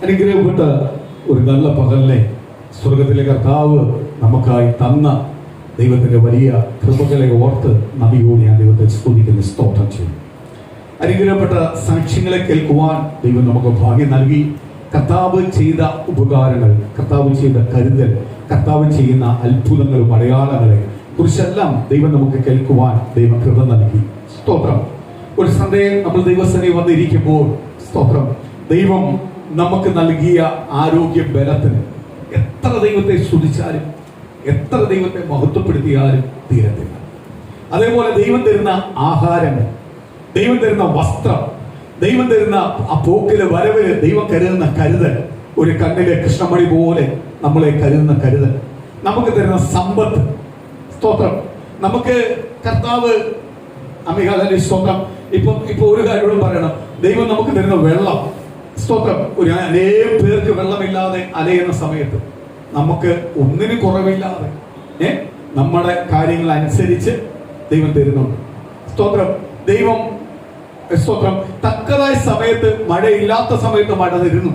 അനുഗ്രഹപ്പെട്ട ഒരു നല്ല പകലിനെ സ്വർഗത്തിലെ കർത്താവ് നമുക്കായി തന്ന ദൈവത്തിന്റെ വലിയ കൃപകളെ ഓർത്ത് നബിയോട് ഞാൻ ദൈവത്തെ സ്തുതിക്കുന്ന സ്തോത്രം ചെയ്യും. അനുഗ്രഹപ്പെട്ട സാക്ഷ്യങ്ങളെ കേൾക്കുവാൻ ദൈവം നമുക്ക് ഭാഗ്യം നൽകി. കർത്താവ് ചെയ്ത ഉപകാരങ്ങൾ, കർത്താവ് ചെയ്ത കരുതൽ, കർത്താവ് ചെയ്യുന്ന അത്ഭുതങ്ങളും അടയാളങ്ങളെ കുറിച്ചെല്ലാം ദൈവം നമുക്ക് കേൾക്കുവാൻ ദൈവം കൃപ നൽകി. സ്തോത്രം. ഒരു സന്ധ്യയിൽ നമ്മൾ ദൈവസന്നിധിയിൽ വന്നിരിക്കുമ്പോൾ സ്തോത്രം, ദൈവം നമുക്ക് നൽകിയ ആരോഗ്യ ബലത്തിന് എത്ര ദൈവത്തെ സ്തുതിച്ചാലും എത്ര ദൈവത്തെ മഹത്വപ്പെടുത്തിയാലും തീരത്തില്ല. അതേപോലെ ദൈവം തരുന്ന ആഹാരങ്ങൾ, ദൈവം തരുന്ന വസ്ത്രം, ദൈവം തരുന്ന ആ പോക്കില് വരവില് ദൈവം കരുതുന്ന കരുതൽ, ഒരു കണ്ണിലെ കൃഷ്ണമണി പോലെ നമ്മളെ കരുതുന്ന കരുതൽ, നമുക്ക് തരുന്ന സമ്പത്ത്, സ്തോത്രം. നമുക്ക് കർത്താവ് അമികാലി സ്തോത്രം. ഇപ്പൊ ഒരു കാര്യം പറയണം, ദൈവം നമുക്ക് തരുന്ന വെള്ളം, സ്തോത്രം. ഒരു അനേകം പേർക്ക് വെള്ളമില്ലാതെ അലയുന്ന സമയത്ത് നമുക്ക് ഒന്നിന് കുറവില്ലാതെ നമ്മുടെ കാര്യങ്ങൾ അനുസരിച്ച് ദൈവം തരുന്നുണ്ട്. സ്തോത്രം. ദൈവം സ്തോത്രം തക്കതായ സമയത്ത്, മഴയില്ലാത്ത സമയത്ത് മഴ തരുന്നു.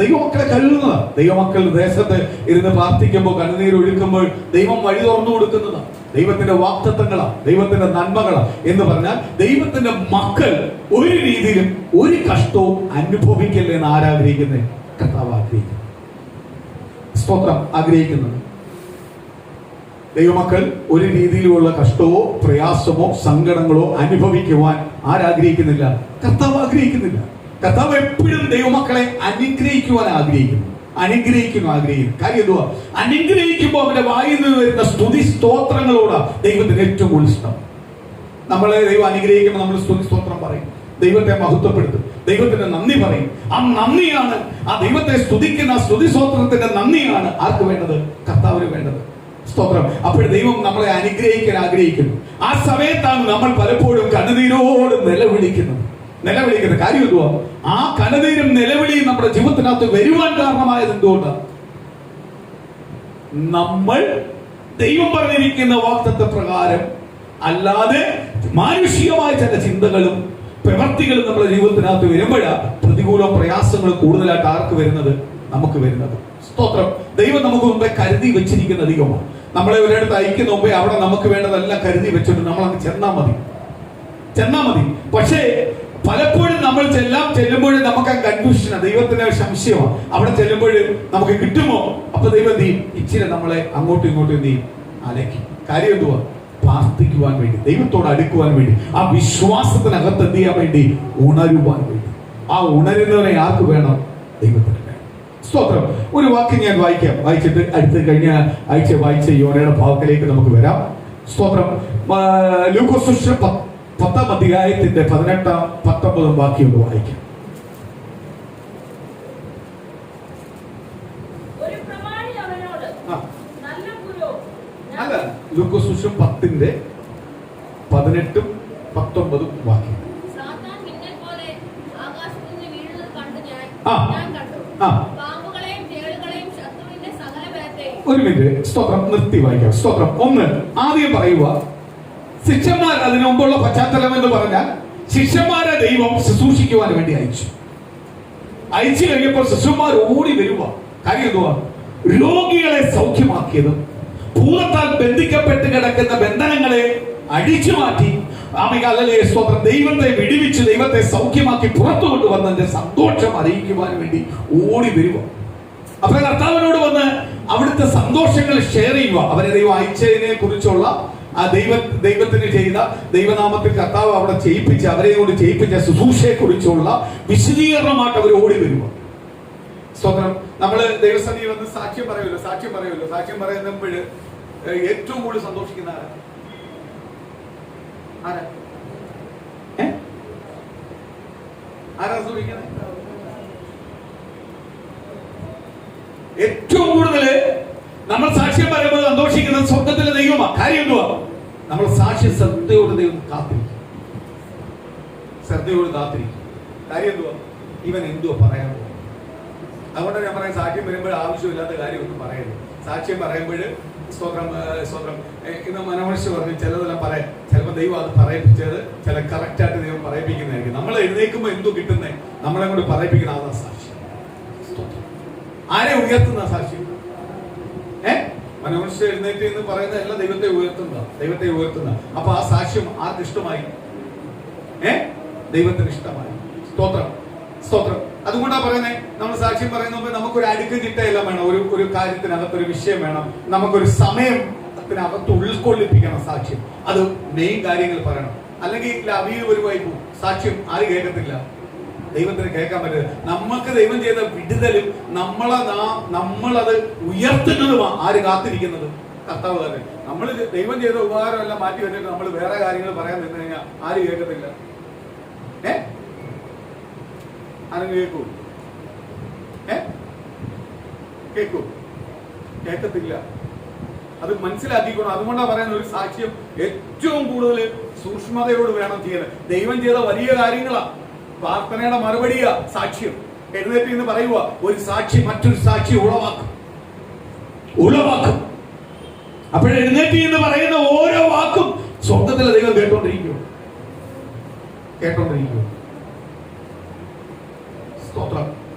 ദൈവമക്കളെ കരുതുന്നതാ. ദൈവമക്കൾ ദേശത്ത് ഇരുന്ന് പ്രാർത്ഥിക്കുമ്പോൾ, കണ്ണുനീർ ഒഴുക്കുമ്പോൾ ദൈവം വഴി തുറന്നു കൊടുക്കുന്നതാ. ദൈവത്തിന്റെ വാഗ്ദത്തങ്ങളാ, ദൈവത്തിന്റെ നന്മകളാ എന്ന് പറഞ്ഞാൽ ദൈവത്തിന്റെ മക്കൾ ഒരു രീതിയിലും ഒരു കഷ്ടവും അനുഭവിക്കില്ല എന്ന് ആരാഗ്രഹിക്കുന്നത്? കർത്താവ് ആഗ്രഹിക്കുന്നു. സ്തോത്രം. ആഗ്രഹിക്കുന്നത് ദൈവമക്കൾ ഒരു രീതിയിലുള്ള കഷ്ടമോ പ്രയാസമോ സങ്കടങ്ങളോ അനുഭവിക്കുവാൻ ആരാഗ്രഹിക്കുന്നില്ല? കർത്താവ് ആഗ്രഹിക്കുന്നില്ല. കർത്താവ് എപ്പോഴും ദൈവമക്കളെ അനുഗ്രഹിക്കുവാൻ ആഗ്രഹിക്കുന്നു. കാര്യം എന്തുവാ? അനുഗ്രഹിക്കുമ്പോൾ അവന്റെ വായിൽ നിന്ന് വരുന്ന സ്തുതി സ്തോത്രങ്ങളോട് ദൈവത്തിന് ഏറ്റവും കൂടുതൽ ഇഷ്ടം. നമ്മളെ ദൈവം അനുഗ്രഹിക്കുമ്പോൾ നമ്മൾ സ്തുതി സ്തോത്രം പറയും, ദൈവത്തെ മഹത്വപ്പെടുത്തും, ദൈവത്തിന് നന്ദി പറയും. ആ നന്ദിയാണ്, ആ ദൈവത്തെ സ്തുതിക്കുന്ന സ്തുതി സ്തോത്രത്തിന്റെ നന്ദിയാണ് ആർക്ക് വേണ്ടത്? കർത്താവിന് വേണ്ടത്. സ്തോത്രം. അപ്പോൾ ദൈവം നമ്മളെ അനുഗ്രഹിക്കാൻ ആഗ്രഹിക്കുന്നു. ആ സമയത്താണ് നമ്മൾ പലപ്പോഴും കണ്ണുനീരോട് നിലവിളിക്കുന്നത്. കാര്യം എന്തുവാ? ആ കണ്ണുനീരും നിലവിളിയും നമ്മുടെ ജീവിതത്തിനകത്ത് വരുവാൻ കാരണമായത് എന്തുകൊണ്ടാണ്? നമ്മൾ ദൈവം പറഞ്ഞിരിക്കുന്ന വാഗ്ദത്ത പ്രകാരം അല്ലാതെ മാനുഷികമായ ചില ചിന്തകളും പ്രവർത്തികളും നമ്മുടെ ജീവിതത്തിനകത്ത് വരുമ്പോഴാണ് പ്രതികൂലവും പ്രയാസങ്ങളും കൂടുതലായിട്ട് ആർക്ക് വരുന്നത്? നമുക്ക് വരുന്നത്. സ്തോത്രം. ദൈവം നമുക്ക് മുമ്പേ കരുതി വെച്ചിരിക്കുന്ന ദൈവമാണ്. നമ്മളെ ഒരിടത്ത് അയക്കുന്ന മുമ്പേ അവിടെ നമുക്ക് വേണ്ടതെല്ലാം കരുതി വെച്ചിട്ട് നമ്മൾ അങ്ങ് ചെന്നാ മതി. പക്ഷേ പലപ്പോഴും നമ്മൾ ചെല്ലുമ്പോഴും നമുക്ക് ആ കൺഫ്യൂഷനാണ്, ദൈവത്തിന്റെ സംശയമാണ്. അവിടെ ചെല്ലുമ്പോഴും നമുക്ക് കിട്ടുമോ? അപ്പൊ ദൈവം ഇച്ചിരി നമ്മളെ അങ്ങോട്ടും ഇങ്ങോട്ടും അലക്കി. കാര്യം എന്തുവാ? പ്രാർത്ഥിക്കുവാൻ വേണ്ടി, ദൈവത്തോട് അടുക്കുവാൻ വേണ്ടി, ആ വിശ്വാസത്തിനകത്ത് എന്ത് ചെയ്യാൻ വേണ്ടി? ഉണരുവാൻ വേണ്ടി. ആ ഉണരുന്നവനെ ആർക്ക് വേണം? ദൈവത്തിന് വേണം. സ്തോത്രം. ഒരു വാക്ക് ഞാൻ വായിച്ചിട്ട് അടുത്ത് കഴിഞ്ഞ ആഴ്ച വായിച്ച യോനയുടെ ഭാഗത്തിലേക്ക് നമുക്ക് വരാം. സ്തോത്രം. ലൂക്കോസ് സുവിശേഷം 10-ാം അധ്യായത്തിന്റെ 18-19 വാക്യം ഒന്ന് വായിക്കാം. ലൂക്കോസ് സുവിശേഷം 10-ന്റെ 18-19 വാക്യം. ഒരു മിനിറ്റ്. സ്തോത്രം. നിർത്തി വായിക്കാം. സ്തോത്രം. ഒന്ന് ആദ്യം പറയുക, ശിഷ്യന്മാർ, അതിനു മുമ്പുള്ള പശ്ചാത്തലം എന്ന് പറഞ്ഞാൽ ശിഷ്യന്മാരെ ദൈവം ശുശ്രൂഷിക്കുവാൻ വേണ്ടി അയച്ചു കഴിഞ്ഞപ്പോൾ ശിഷ്യന്മാർ ഓടി വരുക. കാര്യം എന്തുവാ? രോഗികളെ സൗഖ്യമാക്കിയതും ഭൂതത്താൽ ബന്ധിക്കപ്പെട്ട് കിടക്കുന്ന ബന്ധനങ്ങളെ അടിച്ചു മാറ്റി സ്തോത്രം ദൈവത്തെ വിടുവിച്ച് ദൈവത്തെ സൗഖ്യമാക്കി പുറത്തു കൊണ്ടുവന്നതിന്റെ സന്തോഷം അറിയിക്കുവാൻ വേണ്ടി ഓടി വരുക. അപ്പൊ കർത്താവിനോട് വന്ന് അവിടുത്തെ സന്തോഷങ്ങൾ ഷെയർ ചെയ്യുക. അവരെ ദൈവം അയച്ചതിനെ കുറിച്ചുള്ള ആ ദൈവത്തിന് ചെയ്ത ദൈവനാമത്തിൽ കർത്താവ് അവിടെ ചെയ്യിപ്പിച്ച് അവരെ കൊണ്ട് ചെയ്യിപ്പിച്ച ശുശ്രൂഷയെ കുറിച്ചുള്ള വിശദീകരണമായിട്ട് അവർ ഓടി വരുക. സ്തോത്രം. നമ്മള് ദൈവസന്നിധി വന്ന് സാക്ഷ്യം പറയുമല്ലോ. സാക്ഷ്യം പറയുമ്പോൾ ഏറ്റവും കൂടുതൽ സന്തോഷിക്കുന്ന ആരാ സൂചിക്കുന്നത്? ഏറ്റവും കൂടുതൽ നമ്മൾ സാക്ഷ്യം പറയുമ്പോൾ സന്തോഷിക്കുന്നത് സ്വർഗത്തിലെ ദൈവമാണ്. കാര്യം എന്തുവാ? നമ്മൾ സാക്ഷ്യം ശ്രദ്ധയോട് ദൈവം കാത്തിരിക്കും. കാര്യം എന്തുവാ? ഇവൻ എന്തുവാ പറയാൻ പോകും? അതുകൊണ്ട് ഞാൻ പറയാം, സാക്ഷ്യം വരുമ്പോൾ ആവശ്യമില്ലാത്ത കാര്യമൊന്നും പറയരുത്. സാക്ഷ്യം പറയുമ്പോൾ സ്തോത്രം ഇന്ന് മനോഹർഷി പറഞ്ഞു ചിലതെല്ലാം പറയാം. ചിലപ്പോൾ ദൈവം അത് പറയിപ്പിച്ചത് ചില കറക്റ്റായിട്ട് ദൈവം പറയിപ്പിക്കുന്നതായിരിക്കും. നമ്മള് എഴുന്നേൽക്കുമ്പോൾ എന്തോ കിട്ടുന്നേ നമ്മളെ കൊണ്ട് പറയിപ്പിക്കുന്ന അതാ സാക്ഷ്യം. ആരെ ഉയർത്തുന്ന സാക്ഷ്യം? മനുഷ്യ എഴുന്നേറ്റ് എന്ന് പറയുന്ന എല്ലാം ദൈവത്തെ ഉയർത്തുന്ന. അപ്പൊ ആ സാക്ഷ്യം ആർക്ക് ഇഷ്ടമായി? ദൈവത്തിന് ഇഷ്ടമായി. സ്തോത്രം, സ്തോത്രം. അതുകൊണ്ടാ പറയുന്നത്, നമ്മൾ സാക്ഷ്യം പറയുന്ന നമുക്കൊരു അടുക്ക് ചിട്ടയെല്ലാം വേണം. ഒരു കാര്യത്തിനകത്ത് ഒരു വിഷയം വേണം. നമുക്കൊരു സമയത്തിനകത്ത് ഉൾക്കൊള്ളിപ്പിക്കണം സാക്ഷ്യം. അത് മെയിൻ കാര്യങ്ങൾ പറയണം. അല്ലെങ്കിൽ അവിയിൽ ഒരു വൈകു സാക്ഷ്യം ആര് കേൾക്കത്തില്ല? ദൈവത്തിന് കേൾക്കാൻ പറ്റില്ല. നമുക്ക് ദൈവം ചെയ്ത വിടുതലും നമ്മളത് ഉയർത്തുന്നതുമാണ് ആര് കാത്തിരിക്കുന്നത്? കർത്താവ് തന്നെ. നമ്മൾ ദൈവം ചെയ്ത ഉപകാരം എല്ലാം മാറ്റി വെച്ചിട്ട് നമ്മൾ വേറെ കാര്യങ്ങൾ പറയാൻ നിന്ന് കഴിഞ്ഞാൽ ആര് കേൾക്കത്തില്ല? ആരും കേൾക്കൂ? കേൾക്കത്തില്ല. അത് മനസ്സിലാക്കിക്കണം. അതുകൊണ്ടാണ് പറയുന്നത്, ഒരു സാക്ഷ്യം ഏറ്റവും കൂടുതൽ സൂക്ഷ്മതയോട് വേണം ചെയ്യാൻ. ദൈവം ചെയ്ത വലിയ കാര്യങ്ങളാ, പ്രാർത്ഥനയുടെ മറുപടിയാ സാക്ഷ്യം. എഴുന്നേറ്റ് എന്ന് പറയുക, ഒരു സാക്ഷി മറ്റൊരു സാക്ഷി ഉളവാക്കും. അപ്പോഴെഴുന്നേറ്റ് എന്ന് പറയുന്ന ഓരോ വാക്കും സ്വർഗത്തിലെ ദൈവം കേട്ടോണ്ടിരിക്കും. സ്തോത്രം.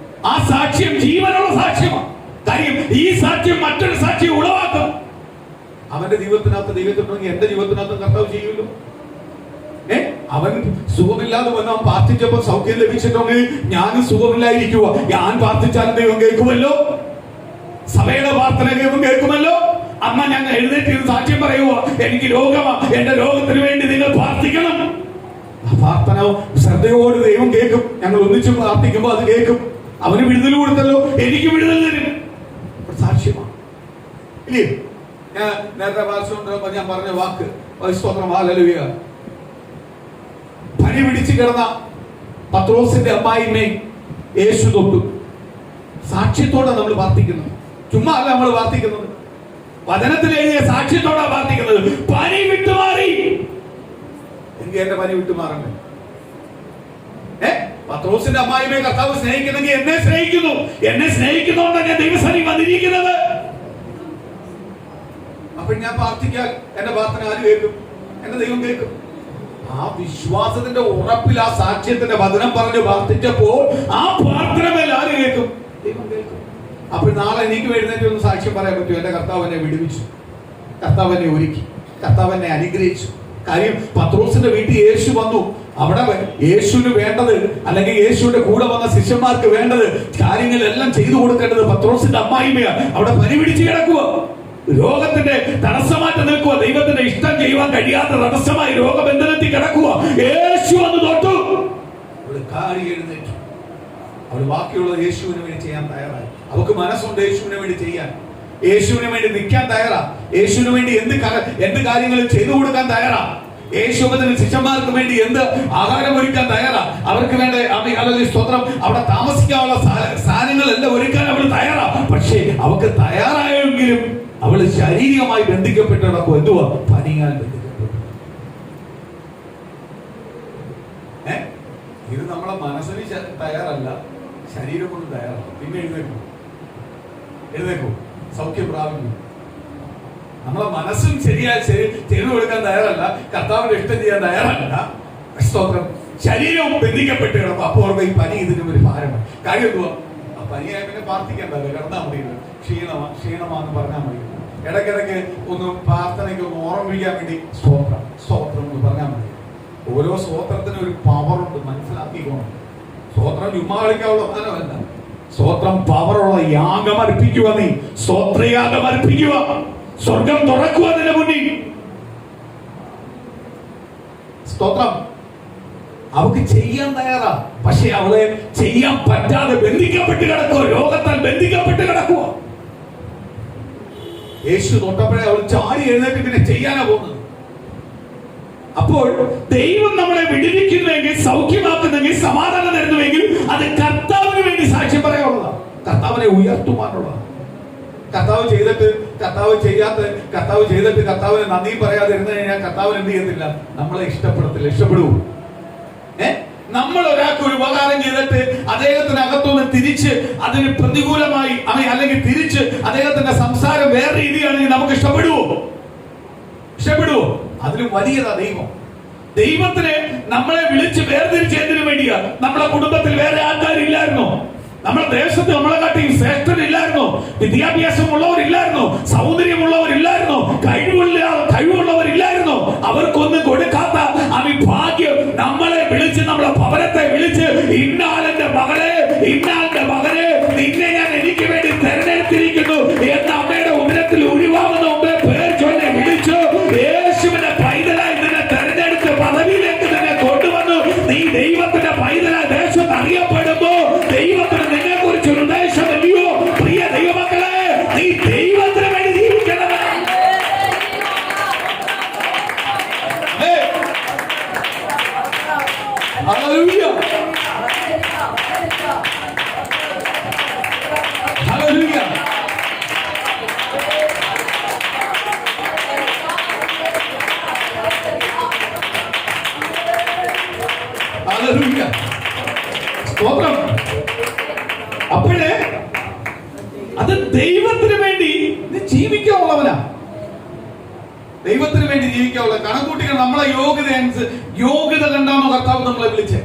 ആ സാക്ഷ്യം ജീവനുള്ള സാക്ഷ്യമാണ്. കാര്യം ഈ സാക്ഷ്യം മറ്റൊരു സാക്ഷി ഉളവാക്കും. അവന്റെ ജീവിതത്തിനകത്ത് ദൈവത്തിനുണ്ടെങ്കിൽ എന്റെ ജീവിതത്തിനകത്ത് കർത്താവ് ചെയ്യുമല്ലോ. അവൻ സുഖമില്ലാതെ വന്ന് അവൻ പ്രാർത്ഥിച്ചപ്പോൾ സൗഖ്യം ലഭിച്ചിട്ടുണ്ടെങ്കിൽ ഞാനും സുഖമില്ലായിരിക്കുക. ഞാൻ പ്രാർത്ഥിച്ചാലും ദൈവം കേൾക്കുമല്ലോ. സഭയുടെ പ്രാർത്ഥന ദൈവം കേൾക്കുമല്ലോ. അമ്മ ഞങ്ങൾ എഴുന്നേറ്റ് സാക്ഷ്യം പറയുക, എനിക്ക് രോഗമാണ്, എന്റെ രോഗത്തിന് വേണ്ടി നിങ്ങൾ പ്രാർത്ഥിക്കണം. ആ പ്രാർത്ഥന ശ്രദ്ധയോട് ദൈവം കേൾക്കും. ഞങ്ങൾ ഒന്നിച്ച് പ്രാർത്ഥിക്കുമ്പോൾ അത് കേൾക്കും. അവന് വിടുതൽ കൊടുത്തല്ലോ, എനിക്ക് വിടുതൽ തരും. സാക്ഷ്യമാണ് ഇല്ലേ? ഞാൻ നേരത്തെ ഭാഷ ഞാൻ പറഞ്ഞ വാക്ക്, സ്തോത്രം, ഹല്ലേലൂയ. പനി പിടിച്ചു കിടന്ന പത്രോസിന്റെ അമ്മായിമ്മയെ യേശു തൊട്ടു. സാക്ഷ്യത്തോടെ നമ്മൾ പ്രാർത്ഥിക്കുന്നത്, ചുമ്മാ അല്ല നമ്മൾ പ്രാർത്ഥിക്കുന്നത്. വചനത്തിൽ എഴുതിയ സാക്ഷ്യത്തോടെ പ്രാർത്ഥിക്കുന്നത്. പനി വിട്ടുമാറി. എങ്കിൽ എന്റെ പനി വിട്ടുമാറണ്ടേ? പത്രോസിന്റെ അമ്മായിമ്മയെ കർത്താവ് സ്നേഹിക്കുന്നെങ്കിൽ എന്നെ സ്നേഹിക്കുന്നു. എന്നെ സ്നേഹിക്കുന്നതുകൊണ്ടാണ് ഞാൻ ദൈവസന്നിധിയിൽ വന്നിരിക്കുന്നത്. അപ്പൊ ഞാൻ പ്രാർത്ഥിക്കാൻ എന്റെ പ്രാർത്ഥന ആര് കേൾക്കും? എന്റെ ദൈവം കേൾക്കും. ആ വിശ്വാസത്തിന്റെ ഉറപ്പിൽ ആ സാക്ഷ്യത്തിന്റെ വചനം പറഞ്ഞ് പ്രാർത്ഥിച്ചപ്പോൾ ആ പ്രാർത്ഥന മേൽ ആര് കേൾക്കും? ദൈവം കേൾക്കും. അപ്പോൾ നാളെ എനിക്ക് എഴുന്നേറ്റ് ഒന്ന് സാക്ഷ്യം പറയാൻ പറ്റും. എന്റെ കർത്താവ് എന്നെ വിടുവിച്ചു, കർത്താവ് എന്നെ ഒരുക്കി, കർത്താവ് എന്നെ അനുഗ്രഹിച്ചു. കാര്യം പത്രോസിന്റെ വീട്ടിൽ യേശു വന്നു. അവിടെ യേശുവിന് വേണ്ടത്, അല്ലെങ്കിൽ യേശുവിന്റെ കൂടെ വന്ന ശിഷ്യന്മാർക്ക് വേണ്ടത് കാര്യങ്ങളെല്ലാം ചെയ്തു കൊടുക്കേണ്ടത് പത്രോസിന്റെ അമ്മായിമ്മയാണ്. അവിടെ പനി പിടിച്ച് കിടക്കുക, രോഗത്തിന്റെ തടസ്സമായിട്ട് നിൽക്കുക, ദൈവത്തിന്റെ ഇഷ്ടം ചെയ്യുവാൻ കഴിയാത്ത തടസ്സമായി രോഗബന്ധനത്തിൽ കിടക്കുക. യേശു വന്ന് തൊട്ടു, അവള് കാരി എഴുന്നേറ്റു. അവൾ ബാക്കിയുള്ളത് യേശുവിന് വേണ്ടി ചെയ്യാൻ തയ്യാറായി. അവൾക്ക് മനസ്സുണ്ട് യേശുവിന് വേണ്ടി ചെയ്യാൻ, യേശുവിന് വേണ്ടി നിൽക്കാൻ തയ്യാറാ. യേശുവിന് വേണ്ടി എന്ത് കാര്യങ്ങളും ചെയ്തു കൊടുക്കാൻ തയ്യാറാ. യേശുവിന്റെ ശിഷ്യന്മാർക്ക് വേണ്ടി എന്ത് ആഹാരം ഒരുക്കാൻ തയ്യാറാ. അവർക്ക് വേണ്ട സ്തോത്രം, അവിടെ താമസിക്കാനുള്ള സാധനങ്ങളെല്ലാം ഒരുക്കാൻ അവൾ തയ്യാറാ. പക്ഷേ അവൾക്ക് തയ്യാറായെങ്കിലും അവള് ശാരീരികമായി ബന്ധിക്കപ്പെട്ട് നടക്കും. എന്തുവാ? പനിയാൽ ബന്ധിക്കപ്പെട്ടു. ഇത് നമ്മളെ മനസ്സിന് തയ്യാറല്ല, ശരീരം കൊണ്ട് തയ്യാറല്ല. പിന്നെ എഴുന്നേക്കും, സൗഖ്യം പ്രാപിക്കും. നമ്മളെ മനസ്സും ശരിയായി ചെയ്തു കൊടുക്കാൻ തയ്യാറല്ല, കർത്താവിന്റെ ഇഷ്ടം ചെയ്യാൻ തയ്യാറല്ല. സ്തോത്രം. ശരീരവും ബന്ധിക്കപ്പെട്ട് കിടക്കും. അപ്പോൾ ഈ പനി ഇതിനും ഒരു ഭാരമാണ്. കാര്യം എന്തുവാ? ആ പനിയായി പിന്നെ പ്രാർത്ഥിക്കേണ്ടത്, കിടന്നാൽ മതി. ക്ഷീണമാന്ന് പറഞ്ഞാൽ മതി. ഇടയ്ക്കിടയ്ക്ക് ഒന്ന് പ്രാർത്ഥനയ്ക്ക് ഒന്ന് ഓർമ്മിക്കാൻ വേണ്ടി സ്തോത്രം സ്തോത്രം എന്ന് പറഞ്ഞാൽ മതി. ഓരോ സ്തോത്രത്തിനും ഒരു പവറുണ്ട്, മനസ്സിലാക്കിക്കോണം. സ്തോത്രം ചുമ്മാ കളിക്കാനുള്ള സാധനമല്ല. സ്തോത്രം പവറുള്ള യാഗം അർപ്പിക്കുക. നീ സ്തോത്രയാഗം അർപ്പിക്കുക. സ്വർഗം തുറക്കുക അതിന്റെ മുന്നിൽ. സ്തോത്രം. അവൾക്ക് ചെയ്യാൻ തയ്യാറാ, പക്ഷെ അവളെ ചെയ്യാൻ പറ്റാതെ ബന്ധിക്കപ്പെട്ട് കിടക്കുക, രോഗത്താൽ ബന്ധിക്കപ്പെട്ട് കിടക്കുക. യേശു തൊട്ടപ്പോഴേ അവൾ ചാടി എഴുന്നേറ്റ് പിന്നെ ചെയ്യാനാ പോകുന്നത്. അപ്പോൾ ദൈവം നമ്മളെ വിടുവിക്കുന്നുവെങ്കിൽ, സൗഖ്യമാക്കുന്നെങ്കിൽ, സമാധാനം തരുന്നുവെങ്കിൽ അത് കർത്താവിന് വേണ്ടി സാക്ഷ്യം പറയാനുള്ളതാണ്, കർത്താവിനെ ഉയർത്തുവാനുള്ളതാണ്. കർത്താവ് ചെയ്തിട്ട് കർത്താവിന് നന്ദി പറയാതെ ഇരുന്ന് കഴിഞ്ഞാൽ കർത്താവിന് എന്ത് ചെയ്യത്തില്ല? നമ്മളെ ഇഷ്ടപ്പെടത്തില്ല. ഇഷ്ടപ്പെടുവോ? നമ്മൾ ഒരാൾക്ക് ഒരു ഉപകാരം ചെയ്തിട്ട് അദ്ദേഹത്തിന് അകത്തുനിന്ന് തിരിച്ച് അതിന് പ്രതികൂലമായി അല്ലെങ്കിൽ തിരിച്ച് അദ്ദേഹത്തിന്റെ സംസാരം വേറെ രീതിയാണെങ്കിൽ നമുക്ക് ഇഷ്ടപ്പെടുവോ? അതിലും വലിയതാ ദൈവം. ദൈവത്തിന് നമ്മളെ വിളിച്ച് വേർതിരിച്ചതിനു വേണ്ടി ഹല്ലേലൂയ. നമ്മുടെ കുടുംബത്തിൽ വേറെ ആൾക്കാരില്ലായിരുന്നോ? നമ്മുടെ ദേശത്ത് നമ്മളെ കാട്ടി ശ്രേഷ്ഠരില്ലായിരുന്നോ? വിദ്യാഭ്യാസമുള്ളവരില്ലായിരുന്നോ? സൗന്ദര്യമുള്ളവരില്ലായിരുന്നോ? കഴിവുള്ളവരില്ലായിരുന്നോ? അവർക്കൊന്നും കൊടുക്കാത്ത അവിഭാഗ്യം നമ്മളെ വിളിച്ച്, നമ്മളെ ഭവനത്തെ വിളിച്ച്, ഇന്നാളെന്റെ മകളെ, ഇന്നാളുടെ മകനെ, നിന്നെ ഞാൻ എനിക്ക് വേണ്ടി തെരഞ്ഞെടുത്തിരിക്കുന്നു എന്ന് അമ്മയുടെ ഉദരത്തിൽ ഉരുവാകുന്ന മുമ്പേ പേർ ചൊല്ലി വിളിച്ചു. യേശുവിന്റെ പൈതലായി നിന്നെ തെരഞ്ഞെടുത്ത് പദവിയിലേക്ക് നിന്നെ കൊണ്ടുവന്നു. നീ ദൈവത്തിന്റെ പൈതലായി ദേശത്ത് അറിയപ്പെടുമ്പോ ദൈവത്തിന് നിന്നെ കുറിച്ച് ഒരു ഉദ്ദേശമില്ലയോ? പ്രിയ ദൈവമക്കളെ, നീ ദൈവത്തിന് വേണ്ടി ജീവിക്കണം. Hallelujah, hallelujah. ഹല്ലേലൂയ, സ്തോത്രം. അപ്പോഴേ അത് ദൈവത്തിന് വേണ്ടി ജീവിക്കാനുള്ളവനാ. ദൈവത്തിന് വേണ്ടി ജീവിക്കാനുള്ള കണക്കൂട്ടികൾ നമ്മളെ യോഗ്യത കണ്ടാണോ കർത്താവ് നമ്മളെ വിളിച്ചേ?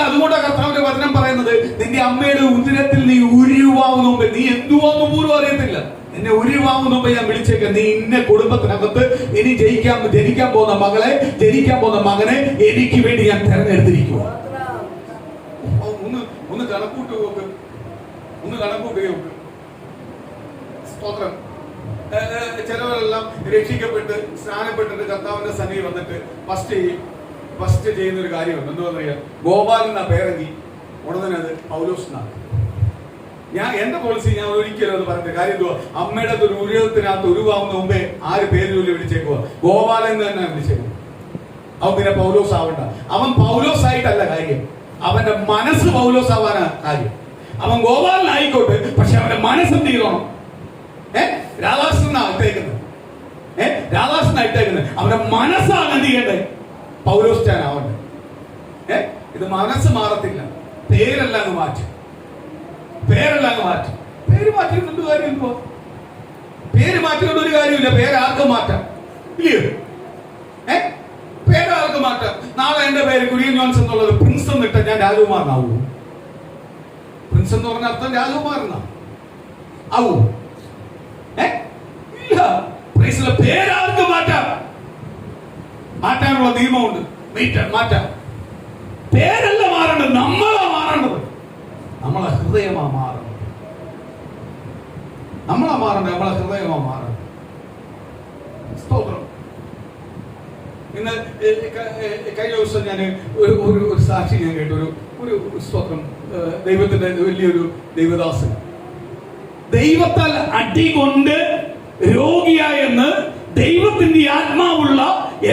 അതുകൊണ്ടാണ് കർത്താവിന്റെ വചനം പറയുന്നത്, നിന്റെ അമ്മയുടെ ഉദരത്തിൽ നീ ഉരുവാകുന്ന മുമ്പേ, നീ എന്തുവാന്ന് പോലും അറിയത്തില്ല, നിന്നെ ഉരുവാകുന്ന മുമ്പേ ഞാൻ വിളിച്ചേക്കാം. നീ ഇന്ന കുടുംബത്തിനകത്ത് ഇനി ജനിക്കാൻ പോകുന്ന മകളെ, ജനിക്കാൻ പോകുന്ന മകനെ എനിക്ക് വേണ്ടി ഞാൻ തെരഞ്ഞെടുത്തിരിക്കുക. ഒന്ന് കണക്കൂട്ടുക. സ്തോത്രം. ചിലവരെല്ലാം രക്ഷിക്കപ്പെട്ട് സ്നാനപ്പെട്ടിട്ട് കർത്താവിന്റെ സന്നിധി വന്നിട്ട് ഫസ്റ്റ് ചെയ്യുന്ന ഒരു കാര്യമുണ്ട്. എന്താ പറയാ? ഗോപാലൻ എന്ന പേരെങ്കിൽ ഉടനെ പൗലോസ്. എന്റെ പോളിസി ഞാൻ ഒരിക്കലും അത് പറഞ്ഞ കാര്യം എന്തുവാ? അമ്മയുടെ ഒരു ഉരുവത്തിനകത്ത് ഉരുവാകുന്ന മുമ്പേ ആര് പേര് ചൊല്ലി വിളിച്ചേക്കുക? ഗോപാലൻ എന്ന് തന്നെ വിളിച്ചേക്കുക. അവൻ പിന്നെ പൗലോസ് ആവണ്ട. അവൻ പൗലോസ് ആയിട്ടല്ല കാര്യം, അവന്റെ മനസ്സ് പൗലോസ് ആവാനാ കാര്യം. അവൻ ഗോപാലനായിക്കോട്ടെ, പക്ഷെ അവന്റെ മനസ്സും തീരണം. രാധാകൃഷ്ണനായിട്ടേക്കുന്നത്, രാധാകൃഷ്ണനായിട്ടേക്കുന്നത് അവന്റെ മനസ്സാണ് എന്ത് ചെയ്യണ്ടേ? പൗലോസ് സ്റ്റാൻ ആവണ്ടേ. ഇത് മനസ്സ് മാറത്തില്ല, പേരെല്ലാം അങ്ങ് മാറ്റും. പേര് മാറ്റിക്കൊണ്ട് എന്ത് കാര്യം? പേര് മാറ്റിക്കൊണ്ട് ഒരു കാര്യമില്ല. പേരാർക്കും മാറ്റാം, ഇല്ലയോ? പേരാർക്കും മാറ്റാം. നാളെ എന്റെ പേര് കുര്യൻ ജോൺസ് എന്നുള്ളത് പ്രിൻസ് എന്നിട്ട ഞാൻ രാജകുമാരനാവൂ? പ്രിൻസ് എന്ന് പറഞ്ഞ അർത്ഥം രാജകുമാരനാ ആവൂ? ഇല്ല. പേരാർക്ക് മാറ്റാനുള്ള നിയമമുണ്ട്. മാറ്റാം. പേരല്ല മാറേണ്ടത്, നമ്മളാ മാറേണ്ടത്. നമ്മളെ ഹൃദയമാ മാറേണ്ടത്. നമ്മളെ ഹൃദയമാ മാറേണ്ടത്. സ്തോത്രം. ഇന്ന് കഴിഞ്ഞ ദിവസം ഞാൻ ഒരു സാക്ഷി ഞാൻ കേട്ടു. ഒരു സ്തോത്രം. ദൈവത്തിന്റെ വലിയൊരു ദൈവദാസൻ ദൈവത്താൽ അടികൊണ്ട് രോഗിയായെന്ന് ദൈവത്തിന്റെ ആത്മാവുള്ള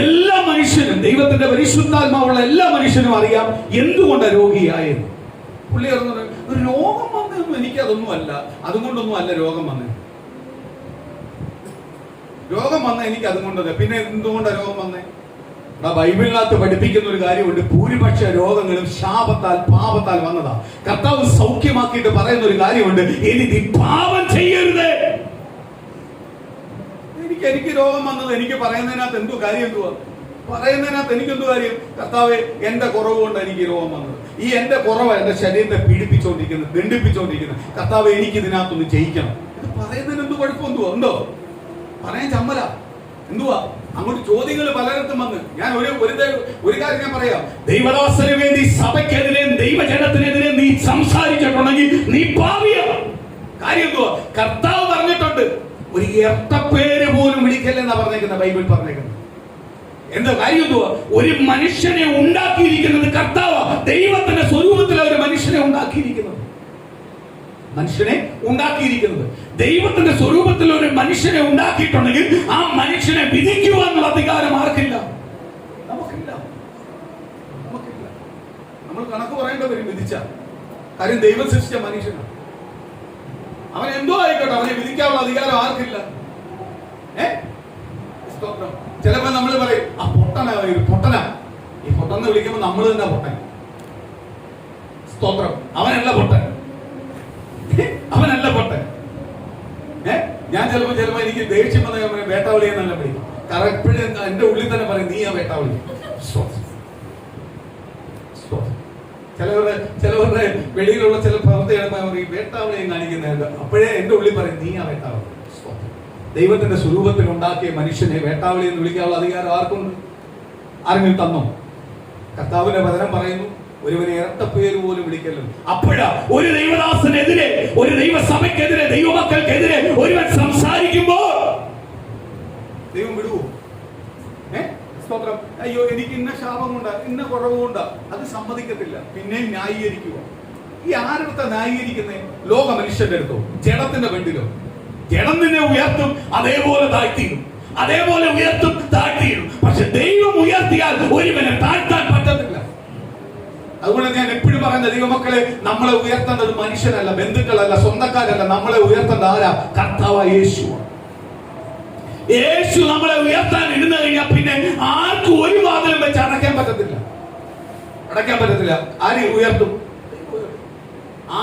എല്ലാ മനുഷ്യനും, ദൈവത്തിന്റെ പരിശുദ്ധാത്മാവുള്ള എല്ലാ മനുഷ്യനും അറിയാം എന്തുകൊണ്ടാണ് രോഗിയായെന്ന്. പുള്ളി പറഞ്ഞത്, ഒരു രോഗം വന്നതൊന്നും എനിക്കതൊന്നും അല്ല, അതുകൊണ്ടൊന്നും അല്ല രോഗം വന്നത്. രോഗം വന്ന എനിക്ക് അതുകൊണ്ടത്. പിന്നെ എന്തുകൊണ്ടാണ് രോഗം വന്നേ? ബൈബിളിനകത്ത് പഠിപ്പിക്കുന്ന ഒരു കാര്യമുണ്ട്. ഭൂരിപക്ഷ രോഗങ്ങളും ശാപത്താൽ പാപത്താൽ വന്നതാ. കർത്താവ് സൗഖ്യമാക്കിയിട്ട് പറയുന്ന ഒരു കാര്യമുണ്ട്, എനിക്ക് പാപം ചെയ്യരുത്. എനിക്ക് രോഗം വന്നത് എനിക്ക് പറയുന്നതിനകത്ത് എന്തോ കാര്യം? പറയുന്നതിനകത്ത് എനിക്കെന്തോ കാര്യം? കർത്താവേ, എന്റെ കുറവ് കൊണ്ട് എനിക്ക് രോഗം വന്നത്. ഈ എന്റെ കുറവ് എന്റെ ശരീരത്തെ പീഡിപ്പിച്ചുകൊണ്ടിരിക്കുന്നത്, ദണ്ഡിപ്പിച്ചുകൊണ്ടിരിക്കുന്നത്. കർത്താവേ, എനിക്ക് ഇതിനകത്തൊന്ന് ജയിക്കണം. ഇത് പറയുന്നതിന് എന്ത് കുഴപ്പം ഉണ്ടോ? പറയാൻ ചമ്മല എന്തുവാ? അങ്ങോട്ട് ചോദ്യങ്ങൾ പലയിടത്തും വന്ന് ഞാൻ ഒരു കാര്യം ഞാൻ പറയാം. ദൈവദാസന് വേണ്ടി, സഭയ്ക്കെതിരെ, ദൈവജനത്തിനെതിരെ നീ സംസാരിച്ചിട്ടുണ്ടെങ്കിൽ നീ പാപിയാണ്. കാര്യം എന്തുവാ? കർത്താവ് പറഞ്ഞിട്ടുണ്ട്, ഒരു ഇരട്ടപ്പേര് പോലും വിളിക്കല്ലെന്നാ പറഞ്ഞേക്കുന്ന ബൈബിൾ പറഞ്ഞേക്കുന്നത്. എന്താ കാര്യം എന്തുവാ? ഒരു മനുഷ്യനെ ഉണ്ടാക്കിയിരിക്കുന്നത് കർത്താവ്. ദൈവത്തിന്റെ സ്വരൂപത്തിൽ ഒരു മനുഷ്യനെ ഉണ്ടാക്കിയിരിക്കുന്നത്. ദൈവത്തിന്റെ സ്വരൂപത്തിൽ ഒരു മനുഷ്യനെ ഉണ്ടാക്കിയിട്ടുണ്ടെങ്കിൽ ആ മനുഷ്യനെ വിധിക്കുവാനുള്ള അധികാരം ആർക്കില്ല? നമുക്കില്ല. നമ്മൾ കണക്ക് പറയേണ്ടി വരും വിധിച്ച കാര്യം. ദൈവം സൃഷ്ടിച്ച മനുഷ്യനാണ്. അവൻ എന്തോ ആയിക്കോട്ടെ, അവനെ വിധിക്കാനുള്ള അധികാരം ആർക്കില്ല. ചിലപ്പോ നമ്മൾ പറയും, ആ പൊട്ടനാ. ഈ പൊട്ടെന്ന് വിളിക്കുമ്പോൾ നമ്മൾ തന്നെ പൊട്ടൻ. സ്തോത്രം. അവനല്ല പൊട്ടൻ. ഞാൻ ചിലപ്പോ എനിക്ക് ദേഷ്യം വന്ന വേട്ടാവളി എന്നല്ല വിളിക്കും. കാരണം എപ്പോഴും എന്റെ ഉള്ളിൽ തന്നെ പറയും, നീ ആ വേട്ടാവളി. ചിലവരുടെ വെളിയിലുള്ള ചില പ്രവർത്തികൾ ഈ വേട്ടാവളെയും കാണിക്കുന്നുണ്ട്. അപ്പോഴേ എന്റെ ഉള്ളിൽ പറയും, നീ ആ വേട്ടാവള. ദൈവത്തിന്റെ സ്വരൂപത്തിൽ ഉണ്ടാക്കിയ മനുഷ്യനെ വേട്ടാവളി എന്ന് വിളിക്കാനുള്ള അധികാരം ആർക്കുണ്ട്? ആരെങ്കിലും തന്നോ? കർത്താവിന്റെ വചനം പറയുന്നു, ഒരുവനെ ഇരട്ടപ്പേര് പോലും വിളിക്കല്ലോ. അപ്പോഴാ ഒരു ദൈവദാസനെതിരെ, ഒരു ദൈവസഭയ്ക്കെതിരെ, ദൈവമക്കൾക്കെതിരെ ഒരുവൻ സംസാരിക്കുമ്പോൾ ദൈവം വിടുവോ? സ്തോത്രം. അയ്യോ, എനിക്ക് ഇന്ന ശാപമുണ്ട്, ഇന്ന കുറവുണ്ട്, അത് സമ്മതിക്കത്തില്ല. പിന്നെയും ന്യായീകരിക്കുക. ഈ ആരുടെ ന്യായീകരിക്കുന്നേ? ലോക മനുഷ്യന്റെ അടുത്തോ? ജഡത്തിന്റെ പെണ്ടിലോ? ജഡം നിന്നെ ഉയർത്തും, അതേപോലെ താഴ്ത്തിയിടും. അതേപോലെ ഉയർത്തും, താഴ്ത്തിയിടും. പക്ഷെ ദൈവം ഉയർത്തിയാൽ ഒരുവനെ താഴ്ത്താൻ പറ്റത്തില്ല. അതുകൊണ്ട് ഞാൻ എപ്പോഴും പറയുന്ന ദൈവമക്കളെ, നമ്മളെ ഉയർത്തേണ്ടത് മനുഷ്യനല്ല, ബന്ധുക്കളല്ല, സ്വന്തക്കാരല്ല. നമ്മളെ ഉയർത്തേണ്ട ആരാ? കർത്താവായ യേശുവാണ്. യേശു നമ്മളെ ഉയർത്താൻ ഇരുന്ന് കഴിഞ്ഞാൽ പിന്നെ ആർക്കും ഒരു വാതിലും വെച്ച് അടയ്ക്കാൻ പറ്റത്തില്ല. ആരെയും ഉയർത്തും?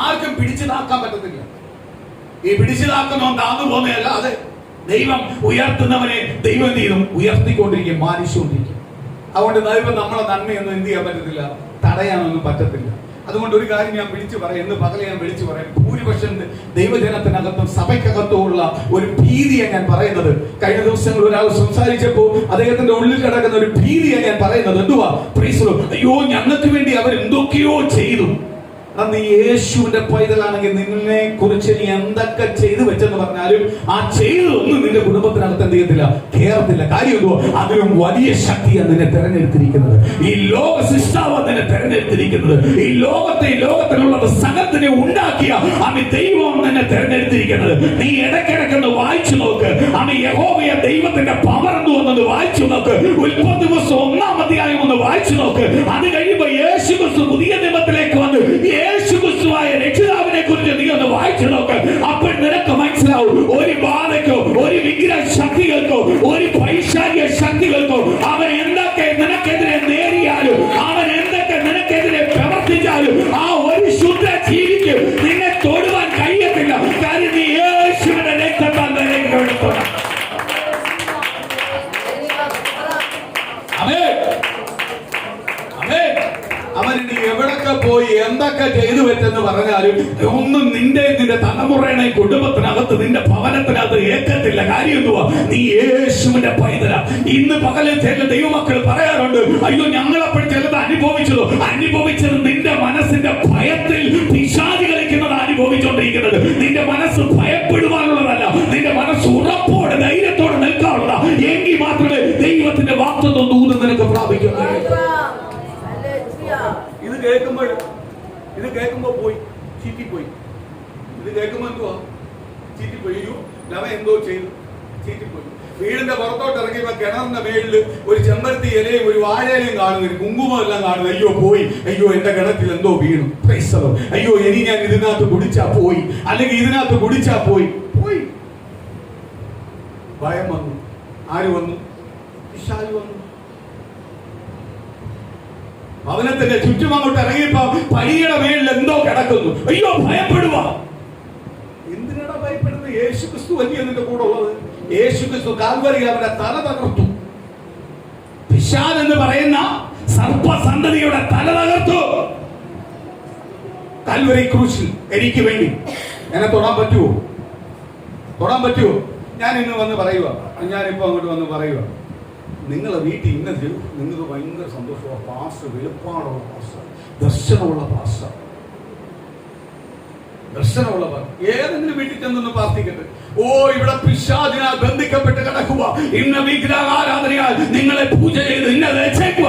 ആർക്കും പിടിച്ചുതാക്കാൻ പറ്റത്തില്ല. ഈ പിടിച്ചുതാക്കുന്നവൻ താന്നു പോകുന്നതല്ല. അതെ, ദൈവം ഉയർത്തുന്നവനെ ദൈവം എന്ത് ചെയ്യും? ഉയർത്തിക്കൊണ്ടിരിക്കും, മാനിച്ചുകൊണ്ടിരിക്കും. അതുകൊണ്ട് ദൈവം നമ്മളെ നന്മയൊന്നും എന്ത് ചെയ്യാൻ പറ്റത്തില്ല, തടയാനൊന്നും പറ്റത്തില്ല. അതുകൊണ്ട് ഒരു കാര്യം ഞാൻ വിളിച്ചു പറയാം, ഇന്ന് പകലെ ഞാൻ വിളിച്ചു പറയാം. ഭൂരിപക്ഷം ദൈവജനത്തിനകത്തും സഭയ്ക്കകത്തുമുള്ള ഒരു ഭീതിയെ ഞാൻ പറയുന്നത്. കഴിഞ്ഞ ദിവസങ്ങൾ ഒരാൾ സംസാരിച്ചപ്പോൾ അദ്ദേഹത്തിന്റെ ഉള്ളിൽ കിടക്കുന്ന ഒരു ഭീതിയെ ഞാൻ പറയുന്നത്. എന്തുവാ? അയ്യോ, ഞങ്ങൾക്ക് വേണ്ടി അവർ എന്തൊക്കെയോ ചെയ്തു. നീ യേശുവിന്റെ പൈതലാണെങ്കിൽ നിന്നെ കുറിച്ച് നീ എന്തൊക്കെ ചെയ്തു വെച്ചെന്ന് പറഞ്ഞാലും ആ ചെയ്തതൊന്നും നിന്റെ കുടുംബത്തിനകത്ത് എന്ത് ചെയ്യത്തില്ല, കേറത്തില്ല. കാര്യം എന്തോ? അതിലും വലിയ ശക്തിയാണ് നിന്നെ തെരഞ്ഞെടുത്തിരിക്കുന്നത്. ഈ ലോക സൃഷ്ടാവാണ് നിന്നെ തെരഞ്ഞെടുത്തിരിക്കുന്നത്. ഈ ലോകത്തിലുള്ളത് സകലത്തിനെ ഉണ്ടാക്കിയ അമ്മ ദൈവം നിന്നെ തെരഞ്ഞെടുത്തിരിക്കുന്നത്. നീ ഇടയ്ക്കിടയ്ക്കൊന്ന് വായിച്ചു നോക്ക്. അമ്മ യഹോവയ ദൈവത്തിന്റെ പവർ എന്തുവെന്നത് വായിച്ചു നോക്ക്. ഉൽപ്പത്തി ദിവസം 1-ാം അധ്യായം ഒന്ന് വായിച്ചു നോക്ക്. അത് കഴിയുമ്പോ യേശു ക്രിസ്തു പുതിയ നിയമത്തിലേക്ക് വന്ന് യേശു ക്രിസ്തുവായ രക്ഷിതാവിനെ കുറിച്ച് നീ ഒന്ന് വായിച്ചു നോക്ക്. അപ്പോൾ നിനക്ക് മനസ്സിലാവും, ഒരു ബാധയ്ക്കോ, ഒരു വിഗ്രഹ ശക്തികൾക്കോ, ഒരു പൈശാചിക ശക്തികൾക്കോ അവൻ എന്തൊക്കെ നിനക്കെതിരെ നേരിയാലും, അവൻ എന്തൊക്കെ നിനക്കെതിരെ പ്രവർത്തിച്ചാലും ആ ഒരു ശുദ്ധ ജീവിക്ക് നിന്നെ തൊടുവാൻ കഴിയത്തില്ല. കാര്യം നീ യേശുവിന്റെ രക്തത്താൽ നിലനിൽക്കണം. അവന് എവിടൊക്കെ പോയി എന്തൊക്കെ ചെയ്തു വെച്ചെന്ന് പറഞ്ഞാലും ഒന്നും നിന്റെ തലമുറയുടെ കുടുംബത്തിനകത്ത്, നിന്റെ ഭവനത്തിനകത്ത് ഏക്കത്തില്ല. കാര്യം എന്തുവാ? നീ യേശുവിന്റെ പൈതല. ഇന്ന് പകലിൽ ചില ദൈവമക്കൾ പറയാറുണ്ട്, അയ്യോ ഞങ്ങളപ്പോൾ ചിലത് അനുഭവിച്ചത് നിന്റെ മനസ്സിന്റെ ഭയത്തിൽ പിശാചി കളിക്കുന്നത് അനുഭവിച്ചുകൊണ്ടിരിക്കുന്നത്. നിന്റെ മനസ്സ് ഭയപ്പെടുവാനുള്ളതല്ല, നിന്റെ മനസ്സ് ഉറപ്പോടെ ധൈര്യത്തോടെ നിൽക്കാനുള്ളതാ. എങ്കിൽ മാത്രമേ ദൈവത്തിന്റെ വാഗ്ദത്തം ദൂതം നിനക്ക് പ്രാപിക്കാൻ കഴിയൂ. ഇത് കേൾക്കുമ്പോ പോയി ചീറ്റിപ്പോയി. ഇത് കേൾക്കുമ്പോ എന്തുവാ? ചീറ്റിപ്പോയി. ലവ എന്തോ ചെയ്തു, ചീറ്റിപ്പോയി. വീടിന്റെ പുറത്തോട്ട് ഇറങ്ങിയപ്പോ കിണറിന്റെ മേളില് ഒരു ചെമ്പരത്തി ഇലയും ഒരു വാഴയിലയും കാണുന്നു, കുങ്കുമം എല്ലാം കാണുന്നു. അയ്യോ പോയി, അയ്യോ എന്റെ കിണറ്റിൽ എന്തോ വീണു, അയ്യോ ഇനി ഞാൻ ഇതിനകത്ത് കുടിച്ചാ പോയി, അല്ലെങ്കിൽ ഇതിനകത്ത് കുടിച്ചാ പോയി. ഭയം വന്നു. ആര് വന്നു? പിശാച് വന്നു. ഭവനത്തിന്റെ ചുറ്റും അങ്ങോട്ട് ഇറങ്ങിയപ്പോ പടിയുടെ മേളിൽ എന്തോ കിടക്കുന്നു. അയ്യോ ഭയപ്പെടുക. എന്തിനാണ് ഭയപ്പെടുന്നത്? യേശു ക്രിസ്തു വലിയ നിന്റെ കൂടെ ഉള്ളത്. യേശു ക്രിസ്തു കാൽവരിയിൽ അവന്റെ തല തകർത്തു. പിശാച് എന്ന് പറയുന്ന സർപ്പസന്തതിയുടെ തല തകർത്തു. കാൽവരി ക്രൂശിൽ എനിക്ക് വേണ്ടി. എന്നെ തൊടാൻ പറ്റുമോ? ഞാൻ ഇന്ന് വന്ന് പറയുക, ഞാനിപ്പോ അങ്ങോട്ട് വന്ന് പറയുക, നിങ്ങളെ വീട്ടിൽ ഇന്നത് നിങ്ങൾക്ക് ഭയങ്കര സന്തോഷമുള്ള പാസ്റ്റർ, വെളുപ്പാടുള്ള പാസ്റ്റർ, ദർശനമുള്ള പാസ്റ്റർ. ഏതെങ്കിലും വീട്ടിൽ ചെന്നൊന്ന് പ്രാർത്ഥിക്കട്ടെ. ഓ ഇവിടെ പിശാചിനാൽ ബന്ധിക്കപ്പെട്ട് കിടക്കുക, ഇന്ന വിഗ്രഹാരാധനയാൽ നിങ്ങളെ പൂജ ചെയ്ത് ഇന്നത് വെച്ചേക്കുക.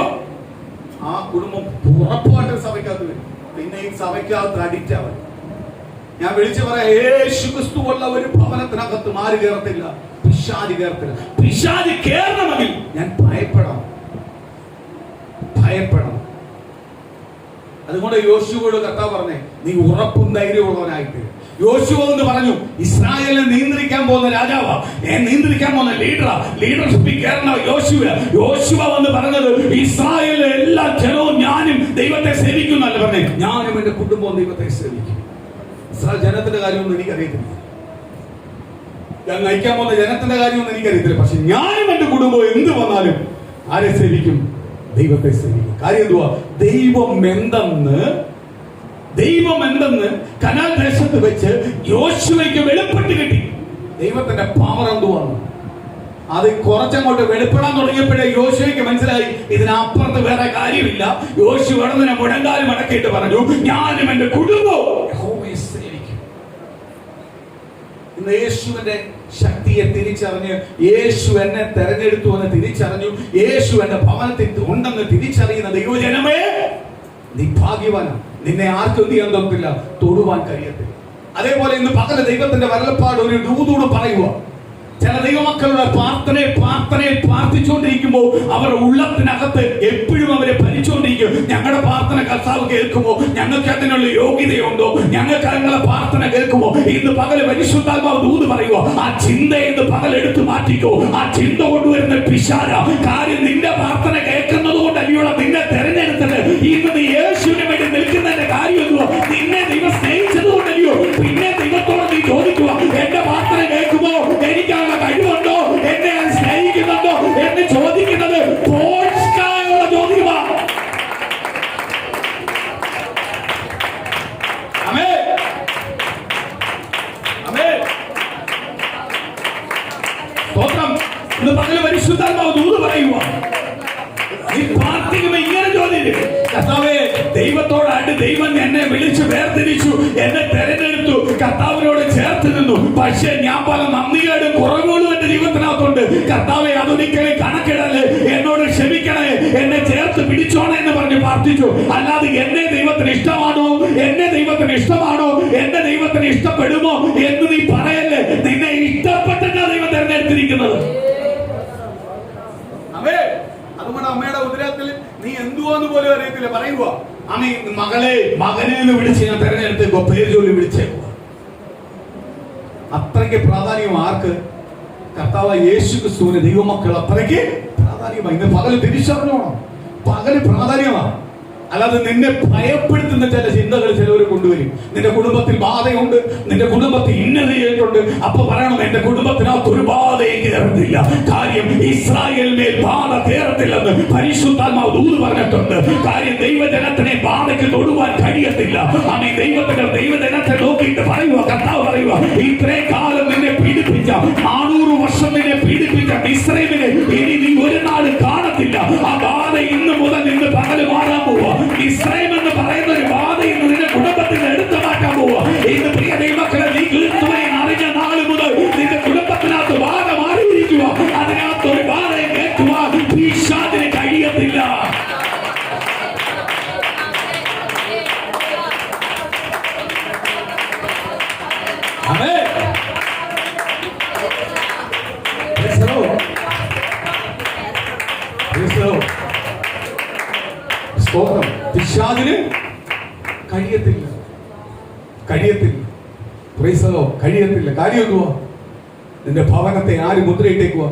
ആ കുടുംബം ഉറപ്പായിട്ട് സഭയ്ക്കകത്ത് വരും. പിന്നെ ഈ സഭയ്ക്കകത്ത് അഡിക്റ്റ് ആവും. ഞാൻ വിളിച്ചു പറയാം, യേശു ക്രിസ്തുവുള്ള ഒരു ഭവനത്തിനകത്ത് ആര് കയറത്തില്ല? പിശാച് കയറത്തില്ല. പിശാച് കയറണമെങ്കിൽ ഞാൻ ഭയപ്പെടണം. അതുകൊണ്ട് യോശുവോട് കർത്താവ് പറഞ്ഞേ, നീ ഉറപ്പും ധൈര്യമുള്ളവനായിട്ട്. യോശുവ എന്ന് പറഞ്ഞു, ഇസ്രായേലിനെ നിയന്ത്രിക്കാൻ പോകുന്ന രാജാവാ, നിയന്ത്രിക്കാൻ പോകുന്ന ലീഡർഷിപ്പിൽ കയറുന്ന യോശുവ എന്ന് പറഞ്ഞത്, ഇസ്രായേലിലെ എല്ലാ ജനവും ഞാനും ദൈവത്തെ സേവിക്കുന്നല്ല പറഞ്ഞേ, ഞാനും എന്റെ കുടുംബവും ദൈവത്തെ സേവിക്കും. ഇസ്രായേൽ ജനത്തിന്റെ കാര്യമൊന്നും എനിക്കറിയത്തില്ല, ഞാൻ നയിക്കാൻ പോകുന്ന ജനത്തിന്റെ കാര്യമൊന്നും എനിക്കറിയത്തില്ല. പക്ഷെ ഞാനും എന്റെ കുടുംബവും എന്ത് വന്നാലും ആരെ സേവിക്കും? ദൈവത്തെ സേവിക്കും. കാര്യം എന്തുവാ? ദൈവം എന്തെന്ന് കനാൻ ദേശത്ത് വെച്ച് യോശുവയ്ക്ക് വെളിപ്പെട്ട് കിട്ടി. ദൈവത്തിന്റെ പവർ എന്തുവാണ്? അത് കുറച്ചങ്ങോട്ട് വെളിപ്പെടാൻ തുടങ്ങിയപ്പോഴേ യോശുവയ്ക്ക് മനസ്സിലായി ഇതിനപ്പുറത്ത് വേറെ കാര്യമില്ല. യോശുവ ഇടതിനെ മുഴങ്കാലും അടക്കിയിട്ട് പറഞ്ഞു, ഞാനും എന്റെ കുടുംബവും യഹോവയെ സേവിക്കും. ഇന്ന് യേശുവിന്റെ ശക്തിയെ തിരിച്ചറിഞ്ഞ്, യേശു എന്നെ തെരഞ്ഞെടുത്തു എന്ന് തിരിച്ചറിഞ്ഞു, യേശു എന്റെ ഭവനത്തിൽ ഉണ്ടെന്ന് തിരിച്ചറിയുന്ന ദൈവജനമേ, നീ ഭാഗ്യവാനാണ്. നിന്നെ ആർക്കും ചെയ്യാൻ തോന്നില്ല, തൊടുവാൻ കഴിയത്തില്ല. അതേപോലെ ഇന്ന് പകല് ദൈവത്തിന്റെ വരലപ്പാട് ഒരു ദൂതോട് പറയുക. ചില ദൈവമക്കളുടെ പ്രാർത്ഥിച്ചുകൊണ്ടിരിക്കുമ്പോൾ അവരുടെ ഉള്ളത്തിനകത്ത് എപ്പോഴും അവരെ ഭരിച്ചുകൊണ്ടിരിക്കും. ഞങ്ങളുടെ പ്രാർത്ഥന കർത്താവ് കേൾക്കുമോ? ഞങ്ങൾക്ക് അതിനുള്ള യോഗ്യതയുണ്ടോ? ഞങ്ങൾക്ക് അതിനുള്ള പ്രാർത്ഥന കേൾക്കുമോ? ഇന്ന് പകല് പരിശുദ്ധാത്മാവ് ദൂത് പറയുക. ആ ചിന്ത ഇന്ന് പകൽ എടുത്തു മാറ്റിക്കോ. ആ ചിന്ത കൊണ്ടുവരുന്ന പിശാച. കാര്യം നിന്റെ പ്രാർത്ഥന കേൾക്കുന്നത് കൊണ്ടല്ലയോ നിന്നെ തെരഞ്ഞെടുത്തത്. ഇന്ന് നീ യേശുവിന് വേണ്ടി നിൽക്കുന്നതിന്റെ കാര്യം എന്തുവാ? നിന്നെ ദൈവം സ്നേഹിച്ചത് കൊണ്ടല്ലയോ. പിന്നെ ദൈവത്തോട് നീ ചോദിക്കുക, എന്റെ പ്രാർത്ഥന കേൾക്കുമോ? എനിക്കാണ് കഴിവുണ്ടോ? എന്നെ സ്നേഹിക്കുന്നുണ്ടോ എന്ന് ചോദിക്കുന്നത് ചോദ്യമാ. ഇന്ന് പകല് പരിശുദ്ധാത്മാവ് ദൂത് പറയുക. നീ പ്രാർത്ഥിക്കുമ്പോ ഇങ്ങനെ ചോദിക്കും, കർത്താവേ, ദൈവത്തോടായിട്ട് ദൈവം എന്നെ വിളിച്ച് വേർതിരിച്ചു, എന്നെ തെരഞ്ഞെടുത്തു, കർത്താവിനോട് ചേർത്ത് നിന്നു. പക്ഷേ ഞാൻ പല നന്ദികേടും കുറവുകളും എന്റെ ജീവിതത്തിനകത്തുണ്ട്. കർത്താവെ, അതൊരിക്കലും കണക്കിടല്ലേ, എന്നോട് ക്ഷമിക്കണേ, എന്നെ ചേർത്ത് പിടിച്ചോണേ എന്ന് പറഞ്ഞ് പ്രാർത്ഥിച്ചു. അല്ലാതെ എന്നെ ദൈവത്തിന് ഇഷ്ടമാണോ, എന്നെ ദൈവത്തിന് ഇഷ്ടപ്പെടുമോ എന്ന് നീ പറയല്ലേ. നിന്നെ ഇഷ്ടപ്പെട്ടിട്ടാണ് ദൈവം തെരഞ്ഞെടുത്തിരിക്കുന്നത്. അതുകൊണ്ട് അമ്മയുടെ ഉദരത്തിൽ നീ എന്തുവാന്ന് പോലും അറിയത്തില്ല, പറയുക അമ്മ മകനെ എന്ന് വിളിച്ച് ഞാൻ തെരഞ്ഞെടുത്തേക്കോ, പേര് ജോലി വിളിച്ചേക്കോ. അത്രയ്ക്ക് പ്രാധാന്യം ആർക്ക്? കർത്താവ് യേശു ക്രിസ്തുവിന് ദൈവമക്കൾ അത്രയ്ക്ക് പ്രാധാന്യമായി. ഇന്ന് പകല് തിരിച്ചറിഞ്ഞോണം, പകല് പ്രാധാന്യമാണ്. അല്ലാതെ നിന്നെ ഭയപ്പെടുത്തുന്ന ചില ചിന്തകൾ ചിലവർ കൊണ്ടുവരും. നിന്റെ കുടുംബത്തിൽ ബാധയുണ്ട്, നിന്റെ കുടുംബത്തിൽ ഇന്നത് ചെയ്തിട്ടുണ്ട്, അപ്പൊ പറയണം എന്റെ കുടുംബത്തിനകത്ത് ഒരു ബാധയും കയറത്തില്ല. കാര്യം ഇസ്രായേലിന്മേൽ ബാധ കയറത്തില്ലെന്ന് പരിശുദ്ധാത്മാവ് ദൂത് പറഞ്ഞിട്ടുണ്ട്. കാര്യം ദൈവജനത്തിനെ ബാധയ്ക്ക് തൊടുവാൻ കഴിയത്തില്ല. അമ്മ ദൈവജനത്തെ നോക്കിയിട്ട് പറയുക, കർത്താവ് പറയുക, ഇത്രയും കാലം നിന്നെ പീഡിപ്പിച്ച, 400 വർഷം നിന്നെ പീഡിപ്പിച്ച ഇസ്രായേലിനെ ഇനി നീ ഒരു നാൾ കാണത്തില്ല. ആ ബാധ ഇന്ന് മുതൽ ഇന്ന് പകല് മാറാൻ പോവുക. ഇസ്രായേൽ എന്ന് പറയുന്ന ഒരു ബാധ ഇന്ന് നിന്റെ കുടുംബത്തിൽ നിന്ന് എടുത്തു മാറ്റാൻ പോവുക. ഇന്ന് പ്രിയ ദൈവമക്കളെ, നീ ക്രിസ്തുവിനെ അറിഞ്ഞ നാൾ മുതൽ നിന്റെ കുടുംബത്തിനകത്ത് ബാധ മാറിയിരിക്കുക. അതിനകത്ത് ഒരു ബാധയെ കേൾക്കുവാൻ പിശാചിന് കഴിയത്തില്ല. പിശാചിന് കഴിയത്തില്ല. കാര്യം എന്തുവാ? നിന്റെ ഭവനത്തെ ആര് മുദ്രയിട്ടേക്കുവാ?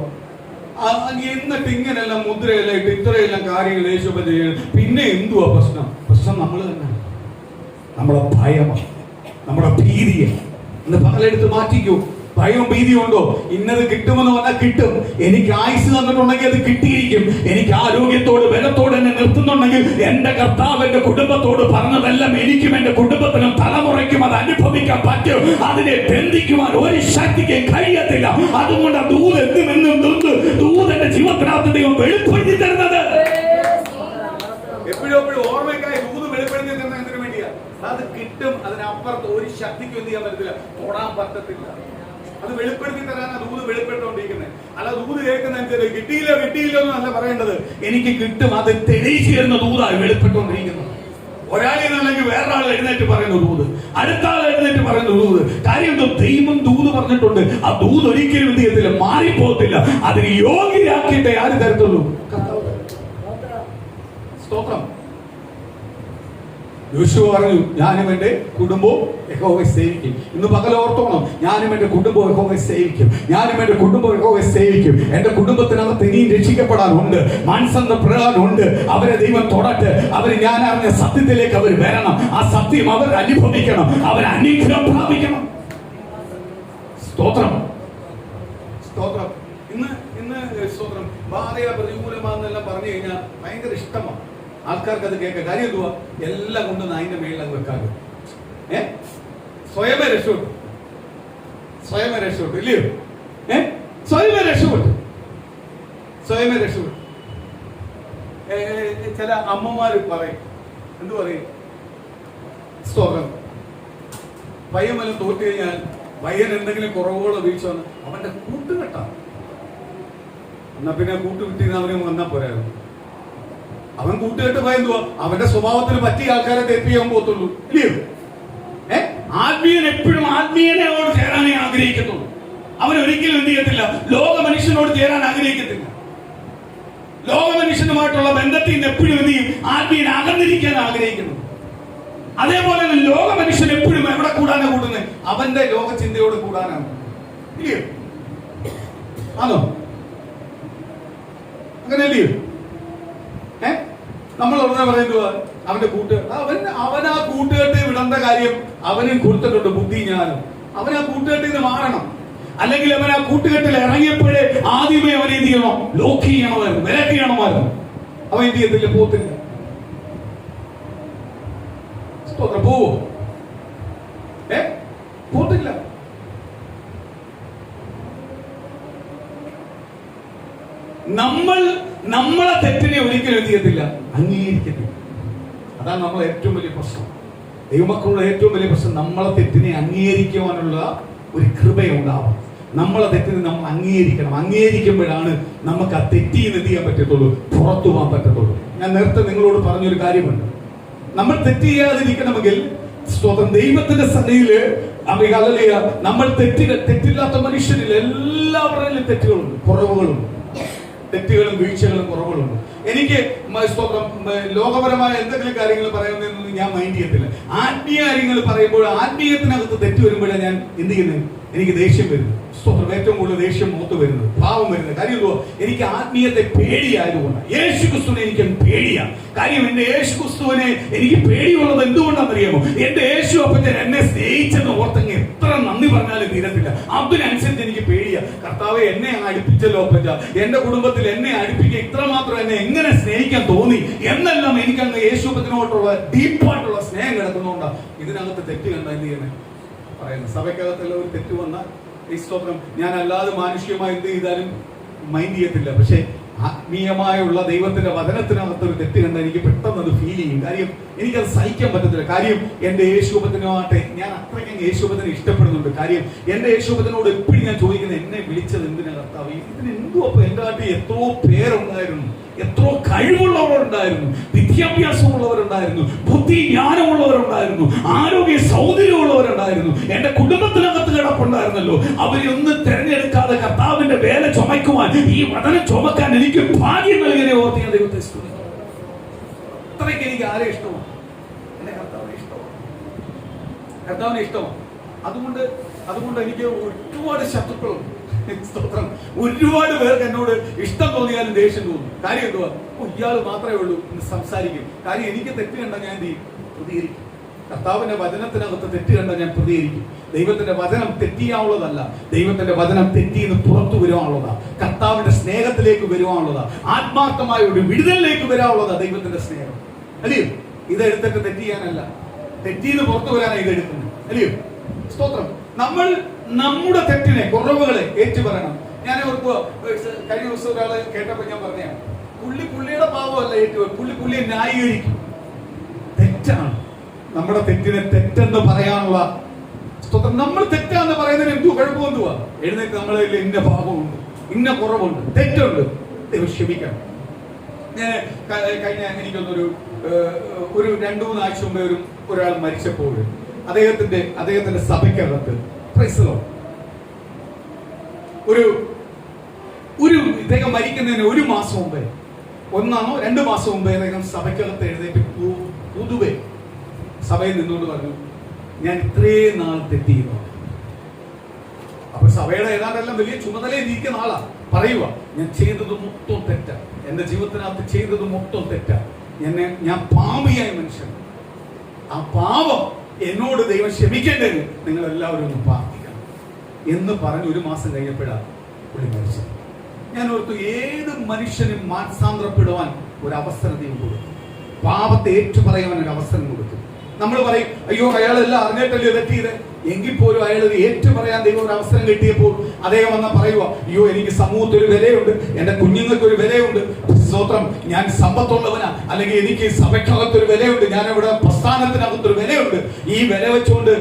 എന്നിട്ട് ഇങ്ങനെല്ലാം മുദ്രയെല്ലാം ഇട്ട് ഇത്രയെല്ലാം കാര്യങ്ങൾ യേശുപ്പൻ ചെയ്യണം. പിന്നെ എന്തുവാ പ്രശ്നം? നമ്മൾ തന്നെ, നമ്മുടെ ഭയമാണ്, നമ്മുടെ ഭീതിയാണ്. ഇന്ന് പകലെടുത്ത് മാറ്റിക്കൂ. ഭയവും ഭീതിയും ഉണ്ടോ? ഇന്നത് കിട്ടുമെന്ന് പറഞ്ഞാൽ കിട്ടും. എനിക്ക് ആയുസ് തന്നിട്ടുണ്ടെങ്കിൽ അത് കിട്ടിയിരിക്കും. എനിക്ക് ആരോഗ്യത്തോട് ബലത്തോട് എന്നെ നിർത്തുന്നുണ്ടെങ്കിൽ എന്റെ കർത്താവ് എന്റെ കുടുംബത്തോട് പറഞ്ഞതെല്ലാം എനിക്കും എന്റെ കുടുംബത്തിനും തലമുറയ്ക്കും അത് അനുഭവിക്കാൻ പറ്റും. അതിനെ ബന്ധിക്കുവാൻ ഒരു ശക്തിക്കും കഴിയത്തില്ല. അതുകൊണ്ട് ദൂതന്റെ ജീവിതത്തിനകത്ത് ദൈവം വെളിപ്പെടുത്തി തരുന്നത് എപ്പോഴും ഓർമ്മയ്ക്കായി ദൂത് വെളിപ്പെടുത്തി തരുന്നതിന് വേണ്ടിയാ. അത് കിട്ടും. അതിനപ്പുറത്ത് ഒരു ശക്തിക്കും എന്ത് ചെയ്യാൻ പറ്റത്തില്ല, തൊടാൻ പറ്റത്തില്ല. അത് വെളിപ്പെടുത്തി തരാനാണ് ദൂത് വെളിപ്പെട്ടുകൊണ്ടിരിക്കുന്നത്. അല്ല ദൂത് കേൾക്കുന്നതനുസരിച്ച് കിട്ടിയില്ല എന്നല്ല പറയേണ്ടത്, എനിക്ക് കിട്ടും. അത് തെളിയിച്ചു തരുന്ന ദൂതായി വെളിപ്പെട്ടുകൊണ്ടിരിക്കുന്നത്. ഒരാളെന്നല്ലെങ്കിൽ വേറൊരാൾ എഴുന്നേറ്റ് പറയുന്ന ദൂത്, അടുത്ത ആൾ എഴുന്നേറ്റ് പറയുന്ന ദൂത്. കാര്യം ദൈവം ദൂത് പറഞ്ഞിട്ടുണ്ട്. ആ ദൂത് ഒരിക്കലും എന്ത് ചെയ്യത്തില്ല, മാറിപ്പോകത്തില്ല. അതിന് യോഗ്യരാക്കിയിട്ടേ ആര് തരത്തുള്ളൂ? സ്തോത്രം. യോശുവ പറഞ്ഞു, ഞാനും എന്റെ കുടുംബവും യഹോവയെ സേവിക്കും. ഇന്ന് പകൽ ഓർത്തോണം, ഞാനും എന്റെ കുടുംബവും യഹോവയെ സേവിക്കും. എന്റെ കുടുംബത്തിനകത്ത് ഇനിയും രക്ഷിക്കപ്പെടാനുണ്ട്, മാനസാന്തരപ്പെടാനുണ്ട്. അവരെ ദൈവം തൊടട്ടെ. അവര് ഞാൻ അറിഞ്ഞ സത്യത്തിലേക്ക് അവർ വരണം. ആ സത്യം അവർ അനുഭവിക്കണം, അവർ അനുഗ്രഹം പ്രാപിക്കണം. സ്തോത്രം. ഇന്ന് സ്തോത്രം. ബാധയ പ്രതികൂലമാണെന്നെല്ലാം പറഞ്ഞു കഴിഞ്ഞാൽ ഭയങ്കര ഇഷ്ടമാണ് ആൾക്കാർക്ക്. അത് കേൾക്കാം. കാര്യം എന്തുവാ? എല്ലാം കൊണ്ട് അതിന്റെ മേളിലങ്ങ് വെക്കാറ്. സ്വയമേ രക്ഷപ്പെട്ടു, സ്വയമേ രക്ഷപ്പെട്ടു, ഇല്ലയോ? സ്വയമേ രക്ഷപ്പെട്ടു, സ്വയമേ രക്ഷപ്പെട്ടു. ചില അമ്മമാര് പറയും, എന്തു പറയും? സ്തോത്രം, പയ്യൻ വല്ലതും തോറ്റു കഴിഞ്ഞാൽ പയ്യൻ എന്തെങ്കിലും കുറവുകളോ വീഴ്ച വന്ന് അവന്റെ കൂട്ടുകെട്ടാണ്. എന്നാ പിന്നെ കൂട്ടുകിട്ടിന്ന് അവന് വന്നാൽ പോരായിരുന്നു. അവൻ കൂട്ടുകെട്ട് പോയെന്തുവാ? അവന്റെ സ്വഭാവത്തിന് പറ്റിയ ആൾക്കാരെ തെറ്റിയാൻ പോകത്തുള്ളൂ, ഇല്ലയോ? ആത്മീയൻ എപ്പോഴും ആത്മീയനോട് ചേരാനേ ആഗ്രഹിക്കത്തുള്ളൂ. അവൻ ഒരിക്കലും എന്ത് ചെയ്യത്തില്ല? ലോക മനുഷ്യനോട് ചേരാൻ ആഗ്രഹിക്കത്തില്ല. ലോക മനുഷ്യനുമായിട്ടുള്ള ബന്ധത്തിൽ നിന്ന് എപ്പോഴും എന്ത് ചെയ്യും? ആത്മീയൻ അകന്നിരിക്കാൻ ആഗ്രഹിക്കുന്നു. അതേപോലെ തന്നെ ലോക മനുഷ്യൻ എപ്പോഴും എവിടെ കൂടാനാ കൂടുന്നത്? അവന്റെ ലോക ചിന്തയോട് കൂടാനാണ്, ഇല്ലയോ? ആണോ? അങ്ങനെയല്ലയോ? നമ്മൾ ഉടനെ പറയുന്നത് അവന്റെ കൂട്ടുകെട്ട്, അവൻ ആ കൂട്ടുകെട്ട് വിടേണ്ട കാര്യം അവനും കൊടുത്തിട്ടുണ്ട് ബുദ്ധി ജ്ഞാനം. അവൻ ആ കൂട്ടുകെട്ടിൽ നിന്ന് മാറണം. അല്ലെങ്കിൽ അവൻ ആ കൂട്ടുകെട്ടിൽ ഇറങ്ങിയപ്പോഴേ ആദ്യമേ അവൻ എന്ത് ചെയ്യണോ? ലോക്ക് ചെയ്യണമായിരുന്നു, വിലക്ക് ചെയ്യണമായിരുന്നു. അവൻ എന്ത് ചെയ്യത്തില്ല, പോത്തില്ല. പോവോ? പോത്തില്ല. നമ്മളെ തെറ്റിനെ ഒരിക്കലും എന്ത് ചെയ്യത്തില്ല, അംഗീകരിക്കത്തില്ല. അതാണ് നമ്മളെ ഏറ്റവും വലിയ പ്രശ്നം. ദൈവമക്കളുടെ ഏറ്റവും വലിയ പ്രശ്നം നമ്മളെ തെറ്റിനെ അംഗീകരിക്കുവാനുള്ള ഒരു കൃപയുണ്ടാവും. നമ്മളെ തെറ്റിനെ നമ്മൾ അംഗീകരിക്കണം. അംഗീകരിക്കുമ്പോഴാണ് നമുക്ക് ആ തെറ്റിന്ന് എന്ത് ചെയ്യാൻ പറ്റത്തുള്ളൂ, പുറത്തു പോകാൻ പറ്റത്തുള്ളൂ. ഞാൻ നേരത്തെ നിങ്ങളോട് പറഞ്ഞൊരു കാര്യമുണ്ട്. നമ്മൾ തെറ്റ് ചെയ്യാതിരിക്കണമെങ്കിൽ സ്തോത്രം ദൈവത്തിന്റെ സന്നിധിയില് നമ്മൾ തെറ്റില്ലാത്ത മനുഷ്യരിൽ എല്ലാവരിലും തെറ്റുകളുണ്ട്, കുറവുകളുണ്ട്. തെറ്റുകളും വീഴ്ചകളും കുറവുകളുണ്ട്. എനിക്ക് ലോകപരമായ എന്തെങ്കിലും കാര്യങ്ങൾ പറയുന്നതെന്നൊന്നും ഞാൻ മൈൻഡ് ചെയ്യത്തില്ല. ആത്മീയ കാര്യങ്ങൾ പറയുമ്പോൾ ആത്മീയത്തിനകത്ത് തെറ്റ് വരുമ്പോഴാണ് ഞാൻ എന്ത് ചെയ്യുന്നത്? എനിക്ക് ദേഷ്യം വരുന്നു. സ്തോത്രം, ഏറ്റവും കൂടുതൽ ദേഷ്യം മുഖത്ത് വരുന്നത്, പാവം വരുന്നത്. കാര്യം എന്തുവാ? എനിക്ക് ആത്മീയത്തെ പേടിയായതുകൊണ്ടാണ്. യേശു ക്രിസ്തുവിനെ എനിക്ക് പേടിയാണ്. കാര്യം എന്റെ യേശു ക്രിസ്തുവിനെ എനിക്ക് പേടിയുള്ളത് എന്തുകൊണ്ടാണെന്നറിയാമോ? എന്റെ യേശു അപ്പച്ചൻ എന്നെ സ്നേഹിച്ചെന്ന് ഓർത്തെങ്കിൽ എത്ര നന്ദി പറഞ്ഞാലും തീരത്തില്ല. അതിനനുസരിച്ച് എനിക്ക് പേടിയാ. കർത്താവെ, എന്നെ അടുപ്പിച്ചല്ലോ അപ്പച്ച, എന്റെ കുടുംബത്തിൽ എന്നെ അടുപ്പിക്കുക, ഇത്രമാത്രം എന്നെ എങ്ങനെ സ്നേഹിക്കാൻ തോന്നി എന്നെല്ലാം എനിക്കങ്ങ് യേശു അപ്പച്ചനോട്ടുള്ള ഡീപ്പായിട്ടുള്ള സ്നേഹം കിടക്കുന്നതുകൊണ്ടാണ് ഇതിനകത്ത് തെറ്റ് കണ്ട എന്ത് ചെയ്യുന്നത് പറയുന്നത്. സഭയ്ക്കകത്തുള്ള ഒരു തെറ്റ് വന്നാൽ ഈ സ്തോത്രം ഞാൻ അല്ലാതെ മാനുഷികമായി എന്ത് ചെയ്താലും മൈൻഡ് ചെയ്യത്തില്ല. പക്ഷെ ആത്മീയമായുള്ള ദൈവത്തിന്റെ വചനത്തിനകത്ത് ഒരു തെറ്റ് കണ്ട എനിക്ക് പെട്ടെന്ന് അത് ഫീൽ ചെയ്യും. കാര്യം എനിക്കത് സഹിക്കാൻ പറ്റത്തില്ല. കാര്യം എന്റെ യേശുപത്തിനുമാട്ടെ ഞാൻ അത്രയ്ക്കും യേശുപത്തിനെ ഇഷ്ടപ്പെടുന്നുണ്ട്. കാര്യം എന്റെ യേശുപത്തിനോട് എപ്പോഴും ഞാൻ ചോദിക്കുന്നത്, എന്നെ വിളിച്ചത് എന്തിനാ കർത്താവ്? ഇതിന് എന്തോ എന്റെ നാട്ടിൽ എത്രയോ പേരുണ്ടായിരുന്നു, എത്രയോ കഴിവുള്ളവരുണ്ടായിരുന്നു, വിദ്യാഭ്യാസമുള്ളവരുണ്ടായിരുന്നു, ബുദ്ധി ജ്ഞാനമുള്ളവരുണ്ടായിരുന്നു, ആരോഗ്യ സൗന്ദര്യമുള്ളവരുണ്ടായിരുന്നു, എന്റെ കുടുംബത്തിനകത്ത് കിടപ്പുണ്ടായിരുന്നല്ലോ. അവരൊന്നും തെരഞ്ഞെടുക്കാതെ കർത്താവിന്റെ വേല ചുമക്കുവാൻ, ഈ വചനം ചുമക്കാൻ എനിക്ക് ഭാഗ്യം നൽകിയതിനെ ഓർത്ത് ഞാൻ ദൈവത്തെ സ്തുതിക്കുന്നു. അത്രയ്ക്ക് എനിക്ക് ആരെ ഇഷ്ടമാണ്? എന്റെ കർത്താവിനെ ഇഷ്ടമാണ്, കർത്താവിനെ ഇഷ്ടമാണ്. അതുകൊണ്ട് എനിക്ക് ഒരുപാട് ശത്രുക്കളുണ്ട്. സ്തോത്രം, ഒരുപാട് പേർക്ക് എന്നോട് ഇഷ്ടം തോന്നിയാലും ദേഷ്യം തോന്നും. കാര്യം എന്തുവാ? ഇയാൾ മാത്രമേ ഉള്ളൂ എന്ന് സംസാരിക്കും. കാര്യം എനിക്ക് തെറ്റ് കണ്ട ഞാൻ എന്ത് ചെയ്യും? പ്രതികരിക്കും. കർത്താവിന്റെ വചനത്തിനകത്ത് തെറ്റ് കണ്ട ഞാൻ പ്രതികരിക്കും. ദൈവത്തിന്റെ വചനം തെറ്റിയാവുള്ളതല്ല, ദൈവത്തിന്റെ വചനം തെറ്റിന്ന് പുറത്തു വരുവാനുള്ളതാ. കർത്താവിന്റെ സ്നേഹത്തിലേക്ക് വരുവാനുള്ളതാ. ആത്മാർത്ഥമായ ഒരു വിടുതലിലേക്ക് വരാനുള്ളതാ ദൈവത്തിന്റെ സ്നേഹം, അല്ലയോ? ഇതെടുത്തിട്ട് തെറ്റിയാനല്ല, തെറ്റിന്ന് പുറത്തു വരാനാണ് ഇതെടുക്കുന്നത്, അല്ലയോ? സ്തോത്രം. നമ്മൾ നമ്മുടെ തെറ്റിനെ, കുറവുകളെ ഏറ്റുപറയണം. ഞാൻ ഓർക്കുക, കഴിഞ്ഞ ദിവസം ഒരാള് കേട്ടപ്പോ ഞാൻ പറഞ്ഞാണ്, പുള്ളിയുടെ പാവമല്ല പുള്ളിയെ ന്യായീകരിക്കും. തെറ്റാണ്. നമ്മുടെ തെറ്റിനെ തെറ്റെന്ന് പറയാനുള്ള സ്തോത്രം. നമ്മൾ തെറ്റാന്ന് പറയുന്നതിന് എന്തോ കുഴപ്പമെന്തുവാ? എഴുന്നേറ്റ് നമ്മളതിൽ ഇന്ന പാപമുണ്ട്, ഇന്ന കുറവുണ്ട്, തെറ്റുണ്ട്, ദൈവം ക്ഷമിക്കണം. ഞാൻ കഴിഞ്ഞ എനിക്കൊന്നൊരു 2-3 ആഴ്ച മുമ്പേ ഒരാൾ മരിച്ചപ്പോൾ അദ്ദേഹത്തിന്റെ സഭയ്ക്കകത്ത് ഇദ്ദേഹം മരിക്കുന്നതിന് 1 മാസം മുമ്പേ, 1-2 മാസം മുമ്പേ അദ്ദേഹം സഭയ്ക്കകത്ത് എഴുന്നേറ്റ് പൊതുവെ സഭയിൽ നിന്നുകൊണ്ട് പറഞ്ഞു, ഞാൻ ഇത്രയും നാൾ തെറ്റിയുന്നു. അപ്പൊ സഭയുടെ ഏതാണ്ടെല്ലാം വലിയ ചുമതലയിൽ ഇരിക്കുന്ന ആളാ പറയുക, ഞാൻ ചെയ്തത് മൊത്തം തെറ്റാ, എന്റെ ജീവിതത്തിനകത്ത് ചെയ്തത് മൊത്തം തെറ്റാ, ഞാൻ പാപിയായ മനുഷ്യൻ, ആ പാപം എന്നോട് ദൈവം ക്ഷമിക്കേണ്ടത് നിങ്ങൾ എല്ലാവരും ഒന്ന് പ്രാർത്ഥിക്കണം എന്ന് പറഞ്ഞ് 1 മാസം കഴിഞ്ഞപ്പോഴാണ് പുള്ളി മരിച്ചത്. ഞാൻ ഓർത്തു, ഏത് മനുഷ്യനും മാനസാന്തരപ്പെടുവാൻ ഒരു അവസരം ദൈവം കൊടുക്കും. പാപത്തെ ഏറ്റുപറയാൻ ഒരു അവസരം കൊടുക്കും. നമ്മൾ പറയും, അയ്യോ അയാളെല്ലാം അറിഞ്ഞിട്ടല്ലേ തെറ്റിയത്. എങ്കിൽ പോലും അയാൾ ഒരു ഏറ്റുപറയാൻ ദൈവം ഒരു അവസരം കിട്ടിയപ്പോൾ അദ്ദേഹം വന്ന പറയുക, അയ്യോ എനിക്ക് സമൂഹത്തിൽ ഒരു വിലയുണ്ട്, എന്റെ കുഞ്ഞുങ്ങൾക്ക് ഒരു വിലയുണ്ട്, സ്തോത്രം, ഞാൻ സമ്പത്തുള്ളവനാ, അല്ലെങ്കിൽ എനിക്ക് സഭയ്ക്കകത്തൊരു വിലയുണ്ട്, ഞാൻ ഇവിടെ പ്രസ്ഥാനത്തിനകത്തൊരു വിലയുണ്ട്. ഈ വില വെച്ചുകൊണ്ട്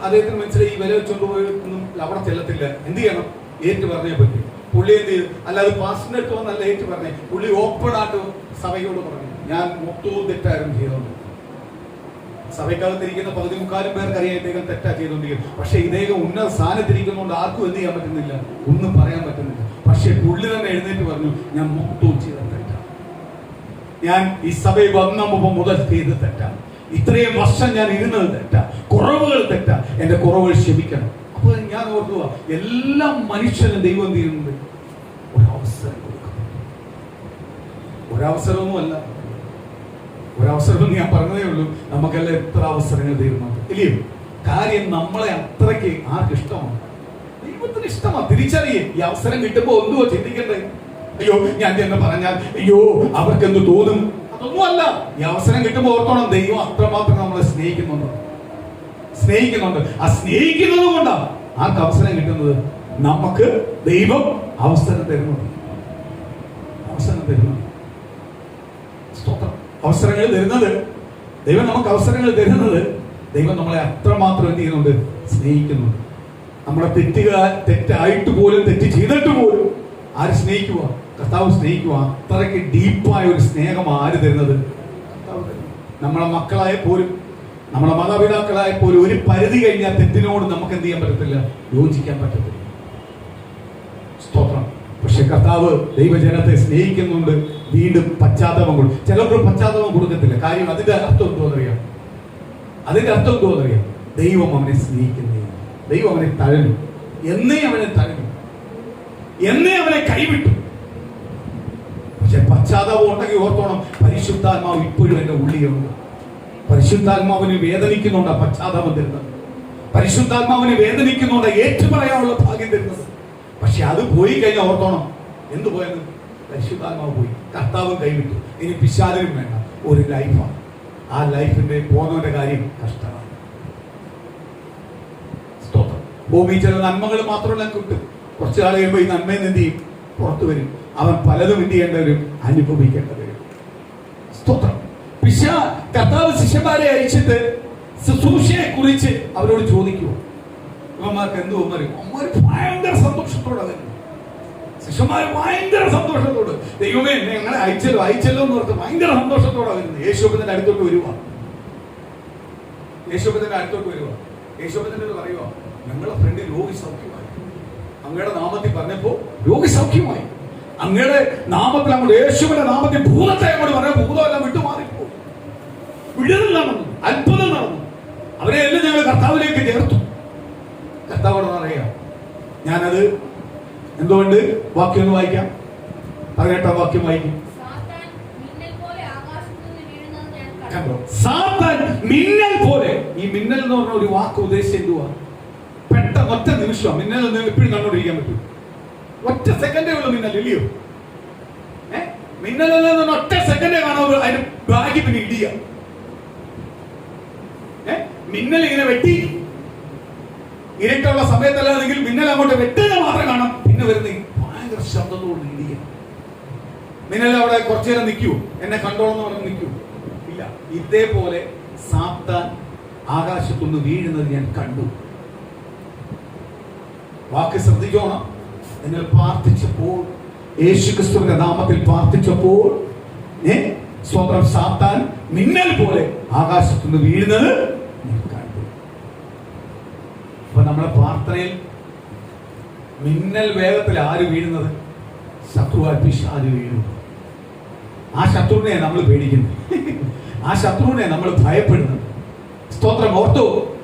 അദ്ദേഹത്തിന് മനസ്സിലായി, ഈ വില വെച്ചുകൊണ്ട് പോയൊന്നും അവിടെ ചെല്ലത്തില്ല. എന്ത് ചെയ്യണം? ഏറ്റു പറഞ്ഞേ പറ്റും. പുള്ളി എന്ത് ചെയ്തു? അല്ലാതെ പാസ്റ്റിന്റെ അടുത്ത് വന്നല്ല ഏറ്റു പറഞ്ഞേ. പുള്ളി ഓപ്പൺ ആയിട്ട് സഭയോട് പറഞ്ഞു, ഞാൻ മൊത്തവും തെറ്റായിരുന്നു ചെയ്തോണ്ട്. സഭയ്ക്കകത്തിരിക്കുന്ന 14 പേർക്കറിയാം ഇദ്ദേഹം തെറ്റാ ചെയ്തോണ്ടിരിക്കും. പക്ഷെ ഇദ്ദേഹം ഉന്നത സ്ഥാനത്തിരിക്കുന്നതുകൊണ്ട് ആർക്കും എന്ത് ചെയ്യാൻ പറ്റുന്നില്ല, ഒന്നും പറയാൻ പറ്റുന്നില്ല. പക്ഷെ പുള്ളി തന്നെ എഴുന്നേറ്റ് പറഞ്ഞു, ഞാൻ മൊത്തവും ചെയ്ത തെറ്റാ, ഞാൻ ഈ സഭയിൽ വന്ന മുതൽ ചെയ്ത് തെറ്റാ, ഇത്രയും വർഷം ഞാൻ ഇരുന്നത് തെറ്റാ, കുറവുകൾ തെറ്റാ, എന്റെ കുറവുകൾ ക്ഷമിക്കണം. അപ്പൊ ഞാൻ ഓർക്കുക, എല്ലാ മനുഷ്യനും ദൈവം എന്ത് ചെയ്യുന്നുണ്ട്? ഒരവസരം കൊടുക്കും. ഒരവസരമൊന്നുമല്ല, ഒരവസരം ഞാൻ പറഞ്ഞതേ ഉള്ളൂ. നമുക്കെല്ലാം എത്ര അവസരങ്ങൾ തീരുമാനം ഇല്ലയോ? കാര്യം നമ്മളെ അത്രയ്ക്ക് ആർക്ക് ഇഷ്ടമാണ്? ദൈവത്തിന് ഇഷ്ടമാണ്. തിരിച്ചറിയേ, ഈ അവസരം കിട്ടുമ്പോ എന്തുവോ ചിന്തിക്കണ്ടേ? അയ്യോ ഞാൻ എന്ന് പറഞ്ഞാൽ അയ്യോ അവർക്ക് എന്ത് തോന്നും? അതൊന്നുമല്ല. ഈ അവസരം കിട്ടുമ്പോൾ ഓർത്തോണം, ദൈവം അത്രമാത്രം നമ്മളെ സ്നേഹിക്കുന്നുണ്ട്. ആ സ്നേഹിക്കുന്നത് കൊണ്ടാണ് ആർക്ക് അവസരം കിട്ടുന്നത്? നമുക്ക് ദൈവം അവസരം തരുന്നുണ്ട്. അവസരങ്ങൾ തരുന്നത് ദൈവം, നമുക്ക് അവസരങ്ങൾ തരുന്നത് ദൈവം നമ്മളെ അത്രമാത്രം എന്ത് ചെയ്യുന്നുണ്ട്? സ്നേഹിക്കുന്നുണ്ട്. നമ്മളെ തെറ്റായിട്ട് പോലും, തെറ്റ് ചെയ്തിട്ട് പോലും ആര് സ്നേഹിക്കുക? കർത്താവ് സ്നേഹിക്കുക. അത്രയ്ക്ക് ഡീപ്പായ ഒരു സ്നേഹം ആര് തരുന്നത്? കർത്താവ് തരുന്നത്. നമ്മളെ മക്കളായ പോലും, നമ്മളെ മാതാപിതാക്കളായ പോലും ഒരു പരിധി കഴിഞ്ഞാൽ തെറ്റിനോട് നമുക്ക് എന്ത് ചെയ്യാൻ പറ്റത്തില്ല? യോജിക്കാൻ പറ്റത്തില്ല. സ്തോത്രം. പക്ഷെ കർത്താവ് ദൈവജനത്തെ സ്നേഹിക്കുന്നുണ്ട്. വീണ്ടും പശ്ചാത്താപം കൊടുക്കും. ചിലർക്ക് പശ്ചാത്താപം കൊടുക്കത്തില്ല. കാര്യം അതിന്റെ അർത്ഥം എന്തോന്നറിയാം? ദൈവം അവനെ സ്നേഹിക്കുന്നില്ല. ദൈവം അവനെ തഴഞ്ഞു. എന്നേ അവനെ കൈവിട്ടു. പക്ഷെ പശ്ചാത്താപം ഉണ്ടെങ്കിൽ ഓർത്തോണം, പരിശുദ്ധാത്മാവ് ഇപ്പോഴും എന്റെ ഉള്ളിലുണ്ട്. പരിശുദ്ധാത്മാവിന് വേദനിക്കുന്നുണ്ട് പശ്ചാത്താപം തരുന്നത്. പരിശുദ്ധാത്മാവിന് വേദനിക്കുന്നുണ്ട് ഏറ്റുപറയാനുള്ള ഭാഗ്യം തരുന്നത്. പക്ഷെ അത് പോയി കഴിഞ്ഞാൽ ഓർത്തോണം, എന്ത് പോയെന്ന്? പരിശുദ്ധാത്മാവ് പോയി, കർത്താവും കൈവിട്ടു. ഇനി പിശാചിനും വേണ്ട, ഒരു ലൈഫാണ്. ആ ലൈഫിന്റെ പോകുന്നവന്റെ കാര്യം കഷ്ടമാണ്. സ്തോത്രം. ഭൂമി ചില നന്മകൾ മാത്രമല്ല കിട്ടും. കുറച്ചു നാൾ കഴിയുമ്പോൾ ഈ നന്മയിൽ എന്ത് ചെയ്യും? പുറത്തു വരും. അവൻ പലതും എന്ത് ചെയ്യേണ്ടവരും അനുഭവിക്കേണ്ടി വരും. സ്തോത്രം. കർത്താവ് ശിഷ്യന്മാരെ അയച്ചിട്ട് ശുശ്രൂഷയെ കുറിച്ച് അവരോട് ചോദിക്കുമോ? ഇവന്മാർക്ക് എന്ത് പറയും? അമ്മമാര് ഭയങ്കര സന്തോഷത്തോടെ വരുന്നു. ശിഷ്യന്മാര് ഭയങ്കര സന്തോഷത്തോട്, ദൈവമേ ഞങ്ങളെ അയച്ചല്ലോ എന്ന് ഓർത്ത് ഭയങ്കര സന്തോഷത്തോടെ വരുന്നു. യേശുവിന്റെ അടുത്തോട്ട് വരുവാ. യേശുവിന്റെ പറയുക, ഞങ്ങളുടെ ഫ്രണ്ട് രോഗി സൗഖ്യമായി. അങ്ങയുടെ നാമത്തിൽ പറഞ്ഞപ്പോ രോഗി സൗഖ്യമായി. അങ്ങയുടെ നാമത്തിൽ, അങ്ങോട്ട് യേശുവിന്റെ നാമത്തിൽ ഭൂതത്തെ അങ്ങോട്ട് പറയാൻ ഭൂതമെല്ലാം വിട്ടുമാറിപ്പോ. വിടുതൽ നടന്നു, അത്ഭുതം നടന്നു. അവരെ എല്ലാം ഞങ്ങൾ കർത്താവിലേക്ക് ചേർത്തു. കർത്താവോട് പറയാം. ഞാനത് എന്തുകൊണ്ട്? വാക്യം ഒന്ന് വായിക്കാം. 18 വാക്യം വായിക്കും. സാത്താൻ മിന്നൽ പോലെ. ഈ മിന്നൽ എന്ന് പറഞ്ഞ ഒരു വാക്ക് ഉദ്ദേശിച്ച് എന്തുവാ? പെട്ടെന്ന് ഒറ്റ നിമിഷം. മിന്നൽ ഒന്ന് എപ്പോഴും കണ്ടോണ്ടിരിക്കാൻ പറ്റും. ഒറ്റ സെക്കൻഡേ ഉള്ളൂ മിന്നൽ, ഇല്ലയോ? മിന്നൽ ഒറ്റ സെക്കൻഡേ കാണാൻ അതിന് ബാഗി പിന്നെ ഇടിയ. മിന്നൽ ഇങ്ങനെ വെട്ടി ഇരുട്ടുള്ള സമയത്തല്ലാതെങ്കിൽ മിന്നൽ അങ്ങോട്ട് വെട്ടുക മാത്രം കാണാം. പിന്നെ വരുന്ന ഭയങ്കര ശബ്ദത്തോട് ഇടിയ. മിന്നൽ അവിടെ കുറച്ചു നേരം നിൽക്കുവോ? എന്നെ കണ്ടോളെന്ന് പറഞ്ഞ് നിൽക്കൂ? ഇല്ല. ഇതേപോലെ സാത്താൻ ആകാശത്തുനിന്ന് വീഴുന്നത് ഞാൻ കണ്ടു. വാക്ക് ശ്രദ്ധിച്ചോണം. നിങ്ങൾ പ്രാർത്ഥിച്ചപ്പോൾ, യേശുക്രിസ്തുവിന്റെ നാമത്തിൽ പ്രാർത്ഥിച്ചപ്പോൾ, സ്വന്തം സാത്താൻ മിന്നൽ പോലെ ആകാശത്തുനിന്ന് വീഴുന്നത് ഞാൻ കണ്ടു. അപ്പൊ നമ്മുടെ പ്രാർത്ഥനയിൽ മിന്നൽ വേഗത്തിൽ ആര് വീഴുന്നത്? ശത്രുവായ പിശാച് വീഴുന്നു. ആ ശത്രുവിനെ നമ്മൾ പേടിക്കുന്നു. ആ ശത്രുവിനെ നമ്മൾ ഭയപ്പെടുന്നു. സ്തോത്രം. ഓർത്തു,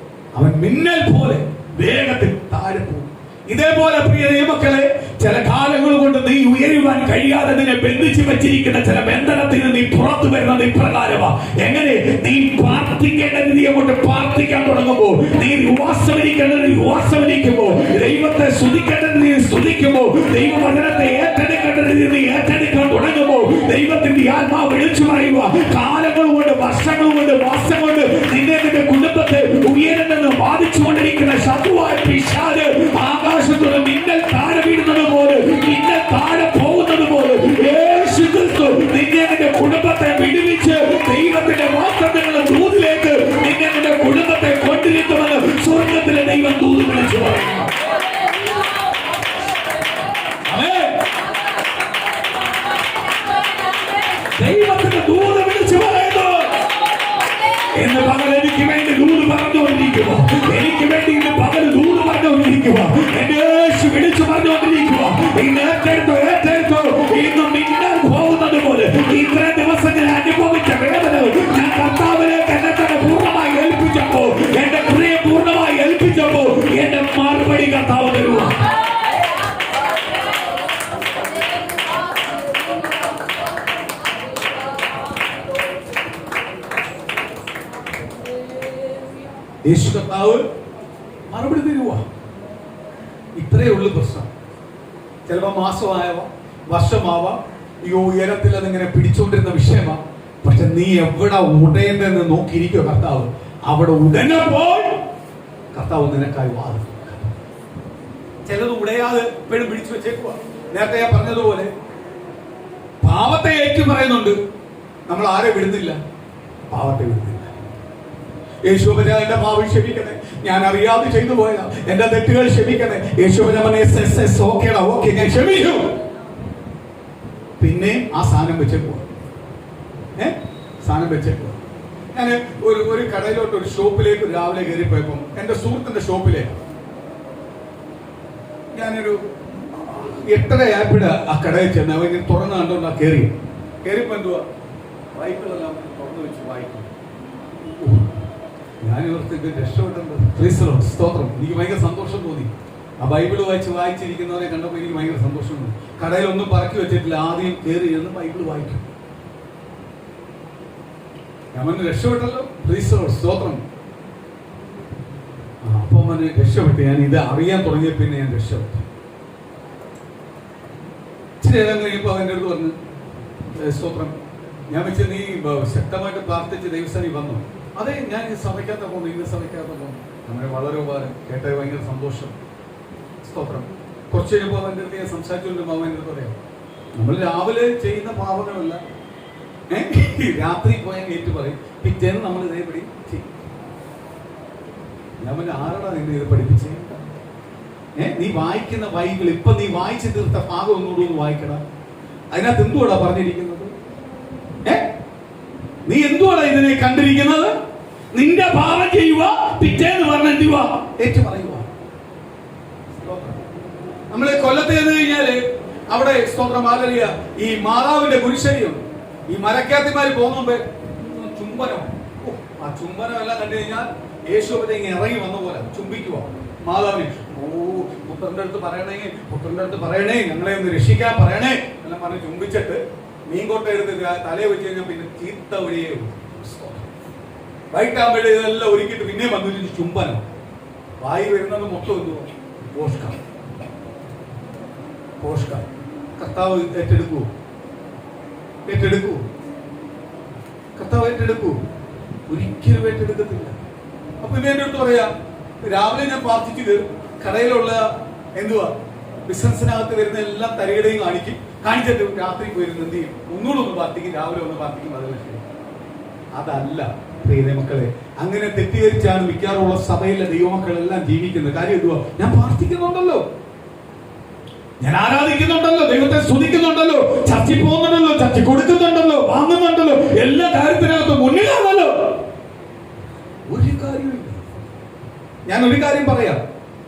അവൻ മിന്നൽ പോലെ വേഗത്തിൽ താഴെ പോകും. ഇതേപോലെ പ്രിയ ദൈവമക്കളെ, ചില കാലങ്ങൾ കൊണ്ട് നീ ഉയരുവാൻ കഴിയാതെ നിന്നെ ബന്ധിച്ചു വെച്ചിരിക്കുന്ന ചില ബന്ധനത്തിൽ നിന്ന് നീ പുറത്തു വരുന്നത് ഇപ്രകാരമാ. എങ്ങനെ? നീ പ്രാർത്ഥിക്കേണ്ട രീതി അങ്ങോട്ട് പ്രാർത്ഥിക്കാൻ തുടങ്ങുമ്പോൾ, നീ ഉപവാസമിരിക്കേണ്ട ഉപവാസമിരിക്കുമ്പോൾ, ദൈവത്തെ സ്തുതിക്കേണ്ട രീതി സ്തുതിക്കുമ്പോൾ, ദൈവവചനത്തെ ഏറ്റെടുക്കേണ്ട രീതി നീ ഏറ്റെടുക്കാൻ തുടങ്ങുമ്പോൾ, ദൈവത്തിന്റെ ആത്മാവ് വിളിച്ചു പറയുക. കാലങ്ങൾ കൊണ്ട്, വർഷങ്ങൾ കൊണ്ട്, മാസം കൊണ്ട് നിന്റെ കുടുംബത്തെ ഉയരുന്നെന്ന് ബാധിച്ചുകൊണ്ടിരിക്കുന്ന ശത്രുവായ പിശാച് ആകാശത്തോടെ മിന്നൽ താഴെ വീഴുന്നത് പോലെ, മിന്നൽ താഴെ പോകുന്നത് പോലെ യേശു ക്രിസ്തു നിന്റെ കുടുംബത്തെ വിടുവിച്ച് ദൈവത്തിന്റെ വാഗ്ദത്തങ്ങളുടെ ദൂതിലേക്ക് നിന്റെ കുടുംബത്തെ കൊണ്ടിരിക്കുമെന്ന് സ്വർഗത്തിലെ ദൈവം ദൂത് വിളിച്ചു പറയുന്നു. ദൈവത്തിന്റെ ദൂത് വിളിച്ചു പറയുന്നു. ഇന്ന് പകൽ എനിക്ക് വേണ്ടി ദൂത് പറഞ്ഞുകൊണ്ടിരിക്കുക, എനിക്ക് വേണ്ടി ഇന്ന് പകൽ ദൂത് പറഞ്ഞുകൊണ്ടിരിക്കുക, എന്റെ യേശു വിളിച്ചു പറഞ്ഞുകൊണ്ടിരിക്കുക. ഇന്ന് ഏറ്റെടുത്തോ, ഏറ്റെടുത്തോ. ഇന്ന് മിന്നൽ പോകുന്നത് പോലെ ഇത്രയും ദിവസങ്ങൾ അനുഭവിച്ച വേദന ഞാൻ കർത്താവിലേക്ക് എന്നെ തന്നെ പൂർണ്ണമായി ഏൽപ്പിച്ചപ്പോ, എന്റെ പ്രിയ പൂർണ്ണമായി ഏൽപ്പിച്ചപ്പോ എന്റെ മറുപടി കർത്താവ് തരുക. യേശു കർത്താവ് മറുപടി തരുക. ഇത്രയേ ഉള്ളു പ്രശ്നം. ചിലപ്പോ മാസമാവാം, വർഷമാവാം, ഈ ഉയരത്തിൽ അതിങ്ങനെ പിടിച്ചുകൊണ്ടിരുന്ന വിഷയമാ. പക്ഷെ നീ എവിടെ ഉടയെന്ന് നോക്കിയിരിക്കുക കർത്താവ്. അവിടെ ഉടനപ്പോൾ കർത്താവ് നിനക്കായി വാദം. ചിലത് ഉടയാതെ എപ്പോഴും പിടിച്ചു വെച്ചേക്കുക. നേരത്തെ ഞാൻ പറഞ്ഞതുപോലെ പാവത്തെ ഏറ്റു പറയുന്നുണ്ട്. നമ്മൾ ആരെ വിടുന്നില്ല? പാവത്തെ വിടുന്നില്ല. യേശുവേ എന്റെ പാവം ക്ഷമിക്കണേ, ഞാൻ അറിയാതെ ചെയ്തു പോയതാ, എന്റെ തെറ്റുകൾ ക്ഷമിക്കണേ. യേശുവേ ഓക്കെ ഞാൻ ക്ഷമിച്ചു. പിന്നെ ആ സാധനം വെച്ചേക്കോ, സാധനം വെച്ചേക്കോ. ഞാൻ ഒരു കടയിലോട്ട്, ഒരു ഷോപ്പിലേക്ക് രാവിലെ കയറിപ്പോയപ്പോ, എന്റെ സുഹൃത്തിന്റെ ഷോപ്പിലേക്ക് ഞാനൊരു 8:30 ആയപ്പോഴ ആ കടയിൽ ചെന്ന് അവൻ ഇങ്ങനെ തുറന്നു കണ്ടോണ്ടാ കയറിയപ്പോ എന്തുവാ, ബൈബിളെല്ലാം തുറന്നു വെച്ച് വായിക്കും. ഞാനിവർക്ക് രക്ഷപ്പെട്ടുണ്ട്. സ്തോത്രം. എനിക്ക് ഭയങ്കര സന്തോഷം തോന്നി. ആ ബൈബിള് വായിച്ചിരിക്കുന്നവരെ കണ്ടപ്പോൾ എനിക്ക് ഭയങ്കര സന്തോഷം തോന്നി. കടയിലൊന്നും പറക്കി വെച്ചിട്ടില്ല, ആദ്യം കയറി ഇരുന്ന് ബൈബിള് വായിക്കും. ഞാൻ രക്ഷപ്പെട്ടല്ലോ. സ്തോത്രം. അപ്പൊ അവന് രക്ഷപ്പെട്ടു. ഞാൻ ഇത് അറിയാൻ തുടങ്ങിയ പിന്നെ ഞാൻ രക്ഷപ്പെട്ടു. ഇച്ചിരി നേരം കഴിയുമ്പോൾ അവൻ്റെ അടുത്ത് പറഞ്ഞു, സ്തോത്രം, ഞാൻ വെച്ച് നീ ശക്തമായിട്ട് പ്രാർത്ഥിച്ച് ദൈവസ്ഥാനി വന്നു. അതെ, ഞാൻ ഈ സഭയ്ക്കകത്ത് പോകുന്നു, ഇന്ന് സഭയ്ക്കകത്ത് പോകുന്നു. നമ്മളെ വളരെ ഉപകാരം, കേട്ടത് ഭയങ്കര സന്തോഷം. സ്തോത്രം. കുറച്ച് കഴിയുമ്പോൾ അവൻ്റെ അടുത്ത് ഞാൻ സംസാരിച്ചുകൊണ്ടിരുമ്പോൾ അവൻ്റെ അടുത്ത് പറയാം, നമ്മൾ രാവിലെ ചെയ്യുന്ന പാവനമല്ല, രാത്രി പോയാൽ ഏറ്റു പറയും, പിറ്റേന്ന് നമ്മൾ ഇതേപടി ചെയ്യും. ഞാൻ പിന്നെ ആരാടാ നിന്നെ ഇത് പഠിപ്പിച്ചേ? നീ വായിക്കുന്ന ബൈബിൾ ഇപ്പൊ നീ വായിച്ചു തീർത്ത ഭാഗം ഒന്നുകൂടി ഒന്ന് വായിക്കടാ. അതിനകത്ത് എന്തുവാടാ പറഞ്ഞിരിക്കുന്നത്? നീ എന്തുവാടാ ഇതിനെ കണ്ടിരിക്കുന്നത്? നിന്റെ പാപം ചെയ്യുക, പിറ്റേന്ന് പറഞ്ഞ എന്തുവാ ഏറ്റു പറയുക. നമ്മള് കൊല്ലത്ത് ചെന്ന് കഴിഞ്ഞാല് അവിടെ സ്തോത്രം ആലറിയ ഈ മാതാവിന്റെ കുരിശരിയും ഈ മരക്കാത്തിമാര് പോകുമ്പോ ചുംബനം, ആ ചുംബനം എല്ലാം കണ്ടു കഴിഞ്ഞാൽ യേശുവിനെ ഇങ്ങനെ ഇറങ്ങി വന്ന പോലെ ചുംബിക്കുക മാതാവിനെ. പുത്രന്റെ അടുത്ത് പറയണേ, ഞങ്ങളെ ഒന്ന് രക്ഷിക്കാൻ പറയണേ എല്ലാം പറഞ്ഞ് ചുംബിച്ചിട്ട് മീൻകോട്ട എടുത്ത് തലയെ വെച്ച് കഴിഞ്ഞാൽ പിന്നെ ചീത്ത ഒഴിയേ വൈകിട്ടാകുമ്പോഴേ ഇതെല്ലാം ഒരുക്കിയിട്ട് പിന്നെ വന്നിട്ട് ചുംബനം. വായി വരുന്നത് മൊത്തം എന്തുവാ? പോഷ്ക. കർത്താവ് ഏറ്റെടുക്കൂ? കർത്താവ് ഏറ്റെടുക്കൂ? ഒരിക്കലും ഏറ്റെടുക്കത്തില്ല. അപ്പൊ ഇത് എന്റെ അടുത്ത് പറയാ, രാവിലെ ഞാൻ പ്രാർത്ഥിച്ചത് കടയിലുള്ള എന്തുവാ ബിസിനസിനകത്ത് വരുന്ന എല്ലാം തരികടയും കാണിച്ചിട്ട് രാത്രി പോയിരുന്ന് എന്ത് ചെയ്യും? ഒന്നുകൂടെ ഒന്ന് പ്രാർത്ഥിക്കും, രാവിലെ ഒന്ന് പ്രാർത്ഥിക്കും. അതല്ല പ്രിയ മക്കളെ, അങ്ങനെ തെറ്റിദ്ധരിച്ചാണ് മിക്കാറുള്ള സഭയിലെ ദൈവമക്കളെല്ലാം ജീവിക്കുന്നത്. കാര്യം എന്തുവാ? ഞാൻ പ്രാർത്ഥിക്കുന്നുണ്ടല്ലോ, ഞാൻ ആരാധിക്കുന്നുണ്ടല്ലോ, ദൈവത്തെ സ്തുതിക്കുന്നുണ്ടല്ലോ, ചർച്ചയിൽ പോകുന്നുണ്ടല്ലോ, ചർച്ച കൊടുക്കുന്നുണ്ടല്ലോ, വാങ്ങുന്നുണ്ടല്ലോ, എല്ലാ കാര്യത്തിനകത്തും മുന്നിലാണല്ലോ. ഒരു കാര്യമില്ല. ഞാൻ ഒരു കാര്യം പറയാം,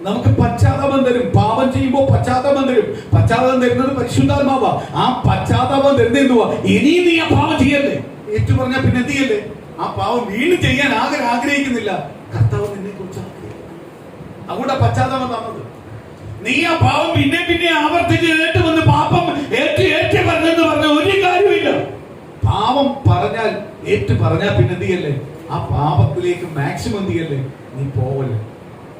നമുക്ക് പശ്ചാത്താപം തരും. പാപം ചെയ്യുമ്പോൾ പശ്ചാത്താപം തരും. പശ്ചാത്താപം തരുന്നത് പരിശുദ്ധാത്മാവാ. ആ പശ്ചാത്താപം തരുന്നത് എന്തുവാ? ഇനി നീ ആ പാപം ചെയ്യല്ലേ ഏറ്റു പറഞ്ഞാൽ പിന്നെ എന്ത് ചെയ്യല്ലേ? ആ പാവം വീണ്ടും ചെയ്യാൻ ആഗ്രഹിക്കുന്നില്ല. കർത്താവ് നിന്നെ കുറിച്ച് അതുകൊണ്ട് പശ്ചാത്താപം തന്നത്. നീ ആ പാപം പിന്നെ പിന്നെ ആവർത്തിച്ച് ഏറ്റുവന്ന് പാപം ഏറ്റു പറഞ്ഞെന്ന് പറഞ്ഞ ഒരു കാര്യമില്ല. പാപം പറഞ്ഞാൽ പിന്നെ എന്ത് ചെയ്യല്ലേ? ആ പാപത്തിലേക്ക് മാക്സിമം എന്ത് ചെയ്യല്ലേ? നീ പോവല്ലേ?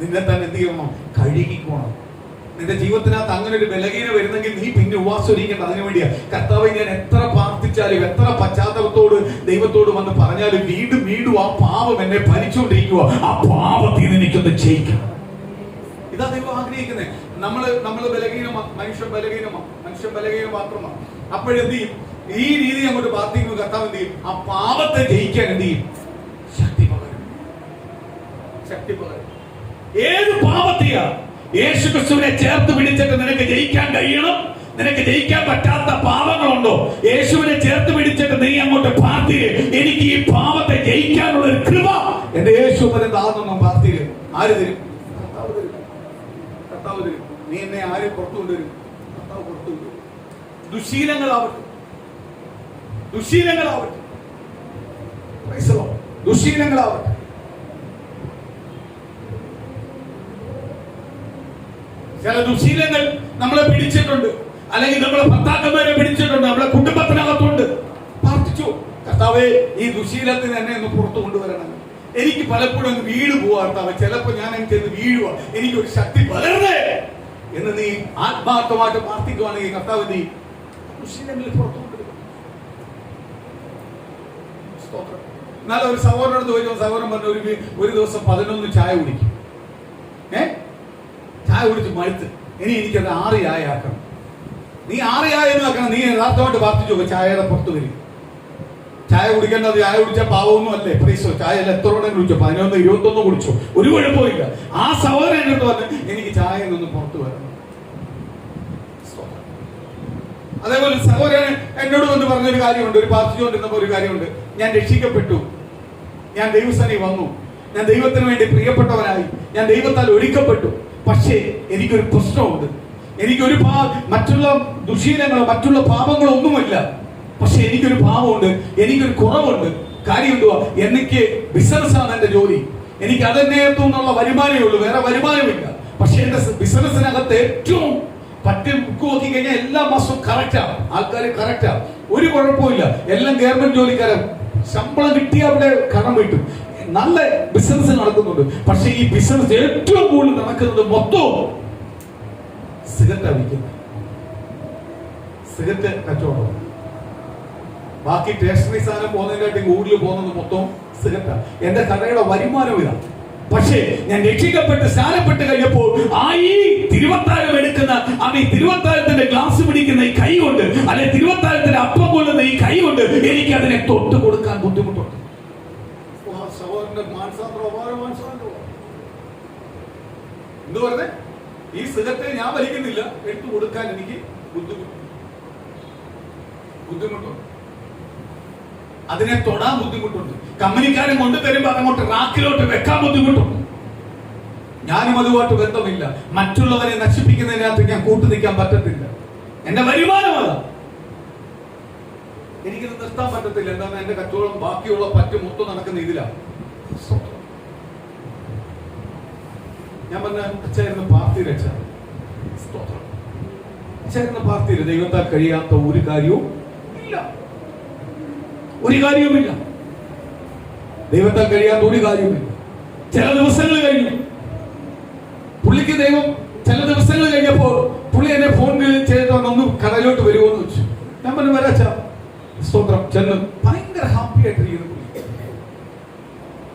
നിന്നെ തന്നെ എന്ത് ചെയ്യണം? കഴുകിക്കോണം. നിന്റെ ജീവിതത്തിനകത്ത് അങ്ങനെ ഒരു ബലഹീന വരുന്നെങ്കിൽ നീ പിന്നെ ഉപവാസിക്കേണ്ട. അതിനു വേണ്ടിയാ കർത്താവേ, ഞാൻ എത്ര പ്രാർത്ഥിച്ചാലും എത്ര പശ്ചാത്തലത്തോട് ദൈവത്തോട് വന്ന് പറഞ്ഞാലും വീണ്ടും വീണ്ടും ആ പാപം എന്നെ ഭരിച്ചുകൊണ്ടിരിക്കുക. ആ പാപത്തിൽ നിന്ന് എനിക്കൊന്ന് ജയിക്കണം. ഇതാ ദൈവം ആഗ്രഹിക്കുന്നത്. നമ്മള് ബലഹീനമാണ്, മനുഷ്യൻ ബലഹീന മാത്രമാണ്. അപ്പോഴെന്ത് ചെയ്യും? ഈ രീതി അങ്ങോട്ട് പ്രാർത്ഥിക്കുമ്പോൾ കർത്താവ് എന്ത് ചെയ്യും? ആ പാപത്തെ ജയിക്കാൻ എന്ത് ചെയ്യും? ശക്തി പകരും. ഏത് പാപത്തെയാ യേശു ക്രിസ്തുവിനെ ചേർത്ത് പിടിച്ചിട്ട് നിനക്ക് ജയിക്കാൻ കഴിയണം? നിനക്ക് ജയിക്കാൻ പറ്റാത്ത പാപങ്ങളുണ്ടോ? യേശുവിനെ ചേർത്ത് പിടിച്ചിട്ട് നീ അങ്ങോട്ട് പ്രാർത്ഥിക്കുക, എനിക്ക് ഈ പാപത്തെ ജയിക്കാനുള്ള ഒരു കൃപ എന്റെ യേശു താന്നൊന്നും പ്രാർത്ഥിക്കുക. ആര് തരും? കർത്താവ് തരും. നീ എന്നെ ആര് പുറത്തു കൊണ്ടുവരും? കർത്താവ് പുറത്തു കൊണ്ടുവരും. ദുശീലങ്ങളാവട്ടെ. ചില ദുശീലങ്ങൾ നമ്മളെ പിടിച്ചിട്ടുണ്ട്, അല്ലെങ്കിൽ നമ്മളെ ഭർത്താക്കന്മാരെ പിടിച്ചിട്ടുണ്ട്, നമ്മളെ കുടുംബത്തിനകത്തുണ്ട്. പ്രാർത്ഥിച്ചു, കർത്താവേ, ഈ ദുശീലത്തിൽ എന്നെ ഒന്ന് പുറത്തു കൊണ്ടുവരണം. എനിക്ക് പലപ്പോഴും അങ്ങ് വീട് പോവാ കർത്താവ്. ചിലപ്പോ ഞാൻ എനിക്ക് വീഴുക, എനിക്കൊരു ശക്തി പകരണേ എന്ന് നീ ആത്മാർത്ഥമായിട്ട് പ്രാർത്ഥിക്കുവാണെങ്കിൽ കർത്താവ് നീ ദുശീലങ്ങളിൽ പുറത്തു കൊണ്ടുവരും. എന്നാലും ഒരു സഹോദരനോട് ചോദിച്ചു, സഹോദരൻ പറഞ്ഞു ഒരു ദിവസം 11 ചായ കുടിക്കും. ചായ കുടിച്ച് മടുത്ത്, ഇനി എനിക്കത് 6 ചായ ആക്കണം. നീ 6 ചായ എന്ന് ആക്കണം. നീ യഥാർത്ഥമായിട്ട് പ്രാർത്ഥിച്ചു, ചായയുടെ പുറത്ത് വരും. ചായ കുടിക്കേണ്ടത് ചായ കുടിച്ചാൽ പാവമൊന്നും അല്ലേ? പ്രീസോ ചായ എത്ര കുടിച്ചോ? 11, 21 കുടിച്ചോ? ഒരു കുഴപ്പമില്ല. ആ സഹോദരൻ എന്നോട് പറഞ്ഞു, എനിക്ക് ചായ നിന്ന് പുറത്ത് വരണം. അതേപോലെ സഹോദരൻ എന്നോട് വന്ന് പറഞ്ഞൊരു കാര്യമുണ്ട്, ഒരു പ്രാർത്ഥിച്ചുകൊണ്ടിരുന്നപ്പോൾ ഒരു കാര്യമുണ്ട്. ഞാൻ രക്ഷിക്കപ്പെട്ടു, ഞാൻ ദൈവസേനയിൽ വന്നു, ഞാൻ ദൈവത്തിന് വേണ്ടി പ്രിയപ്പെട്ടവനായി, ഞാൻ ദൈവത്താൽ ഒരുക്കപ്പെട്ടു. പക്ഷേ എനിക്കൊരു പ്രശ്നമുണ്ട്. എനിക്കൊരു മറ്റുള്ള ദുശീലങ്ങളോ മറ്റുള്ള പാപങ്ങളോ ഒന്നുമില്ല. പക്ഷെ എനിക്കൊരു പാപമുണ്ട്, എനിക്കൊരു കുറവുണ്ട്. കാര്യം എന്തുവാ? എനിക്ക് ബിസിനസ്സാണ് എന്റെ ജോലി. എനിക്ക് അതിനകത്തുനിന്നുള്ള വരുമാനമേ ഉള്ളൂ, വേറെ വരുമാനമില്ല. പക്ഷെ എന്റെ ബിസിനസ്സിനകത്ത് ഏറ്റവും ബുക്ക് നോക്കി കഴിഞ്ഞാൽ എല്ലാ മാസവും കറക്റ്റാ, ആൾക്കാർ കറക്റ്റാ, ഒരു കുഴപ്പമില്ല. എല്ലാം ഗവൺമെന്റ് ജോലിക്കാരൻ, ശമ്പളം കിട്ടിയ അവിടെ കടം കിട്ടും, നല്ല ബിസിനസ് നടക്കുന്നുണ്ട്. പക്ഷെ ഈ ബിസിനസ് ഏറ്റവും കൂടുതൽ നടക്കുന്നത് മൊത്തവും സിഗരറ്റ് വിൽക്കുന്നത്, സിഗരറ്റ് കച്ചവടം. ബാക്കി സ്റ്റേഷനറി സാധനം പോകുന്നതിനായിട്ട് കൂടുതൽ പോകുന്നത് മൊത്തം സിഗരറ്റാണ്. എന്റെ കടയുടെ വരുമാനം ഇതാണ്. പക്ഷേ ഞാൻ രക്ഷിക്കപ്പെട്ട് സ്നാനപ്പെട്ട് കഴിഞ്ഞപ്പോൾ ഈ തിരുവത്താഴം എടുക്കുന്ന ഈ തിരുവത്താഴത്തിന്റെ ഗ്ലാസ് പിടിക്കുന്ന ഈ കൈ കൊണ്ട്, അല്ലെ തിരുവത്താഴത്തിന്റെ അപ്പം കൊള്ളുന്ന ഈ കൈ കൊണ്ട് എനിക്ക് അതിനെ തൊട്ട് കൊടുക്കാൻ ബുദ്ധിമുട്ടുണ്ട്. എന്ത് പറഞ്ഞേ? ഈ സിഗരറ്റ് ഞാൻ വലിക്കുന്നില്ല, എടുത്തു കൊടുക്കാൻ എനിക്ക് ബുദ്ധിമുട്ടുണ്ട്. അതിനെ തൊടാൻ ബുദ്ധിമുട്ടുണ്ട്. കമ്പനിക്കാരൻ കൊണ്ടുതരുമ്പോ അങ്ങോട്ട് റാക്കിലോട്ട് വെക്കാൻ ബുദ്ധിമുട്ടുണ്ട്. ഞാനും അതുമായിട്ട് ബന്ധമില്ല. മറ്റുള്ളവരെ നശിപ്പിക്കുന്നതിനകത്ത് ഞാൻ കൂട്ടു നിൽക്കാൻ പറ്റത്തില്ല. എന്റെ വരുമാനം അതാ, എനിക്കിത് നിർത്താൻ പറ്റത്തില്ല. എന്താണ്? എന്റെ കച്ചവടം ബാക്കിയുള്ള പറ്റ് മൊത്തം നടക്കുന്ന ഇതിലാണ്. ഞാൻ പറഞ്ഞ അച്ഛായിരുന്നു പാർട്ടി രക്ഷ, അച്ഛായിരുന്ന പാർട്ടിയിൽ ദൈവത്താൽ കഴിയാത്ത ഒരു കാര്യവും ഇല്ല, ഒരു കാര്യവുമില്ല. ദൈവത്താൽ കഴിയാത്ത ഒരു കാര്യവുമില്ല. ചില ദിവസങ്ങൾ കഴിഞ്ഞു, പുള്ളിക്ക് ദൈവം ചില ദിവസങ്ങൾ കഴിഞ്ഞപ്പോൾ പുള്ളി എന്നെ ഫോൺ ചെയ്ത് ഒന്ന് കടയിലോട്ട് വരുമോ എന്ന് വെച്ചു. ഞാൻ പറഞ്ഞു വരാച്ച, സ്തോത്രം. ചെന്ന് ഭയങ്കര ഹാപ്പി ആയിട്ടിരിക്കുന്നു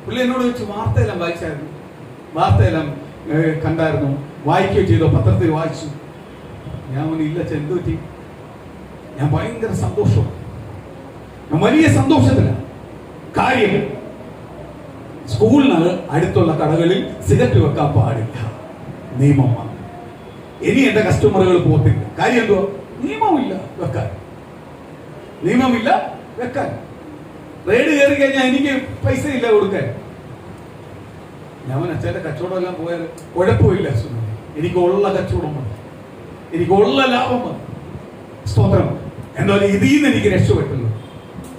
പുള്ളി. എന്നോട് ചോദിച്ചു, വാർത്തയെല്ലാം വായിച്ചായിരുന്നു? വാർത്തയെല്ലാം കണ്ടായിരുന്നു, വായിക്കുകയോ ചെയ്തോ? പത്രത്തിൽ വായിച്ചു. ഞാൻ ഇല്ല, എന്ത് പറ്റി? ഞാൻ ഭയങ്കര സന്തോഷം, ഞാൻ വലിയ സന്തോഷത്തിലാണ്. കാര്യം സ്കൂളിന് അടുത്തുള്ള കടകളിൽ സിഗരറ്റ് വെക്കാൻ പാടില്ല, നിയമമാണ്. ഇനി എന്റെ കസ്റ്റമറുകൾ പോകത്തില്ല. കാര്യം എന്തുവാ? നിയമമില്ല വെക്കാൻ, നിയമമില്ല വെക്കാൻ. റെയ്ഡ് കയറി കഴിഞ്ഞാൽ എനിക്ക് പൈസ ഇല്ല കൊടുക്കാൻ. ഞാൻ അച്ഛൻ്റെ കച്ചവടം എല്ലാം പോയാൽ കുഴപ്പമില്ല, എനിക്കുള്ള കച്ചവടം മതി, എനിക്കുള്ള ലാഭം മതി. സ്തോത്രം. എന്തായാലും ഇതിൽ നിന്ന് എനിക്ക് രക്ഷപ്പെട്ടല്ലോ.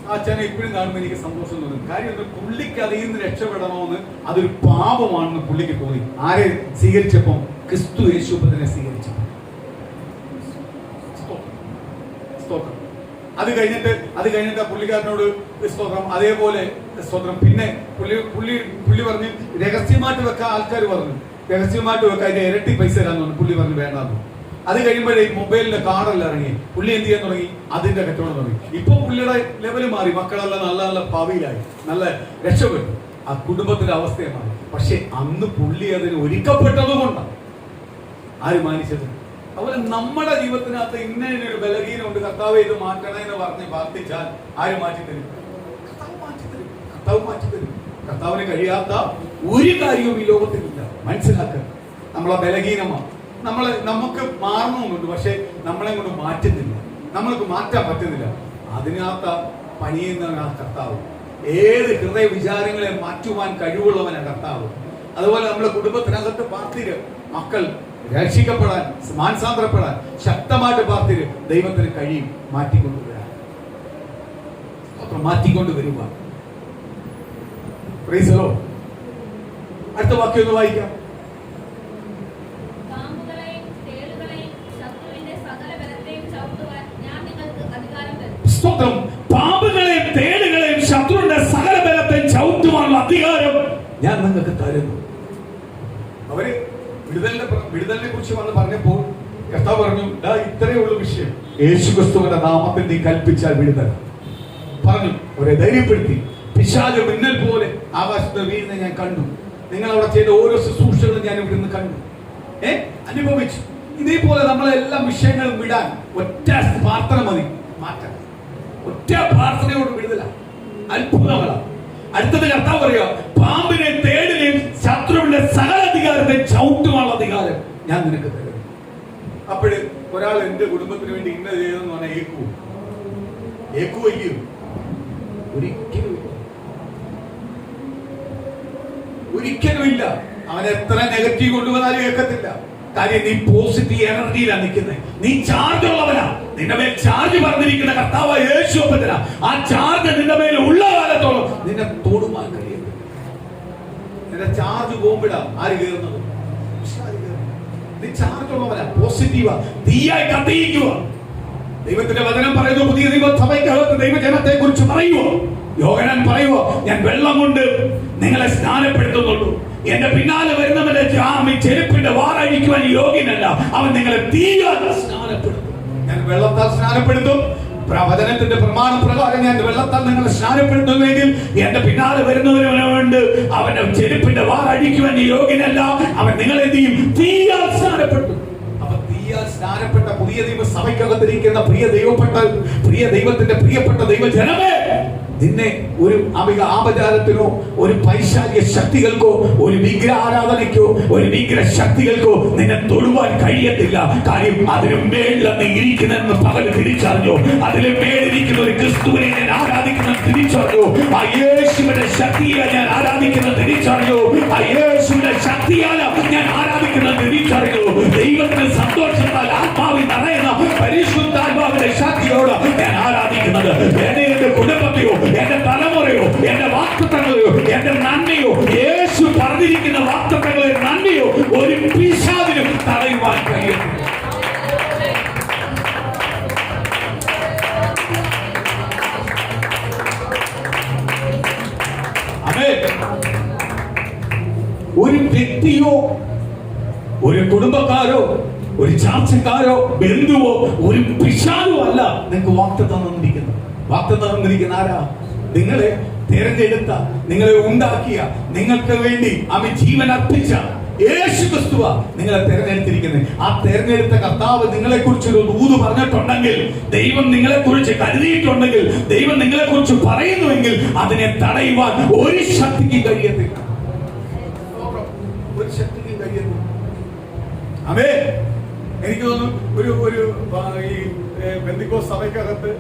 ആ അച്ഛനെ ഇപ്പോഴും കാണുമ്പോൾ എനിക്ക് സന്തോഷം തോന്നുന്നു. കാര്യം പുള്ളിക്ക് അതിൽ നിന്ന് രക്ഷപ്പെടണമെന്ന് അതൊരു പാപമാണെന്ന് പുള്ളിക്ക് തോന്നി. ആരെ സ്വീകരിച്ചപ്പം? ക്രിസ്തു യേശുവിനെ സ്വീകരിച്ചു. സ്തോത്രം. അത് കഴിഞ്ഞിട്ട് പുള്ളിക്കാരനോട് സ്തോത്രം, അതേപോലെ സ്തോത്രം. പിന്നെ പുള്ളി പറഞ്ഞു രഹസ്യമായിട്ട് വെക്കാൻ. ആൾക്കാർ പറഞ്ഞു രഹസ്യമായിട്ട് വെക്കാൻ അതിന്റെ ഇരട്ടി പൈസ തരാന്ന് പറഞ്ഞു. പുള്ളി പറഞ്ഞു വേണ്ടാന്ന്. അത് കഴിയുമ്പോഴേ മൊബൈലിന്റെ കാർഡെല്ലാം ഇറങ്ങി. പുള്ളി എന്ത് ചെയ്യാൻ തുടങ്ങി? അതിന്റെ കച്ചവടം തുടങ്ങി. ഇപ്പൊ പുള്ളിയുടെ ലെവല് മാറി. മക്കളെല്ലാം നല്ല നല്ല ഭാവിയിലായി, നല്ല രക്ഷപ്പെട്ടു. ആ കുടുംബത്തിന്റെ അവസ്ഥയെ മാറി. പക്ഷെ അന്ന് പുള്ളി അതിന് ഒരുക്കപ്പെട്ടത് കൊണ്ടാണ് ആര് മാനിച്ചത്. അതുപോലെ നമ്മുടെ ജീവിതത്തിനകത്ത് ഇന്നൊരു ബലഹീനമുണ്ട്, കർത്താവ് ഇത് മാറ്റണേ എന്ന് പറഞ്ഞ് പ്രാർത്ഥിച്ചാൽ ആര് മാറ്റിത്തരും? കർത്താവ് മാറ്റിത്തരും. കർത്താവ് മാറ്റിത്തരും. കർത്താവിന് കഴിയാത്ത ഒരു കാര്യവും ഈ ലോകത്തിലില്ല. മനസ്സിലാക്കുക. നമ്മളെ ബലഹീനമാണ്. നമുക്ക് മാറണമെന്നുണ്ട്, പക്ഷെ നമ്മളെ കൊണ്ട് മാറ്റുന്നില്ല. നമ്മൾക്ക് മാറ്റാൻ പറ്റുന്നില്ല. അതിനകത്ത് പണിയുന്നവനാ കർത്താവ്. ഏത് ഹൃദയ വിചാരങ്ങളെ മാറ്റുവാൻ കഴിവുള്ളവനാണ് കർത്താവ്. അതുപോലെ നമ്മുടെ കുടുംബത്തിനകത്ത് പാർത്തിര് മക്കൾ രക്ഷിക്കപ്പെടാൻ, മാനസാന്തരപ്പെടാൻ ശക്തമായിട്ട് പാർത്തിര് ദൈവത്തിന് കഴിയും മാറ്റിക്കൊണ്ടുവരാൻ. മാറ്റിക്കൊണ്ടുവരുക. അടുത്ത വാക്യം ഒന്ന് വായിക്കാം. സ്തോത്രം. പാപങ്ങളെയും തേടുകളെയും ശത്രുവിന്റെ സകല ബലത്തെയും ചവിട്ടുവാനുള്ള അധികാരം ഞാൻ നിങ്ങൾക്ക് തരുന്നു. അവര് വിടുതലിനെ കുറിച്ച് വന്ന് പറഞ്ഞപ്പോൾ കർത്താവ് പറഞ്ഞു, ഇത്രയേ ഉള്ളൂ വിഷയം. യേശുക്രിസ്തുവിന്റെ നാമത്തിൽ നീ കൽപ്പിച്ചാൽ വിടുതൽ പറഞ്ഞു. അവരെ ധൈര്യപ്പെടുത്തി. പിശാച് മിന്നൽ പോലെ ആകാശത്ത് വീഴുന്ന ഞാൻ കണ്ടു. നിങ്ങൾ അവിടെ ചെയ്ത ഓരോ ശുശ്രൂഷകളും ഞാൻ ഇവിടെ നിന്ന് കണ്ടു, അനുഭവിച്ചു. ഇതേപോലെ നമ്മളെല്ലാം വിഷയങ്ങളും വിടാൻ ഒറ്റ പ്രാർത്ഥന മതി മാറ്റാൻ. ഒറ്റ പ്രാർത്ഥനയോട് വിടുതല. അത്ഭുതങ്ങളാണ്. അടുത്തത് കർത്താവ് പറയുക, പാമ്പിനെ തേടിനെയും ശത്രുവിന്റെ സകല അധികാരത്തെ ചവിട്ടുവാനുള്ള അധികാരം ഞാൻ നിനക്ക് തരുന്നു. അപ്പോഴ് ഒരാൾ എന്റെ കുടുംബത്തിന് വേണ്ടി ഇന്ന ചെയ്തെന്ന് പറഞ്ഞാൽ ഏക്കുവയ്യോ? ഒരിക്കലുമില്ല. അവൻ എത്ര നെഗറ്റീവ് കൊണ്ടുവന്നാലും കേൾക്കത്തില്ല. കാര്യം നീ പോസിറ്റീവ് എനർജിയിലാണ് നിൽക്കുന്നത്. നീ ചാർജ് ഉള്ളവനാ. നിന്റെ മേൽ ചാർജ് പറഞ്ഞിരിക്കുന്ന കർത്താവ് യേശുവിനാ. ആ ചാർജ് നിന്റെ മേൽ ഉള്ള കാലത്തോളം നിന്നെ തോടുവാൻ കഴിയുന്നു. നിന്റെ ചാർജ് പോകുമ്പോഴാ ആര് കയറുന്നത്? നീ ചാർജ് ഉള്ളവനാ, പോസിറ്റീവാ, തീയായി കത്തിയിക്കുക. ദൈവത്തിന്റെ വചനം പറയുന്നു, പുതിയ ദൈവസഭയ്ക്കകത്ത് ദൈവജനത്തെ കുറിച്ച് പറയുവോ? യോഹന്നാൻ പറയുവോ, ഞാൻ വെള്ളം കൊണ്ട് നിങ്ങളെ സ്നാനപ്പെടുത്തുന്നുള്ളൂ, എന്റെ പിന്നാലെ വരുന്നവന്റെ ചെരുപ്പിന്റെ വാറഴിക്കുവാൻ യോഗ്യനല്ല, അവൻ നിങ്ങളെ തീയാൽ സ്നാനപ്പെടുത്തും. ഞാൻ വെള്ളത്താൽ സ്നാനപ്പെടുത്തും. വചനത്തിന്റെ പ്രമാണ പ്രകാരം ഞാൻ വെള്ളത്താൽ നിങ്ങളെ സ്നാനപ്പെടുത്തുമെങ്കിൽ എന്റെ പിന്നാലെ വരുന്നവനുണ്ട്, അവന്റെ ചെരുപ്പിന്റെ വാറഴിക്കുവാൻ യോഗ്യനല്ല, അവൻ നിങ്ങളെ തീയാൽ സ്നാനപ്പെടുത്തും. സ്നാനപ്പെട്ട പുതിയ ദൈവ സഭയ്ക്കകത്തിരിക്കുന്ന പ്രിയ ദൈവത്തിന്റെ പ്രിയപ്പെട്ട ദൈവജനമേ, നിന്നെ ഒരു ആപചാരത്തിനോ ഒരു പൈശാചിക ശക്തികൾക്കോ ഒരു വിഗ്രഹ ആരാധനയ്ക്കോ ഒരു വിഗ്രഹ ശക്തികൾക്കോ നിന്നെ തൊടുവാൻ കഴിയത്തില്ല. കാര്യം അതിന് മേളിൽ ഇരിക്കുന്നെന്ന് പകൽ തിരിച്ചറിഞ്ഞു. അതിന് മേളിരിക്കുന്ന ഒരു ക്രിസ്തുവിനെ ഞാൻ ആരാധിക്കുന്ന തിരിച്ചറിഞ്ഞു. ആ യേശുവിന്റെ ശക്തിയെ ഞാൻ ആരാധിക്കുന്ന തിരിച്ചറിഞ്ഞു. ആ യേശുവിന്റെ ശക്തിയാലാണ് ഞാൻ ആരാധിക്കുന്ന തിരിച്ചറിഞ്ഞു. ദൈവത്തിന് സന്തോഷത്താൽ ആത്മാവിൽ നിറയുന്ന പരിശുദ്ധാത്മാവിന്റെ ശക്തിയോട് ഞാൻ ആരാധിക്കുന്നത്. എന്റെ കുടുംബത്തെയോ എന്റെ തലമുറയോ എന്റെ വാക്തത്വങ്ങളെയോ എന്റെ നന്മയോ യേശു പറഞ്ഞിരിക്കുന്ന വാക്തത്വങ്ങളെ നന്മയോ ഒരു പിശാചിനും തടയുവാൻ കഴിയുന്നു. ഒരു വ്യക്തിയോ ഒരു കുടുംബക്കാരോ ഒരു ചാർച്ചക്കാരോ ബന്ധുവോ ഒരു പിശാചോ അല്ല നിങ്ങൾക്ക് വാക്തത്വം തന്നിരിക്കുന്നത്. വാക്തത്വം തന്നിരിക്കുന്ന ആരാ? നിങ്ങളെ തിരഞ്ഞെടുത്ത, നിങ്ങളെ ഉണ്ടാക്കിയ, നിങ്ങൾക്ക് വേണ്ടി അവൻ ജീവൻ അർപ്പിച്ച യേശുക്രിസ്തുവാ നിങ്ങളെ തിരഞ്ഞെടുത്തിരിക്കുന്നത്. ആ തിരഞ്ഞെടുത്ത കർത്താവ് നിങ്ങളെ കുറിച്ച് ഒരു ദൂത് പറഞ്ഞിട്ടുണ്ടെങ്കിൽ, ദൈവം നിങ്ങളെ കുറിച്ച് കരുതിയിട്ടുണ്ടെങ്കിൽ, ദൈവം നിങ്ങളെ കുറിച്ച് പറയുന്നുവെങ്കിൽ അതിനെ തടയുവാൻ ഒരു ശക്തിക്ക് കഴിയത്തില്ല. ഒരു ശക്തിക്ക് കഴിയുന്നു. അമേ എനിക്ക് തോന്നുന്നു ഒരു ഈ പെന്തിക്കോസ്ത് സഭയ്ക്കകത്ത്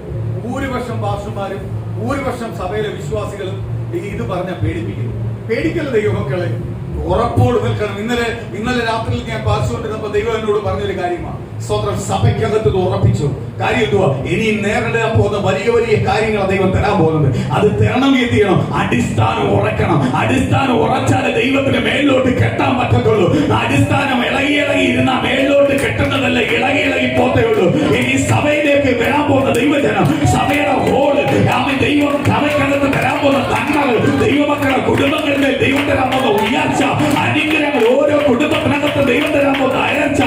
ഭൂരിപക്ഷം പാസ്റ്റർമാരും ഭൂരിപക്ഷം സഭയിലെ വിശ്വാസികളും ഇത് പറഞ്ഞ പേടിക്കല്ല ദൈവമക്കളെ, ഉറപ്പോട് നിൽക്കണം. ഇന്നലെ രാത്രിയിൽ ഞാൻ പാസ്റ്റുകൊണ്ടിരുന്നപ്പോൾ ദൈവം എന്നോട് പറഞ്ഞൊരു കാര്യമാണ്, സ്വന്തം സഭയ്ക്കകത്ത് ഇത് ഉറപ്പിച്ചു. കാര്യം എന്തുവാ? ഇനി നേരിടാൻ പോകുന്ന വലിയ വലിയ കാര്യങ്ങൾ ദൈവം തരാൻ പോകുന്നത്. അത് തരണമെങ്കിൽ എന്ത് ചെയ്യണം? അടിസ്ഥാനം ഉറക്കണം. അടിസ്ഥാനം ഉറച്ചാലേ ദൈവത്തിന് മേലോട്ട് കെട്ടാൻ പറ്റത്തുള്ളൂ. അടിസ്ഥാനം ഇളകി ഇരുന്ന മേലോട്ട് കെട്ടുന്നതല്ല, ഇളകി പോത്തേ ഉള്ളൂ. ഇനി സഭയിലേക്ക് വരാൻ പോകുന്ന ദൈവജനം, സഭയുടെ റോള്, ദൈവം സഭയ്ക്കകത്ത് തരാൻ പോകുന്ന നന്മകൾ, ദൈവമക്കളുടെ കുടുംബങ്ങളിലെ ദൈവം തരാൻ പോകുന്ന ഉയർച്ച, അനുഗ്രഹങ്ങൾ, ഓരോ കുടുംബത്തിനകത്ത് ദൈവം തരാൻ പോകുന്ന അയർച്ച,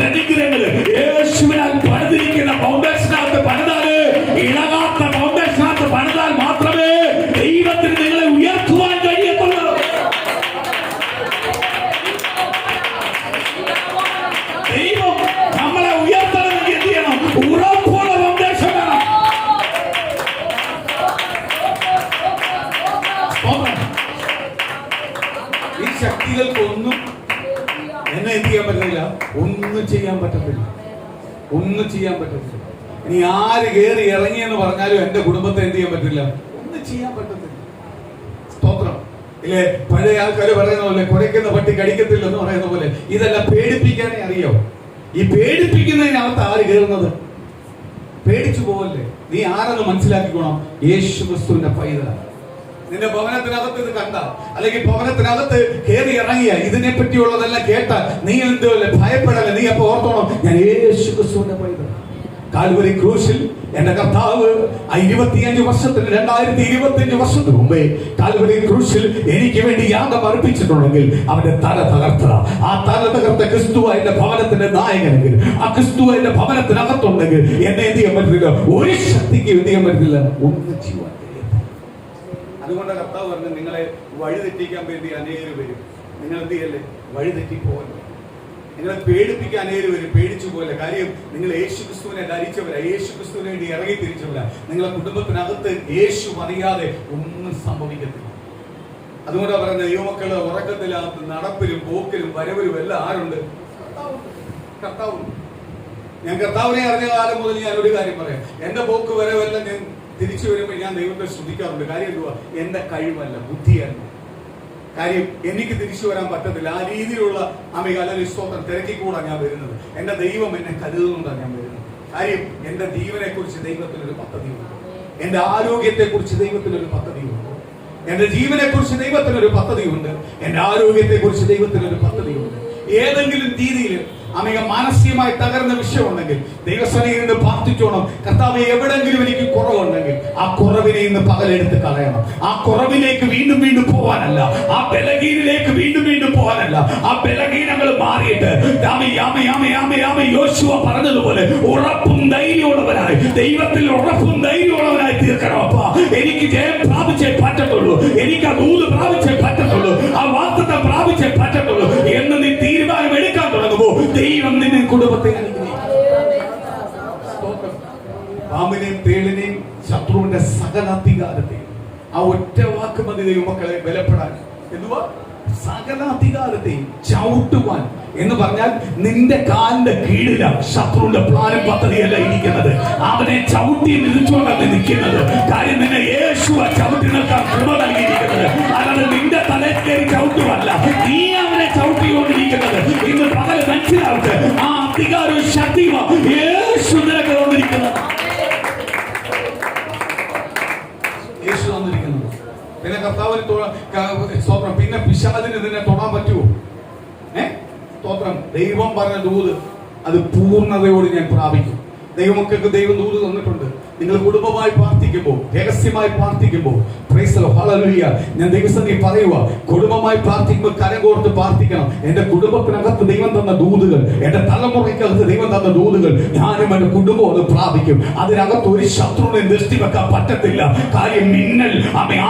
അനുഗ്രഹങ്ങൾ യേശുവിനാൽ പണിതിരിക്കുന്ന ഫൗണ്ടേഷനകത്ത് പണിതാല്, ഇളകാത്ത ഫൗണ്ടേഷനകത്ത് പണിതാൽ മാത്രമേ ദൈവത്തിന് നിങ്ങളെ ഉയർത്തുവാൻ കഴിയത്തുള്ളൂ. ദൈവം നമ്മളെ ഉയർത്തണമെങ്കിൽ എന്ത് ചെയ്യണം? ഉറപ്പുള്ള ഫൗണ്ടേഷൻ വേണം. ഈ ശക്തികൾക്കൊന്നും എന്നെ എന്ത് ചെയ്യാൻ പറ്റില്ല? ഒന്നും ചെയ്യാൻ പറ്റത്തില്ല. ഒന്നും ചെയ്യാൻ പറ്റത്തില്ല. ഇനി ആര് കയറി ഇറങ്ങിയെന്ന് പറഞ്ഞാലും എന്റെ കുടുംബത്തെ എന്ത് ചെയ്യാൻ പറ്റില്ല? ഒന്നും ചെയ്യാൻ പറ്റത്തില്ല. സ്തോത്രം. ഇല്ലേ, പഴയ ആൾക്കാർ പറയുന്ന പോലെ കുരയ്ക്കുന്ന പട്ടി കടിക്കത്തില്ല എന്ന് പറയുന്ന പോലെ ഇതെല്ലാം പേടിപ്പിക്കാനേ അറിയോ. ഈ പേടിപ്പിക്കുന്നതിനകത്ത് ആര് കയറുന്നത്? പേടിച്ചു പോവല്ലേ? നീ ആരെന്ന് മനസ്സിലാക്കിക്കോണം. യേശു ക്രിസ്തുവിന്റെ പൈതലാണ്. നിന്റെ ഭവനത്തിനകത്ത് ഇത് കണ്ട, അല്ലെങ്കിൽ ഭവനത്തിനകത്ത് കയറി ഇറങ്ങിയ, ഇതിനെ പറ്റിയുള്ളതെല്ലാം കേട്ട നീ എന്തോല്ലേ ഭയപ്പെടല. നീ അപ്പൊ ഓർത്തോണം, ഞാൻ യേശു ക്രിസ്തുവിന്റെ പൈതൽ. കാൽവരി ക്രൂശിൽ എന്റെ കർത്താവ് 25 വർഷത്തിന് 2025 വർഷത്തിന് മുമ്പേ കാൽവരി ക്രൂശിൽ എനിക്ക് വേണ്ടി യാഗം അർപ്പിച്ചിട്ടുണ്ടെങ്കിൽ അവന്റെ തല തകർത്തത. ആ തല തകർത്ത ക്രിസ്തു എന്റെ ഭവനത്തിന്റെ നായകനെങ്കിൽ, ആ ക്രിസ്തു എന്റെ ഭവനത്തിനകത്തുണ്ടെങ്കിൽ എന്നെ എന്ത് ചെയ്യാൻ പറ്റില്ല? ഒരു ശക്തിക്ക് എന്ത് ചെയ്യാൻ പറ്റില്ല? ഒന്നും ചെയ്യുവാൻ. അതുകൊണ്ട് കർത്താവ് പറഞ്ഞു, നിങ്ങളെ വഴിതെറ്റിക്കാൻ വേണ്ടി അനേകം വരും. നിങ്ങൾ എന്ത് ചെയ്യല്ലേ? വഴിതെറ്റിപ്പോകല്ലേ. നിങ്ങളെ പേടിപ്പിക്കാൻ അനേകം വരും. പേടിച്ചു പോലെ. കാര്യം നിങ്ങൾ യേശു ക്രിസ്തുവിനെ ധരിച്ചവരാ, യേശു ക്രിസ്തുവിന് വേണ്ടി ഇറങ്ങി തിരിച്ചവരാ. നിങ്ങളെ കുടുംബത്തിനകത്ത് യേശു അറിയാതെ ഒന്നും സംഭവിക്കത്തില്ല. അതുകൊണ്ടാണ് പറയുന്നത്, ദൈവമക്കള് ഉറക്കത്തിനകത്ത് നടപ്പിലും പോക്കിലും വരവിലും എല്ലാം ആരുണ്ട്? കർത്താവ്. ഞാൻ കർത്താവിനെ അറിഞ്ഞ കാലം മുതൽ ഞാൻ ഒരു കാര്യം പറയാം. എന്റെ പോക്ക് വരവെല്ലാം ഞാൻ തിരിച്ചു വരുമ്പോൾ ഞാൻ ദൈവത്തെ ശ്രദ്ധിക്കാറുണ്ട്. കാര്യം എന്തുവാ? എന്റെ കഴിവല്ല, ബുദ്ധിയല്ല. കാര്യം എനിക്ക് തിരിച്ചു വരാൻ പറ്റത്തില്ല. ആ രീതിയിലുള്ള അല്ലെങ്കിൽ സ്തോത്രം തിരക്കിക്കൂടാ ഞാൻ വരുന്നത്. എന്റെ ദൈവം എന്നെ കരുതുന്നുണ്ടാണ് ഞാൻ വരുന്നത്. കാര്യം എന്റെ ജീവനെ കുറിച്ച് ദൈവത്തിനൊരു പദ്ധതിയുണ്ട്. എന്റെ ആരോഗ്യത്തെ കുറിച്ച് ദൈവത്തിനൊരു പദ്ധതിയുണ്ട്. എന്റെ ജീവനെ കുറിച്ച് ദൈവത്തിനൊരു പദ്ധതിയുണ്ട്. എന്റെ ആരോഗ്യത്തെ കുറിച്ച് ദൈവത്തിനൊരു പദ്ധതിയുണ്ട്. ഏതെങ്കിലും രീതിയിൽ മാനസികമായി തകർന്ന വിഷയമുണ്ടെങ്കിൽ ദൈവസന്നിധിയിൽ നിന്ന് പ്രാർത്ഥിച്ചോണം. കർത്താവ്, എവിടെങ്കിലും എനിക്ക് കുറവുണ്ടെങ്കിൽ ആ കുറവിനെ ഇന്ന് പകലെടുത്ത് കളയണം. ആ കുറവിലേക്ക് വീണ്ടും വീണ്ടും പോകാനല്ല, ആ ബലഹീനയിലേക്ക് വീണ്ടും വീണ്ടും പോകാനല്ല. ആ ബലഹീനങ്ങൾ മാറിയിട്ട് യോശുവ പറഞ്ഞതുപോലെ ഉറപ്പും ധൈര്യമുള്ളവനായി, ദൈവത്തിൽ ഉറപ്പും ധൈര്യമുള്ളവനായി തീർക്കണം. അപ്പാ, എനിക്ക് ജയം പ്രാപിച്ചേ പറ്റത്തുള്ളൂ, എനിക്ക് ആ ദൂത് പ്രാപിച്ചേ പറ്റത്തുള്ളൂ, ആ വാഗ്ദത്തം പ്രാപിച്ചേ പറ്റത്തുള്ളൂ എന്ന് നീ തീരുമാനം എടുക്കാൻ തുടങ്ങുമ്പോൾ ദൈവം നിന്നെ കുടുംബത്തെ പാമ്പിനെയും തേളിനെയും ശത്രുവിന്റെ സകല അധികാരത്തെയും ആ ഒറ്റ വാക്ക് മതി ദൈവമക്കളെ ബലപ്പെടാൻ. എന്തുവാ? സകല അധികാരത്തെയും ചവിട്ടുവാൻ എന്ന് പറഞ്ഞാൽ നിന്റെ കാലിന്റെ കീഴിലാണ് ശത്രുവിന്റെ പ്ലാനും പദ്ധതിയല്ല ഇരിക്കുന്നത്. അവനെ ചവിട്ടി നിൽച്ചുകൊണ്ടല്ല നിൽക്കുന്നത്. കാര്യം നിന്നെ യേശുവ ചവിട്ടി നിൽക്കാൻ കൃപ നൽകിയിരിക്കുന്നത്. അല്ലാതെ നിന്റെ തലയിൽ കയറി ചവിട്ടുമല്ല, നീ അവനെ ചവിട്ടിക്കൊണ്ടിരിക്കുന്നത്. ഇന്ന് പകല് മനസ്സിലാവട്ടെ, ആ അധികാരവും ശക്തിയുമാ യേശു നിനക്ക് തന്നിരിക്കുന്നത്. യേശു തന്നിരിക്കുന്നത്. പിന്നെ കർത്താവിന് സ്തോത്രം. പിന്നെ പിശാചിന് നിന്നെ തൊടാൻ പറ്റുമോ? സ്തോത്രം. ദൈവം പറഞ്ഞ ദൂത് അത് പൂർണ്ണതയോട് ഞാൻ പ്രാപിക്കും. ദൈവമക്കൾക്ക് ദൈവം ദൂത് തന്നിട്ടുണ്ട്. നിങ്ങൾ കുടുംബമായി പ്രാർത്ഥിക്കുമ്പോൾ, രഹസ്യമായി പ്രാർത്ഥിക്കുമ്പോൾ, ഞാൻ ദൈവസന്നിധി പറയുക, കുടുംബമായി പ്രാർത്ഥിക്കുമ്പോൾ കരകോർത്ത് പ്രാർത്ഥിക്കണം. എന്റെ കുടുംബത്തിനകത്ത് ദൈവം തന്ന ദൂതുകൾ, എന്റെ തലമുറയ്ക്കകത്ത് ദൈവം തന്ന ദൂതുകൾ ഞാനും എന്റെ കുടുംബം അത് പ്രാപിക്കും. അതിനകത്ത് ഒരു ശത്രുവിനെ ദൃഷ്ടി വെക്കാൻ പറ്റത്തില്ല. കാര്യം മിന്നൽ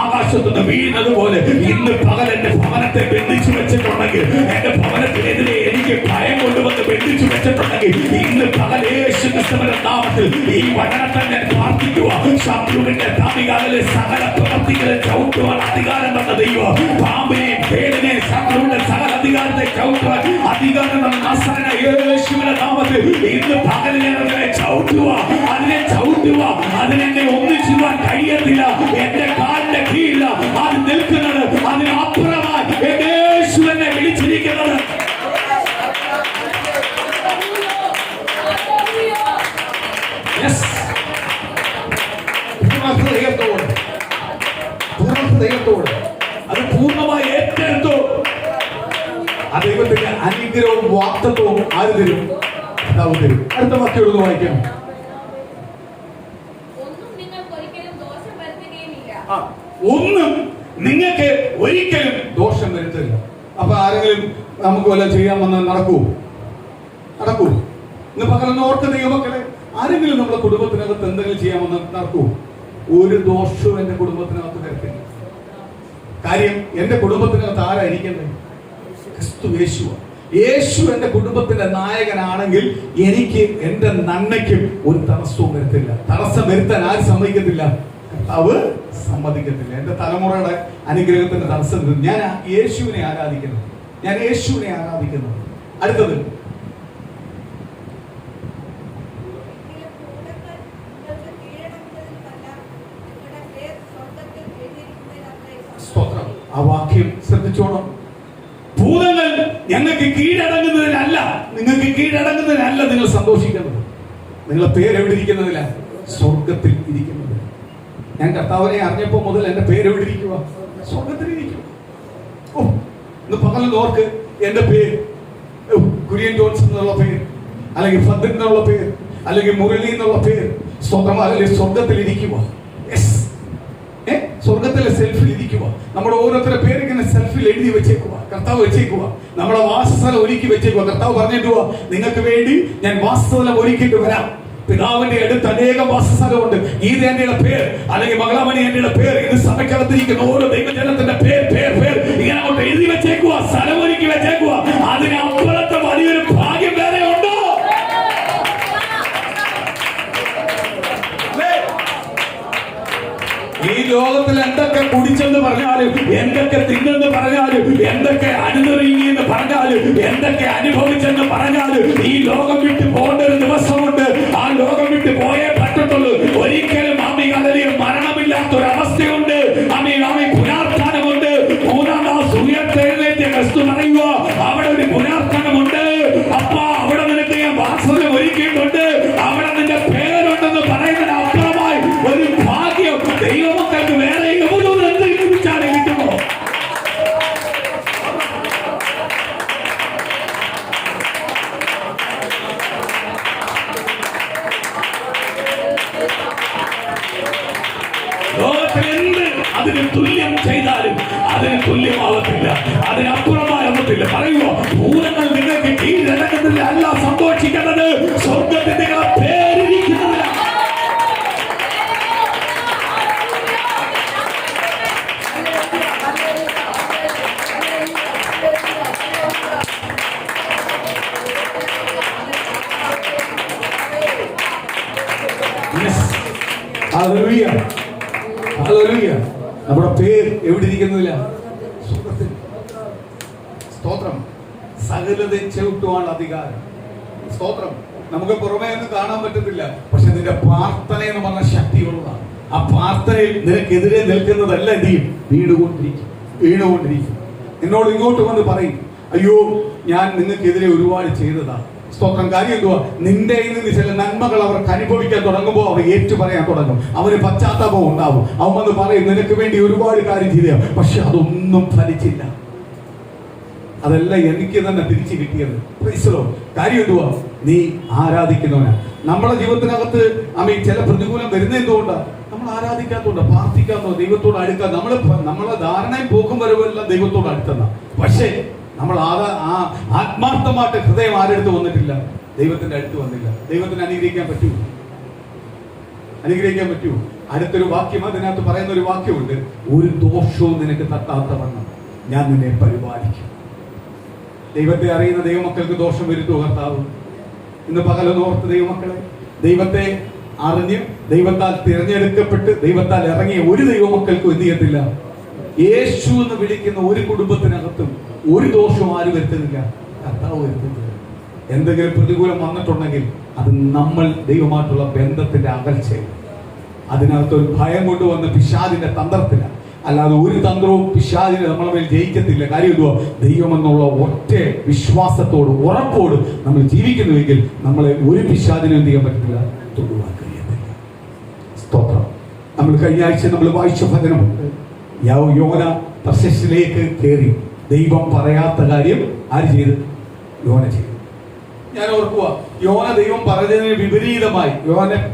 ആകാശത്തുനിന്ന് വീഴുന്നത് പോലെ ഇന്ന് പകൽ എന്റെ ഭവനത്തെ ബന്ധിച്ചു വെച്ചിട്ടുണ്ടെങ്കിൽ, എന്റെ ഭവനത്തിനെതിരെ എനിക്ക് ഭയം കൊണ്ടുവന്ന് ബന്ധിച്ചു വെച്ചിട്ടുണ്ടെങ്കിൽ, ഇന്ന് പകൽ യേശു ക്രിസ്തുവിന്റെ നാമത്തിൽ ഈ വചനത്തെ ഞാൻ പ്രാർത്ഥിക്കുക. ശത്രുവിന്റെ താമികാലിലെ സകല പ്രവർത്തികളെ ചവിട്ടുവാൻ അധികാരം തന്ന ദൈവം, പാമ്പിനെയും പേടിനെയും ശത്രുവിന്റെ സകല അധികാരത്തെ ചവിട്ടുവാൻ അധികാരം തന്ന നസറേനായ യേശുവിന്റെ നാമത്തിൽ ഇന്ന് പകലിനെ ചവിട്ടുക, അതിനെ ചവിട്ടുക. അതിനെന്നെ ഒന്നും ചെയ്യുവാൻ കഴിയത്തില്ല. എന്റെ കാലിന്റെ കീഴില അത് നിൽക്കുന്നത്. അതിനപ്പുറമായി യേശു എന്നെ വിളിച്ചിരിക്കുന്നത്. ദൈവത്തിന്റെ അനുഗ്രഹവും വാഗ്ദത്തവും ആര് തരും? കർത്താവ് തരും. അടുത്ത വാക്യം വായിക്കാം. ഒന്നും നിങ്ങൾക്ക് ഒരിക്കലും ദോഷം വരുത്തില്ല. അപ്പൊ ആരെങ്കിലും നമുക്ക് വല്ല ചെയ്യാമെന്ന് നടക്കൂ? ഇന്ന് പകലൊന്ന് ഓർക്ക ദൈവമക്കളെ, ആരെങ്കിലും നമ്മുടെ കുടുംബത്തിനകത്ത് എന്തെങ്കിലും ചെയ്യാമെന്ന് നടക്കൂ? ഒരു ദോഷവും എന്റെ കുടുംബത്തിനകത്ത് വരത്തില്ല. കാര്യം എന്റെ കുടുംബത്തിനകത്ത് ആരായിരിക്കുന്നത്? ക്രിസ്തു യേശു. യേശു എന്റെ കുടുംബത്തിന്റെ നായകനാണെങ്കിൽ എനിക്ക് എന്റെ നന്മയ്ക്കും ഒരു തടസ്സവും വരുത്തില്ല. തടസ്സം വരുത്താൻ ആര് സമ്മതിക്കത്തില്ല? കർത്താവ് സമ്മതിക്കത്തില്ല. എന്റെ തലമുറയുടെ അനുഗ്രഹത്തിന്റെ തടസ്സം. ഞാൻ യേശുവിനെ ആരാധിക്കുന്നു. അടുത്തത് സ്തോത്രം. ആ വാക്യം ശ്രദ്ധിച്ചോണം. ഭൂതങ്ങൾ ഞങ്ങൾക്ക് കീഴടങ്ങുന്നതിനല്ല, നിങ്ങൾക്ക് കീഴടങ്ങുന്നതിനല്ല നിങ്ങൾ സന്തോഷിക്കുന്നത്. നിങ്ങളെ പേരെവിടെ ഇരിക്കുന്നതില്ല? സ്വർഗത്തിൽ ഇരിക്കുന്നത്. ഞാൻ കർത്താവിനെ അറിഞ്ഞപ്പോ മുതൽ എന്റെ പേരെവിടെ ഇരിക്കുക? സ്വർഗത്തിൽ ഇരിക്കുക. ഇന്ന് പകൽ ഓർക്ക് എന്റെ പേര് കുര്യൻ ജോൺസൺ എന്നുള്ള പേര്, അല്ലെങ്കിൽ ഭദ്രൻ എന്നുള്ള പേര്, അല്ലെങ്കിൽ മുരളി എന്നുള്ള പേര് സ്വന്തം അല്ലെങ്കിൽ സ്വർഗത്തിൽ ഇരിക്കുക. സ്വർഗത്തിലെ സെൽഫിൽ ഇരിക്കുക. നമ്മുടെ ഓരോരുത്തരുടെ പേര് ഇങ്ങനെ സെൽഫിൽ എഴുതി വെച്ചേക്കുക. കർത്താവ് വെച്ചേക്കുക. നമ്മുടെ വാസസ്ഥലം ഒരുക്കി വെച്ചേക്കുക. കർത്താവ് പറഞ്ഞിട്ടുവാ, നിങ്ങൾക്ക് വേണ്ടി ഞാൻ വാസസ്ഥലം ഒരുക്കിയിട്ട് വരാം. പിതാവിന്റെ അടുത്ത് അനേകം വാസസ്ഥലമുണ്ട്. ഇത് എന്റെ പേര്, അല്ലെങ്കിൽ മകളാമണി എന്റെ പേര്, ഇത് സഭയ്ക്കകത്തിരിക്കുന്ന ഓരോ ദൈവജനത്തിന്റെ പേര് ഇങ്ങനെ അങ്ങോട്ട് എഴുതി വെച്ചേക്കുക, സ്ഥലം ഒരുക്കി വെച്ചേക്കുക. അതിനപ്പുറത്തെ വലിയൊരു ഭാഗ്യം വേറെ ഉണ്ടോ? ഈ ലോകത്തിൽ എന്തൊക്കെ കുടിച്ചെന്ന് പറഞ്ഞാലും, എന്തൊക്കെ തിന്നെന്ന് പറഞ്ഞാലും, എന്തൊക്കെ അനുഭവിയെന്ന് പറഞ്ഞാലും, എന്തൊക്കെ അനുഭവിച്ചെന്ന് പറഞ്ഞാലും, ഈ ലോകം വിട്ട് പോകേണ്ട ഒരു ദിവസമുണ്ട്. ആ ലോകം വിട്ട് പോയേ പറ്റത്തുള്ളൂ. ഒരിക്കലും മരണമില്ലാത്തൊരവസ്ഥയുണ്ട്. പുനർസ്ഥാനമുണ്ട്. മൂന്നാം നാൾ ഉയർത്തെഴുന്നേറ്റ് ക്രിസ്തു പറയുക, അവിടെ ഒരു പുനർസ്ഥാനമുണ്ട്. അപ്പ അവിടെ നിനക്ക് ഞാൻ വാസസ്ഥലം ഒരുക്കിയിട്ടുണ്ട്. അവിടെ നിന്റെ പേരുണ്ടെന്ന് പറയുന്നതിന് അപ്പുറമായി ഒരു ഭാഗ്യം ദൈവമക്കൾക്ക് വേറെ എവിടെയും എന്തെങ്കിലും വിചാരം കിട്ടുമോ? ലോകത്തിലെന്ത് അതിന് തുല്യം ചെയ്താലും അതിന് തുല്യമാവത്തില്ല, അതിനപ്പുറമാവത്തില്ല. പറയുമോ, ഭൂതങ്ങൾ നിങ്ങൾക്ക് കീഴടങ്ങുന്നില്ല, അല്ല സന്തോഷിക്കുന്നത് സ്വർഗത്തിൽ നിങ്ങളെ പേരിരിക്കുന്നതില്ല. നമ്മുടെ പേര് എവിടെ ഇരിക്കുന്നില്ല? സ്തോത്രം. സകലത ചവിട്ടുവാൻ അധികാരം. സ്തോത്രം. നമുക്ക് പുറമേ ഒന്നും കാണാൻ പറ്റത്തില്ല, പക്ഷെ നിന്റെ പ്രാർത്ഥന എന്ന് പറഞ്ഞ ശക്തിയുള്ളതാണ്. ആ പ്രാർത്ഥനയിൽ നിനക്കെതിരെ നിൽക്കുന്നതല്ല എന്ത് ചെയ്യും? വീണുകൊണ്ടിരിക്കും. എന്നോട് ഇങ്ങോട്ട് വന്ന് പറയും, അയ്യോ ഞാൻ നിങ്ങൾക്കെതിരെ ഒരുപാട് ചെയ്തതാണ്. സ്തോത്രം. കാര്യം എന്തുവാ? നിന്റെ നിന്ന് ചില നന്മകൾ അവർക്ക് അനുഭവിക്കാൻ തുടങ്ങുമ്പോൾ അവർ ഏറ്റു പറയാൻ തുടങ്ങും. അവന് പശ്ചാത്താപം ഉണ്ടാവും. അവൻ വന്ന് പറയും, നിനക്ക് വേണ്ടി ഒരുപാട് കാര്യം ചെയ്ത, പക്ഷെ അതൊന്നും ഫലിച്ചില്ല. അതെല്ലാം എനിക്ക് തന്നെ തിരിച്ചു കിട്ടിയത്. കാര്യം എന്തുവാ? നീ ആരാധിക്കുന്നവനാ. നമ്മുടെ ജീവിതത്തിനകത്ത് ചില പ്രതികൂലം വരുന്ന എന്തുകൊണ്ടാണ്? നമ്മൾ ആരാധിക്കാത്തോണ്ട്, പ്രാർത്ഥിക്കാത്തോ, ദൈവത്തോട് അടുക്കാൻ. നമ്മളെ ധാരണയും പോക്കും വരവെല്ലാം ദൈവത്തോട് അടുക്കുന്ന. പക്ഷേ നമ്മൾ ആത്മാർത്ഥമായിട്ട് ഹൃദയം ആരെടുത്ത് വന്നിട്ടില്ല? ദൈവത്തിന്റെ അടുത്ത് വന്നില്ല. ദൈവത്തിന് അനുഗ്രഹിക്കാൻ പറ്റൂ? അടുത്തൊരു വാക്യം, അതിനകത്ത് പറയുന്ന ഒരു വാക്യമുണ്ട്, ഒരു ദോഷവും നിനക്ക് തട്ടാത്തവണ്ണം ഞാൻ നിന്നെ പരിപാലിക്കും. ദൈവത്തെ അറിയുന്ന ദൈവമക്കൾക്ക് ദോഷം വരുത്തുമോ കർത്താവ്? ഇന്ന് പകലൊന്ന് ഓർത്ത് ദൈവമക്കളെ, ദൈവത്തെ അറിഞ്ഞ് ദൈവത്താൽ തിരഞ്ഞെടുക്കപ്പെട്ട് ദൈവത്താൽ ഇറങ്ങിയ ഒരു ദൈവമക്കൾക്കും എന്ത് ചെയ്യത്തില്ല? യേശു എന്ന് വിളിക്കുന്ന ഒരു കുടുംബത്തിനകത്തും ഒരു ദോഷവും ആരും വരുത്തുന്നില്ല, കർത്താവ് വരുത്തുന്നില്ല. എന്തെങ്കിലും പ്രതികൂലം വന്നിട്ടുണ്ടെങ്കിൽ അത് നമ്മൾ ദൈവമായിട്ടുള്ള ബന്ധത്തിന്റെ അകൽച്ചയിൽ, അതിനകത്തൊരു ഭയം കൊണ്ടുവന്ന് പിശാചിന്റെ തന്ത്രത്തില. അല്ലാതെ ഒരു തന്ത്രവും പിശാചിനെ നമ്മളെ മേൽ ജയിക്കത്തില്ല. കാര്യം എന്തുവാ? ദൈവമെന്നുള്ള ഒറ്റ വിശ്വാസത്തോട് ഉറപ്പോട് നമ്മൾ ജീവിക്കുന്നുവെങ്കിൽ നമ്മളെ ഒരു പിശാചിനും എന്ത് ചെയ്യാൻ പറ്റില്ല? തൊടുവാൻ കഴിയത്തില്ല. സ്തോത്രം. നമ്മൾ കഴിഞ്ഞ ആഴ്ച നമ്മൾ വായിച്ച വചനമുണ്ട്, യോന തർശീശിലേക്ക് കയറി ദൈവം പറയാത്ത കാര്യം ആര് ചെയ്തു? യോന ചെയ്തു. ഞാൻ ഓർക്കുക, യോന ദൈവം പറഞ്ഞതിന് വിപരീതമായി,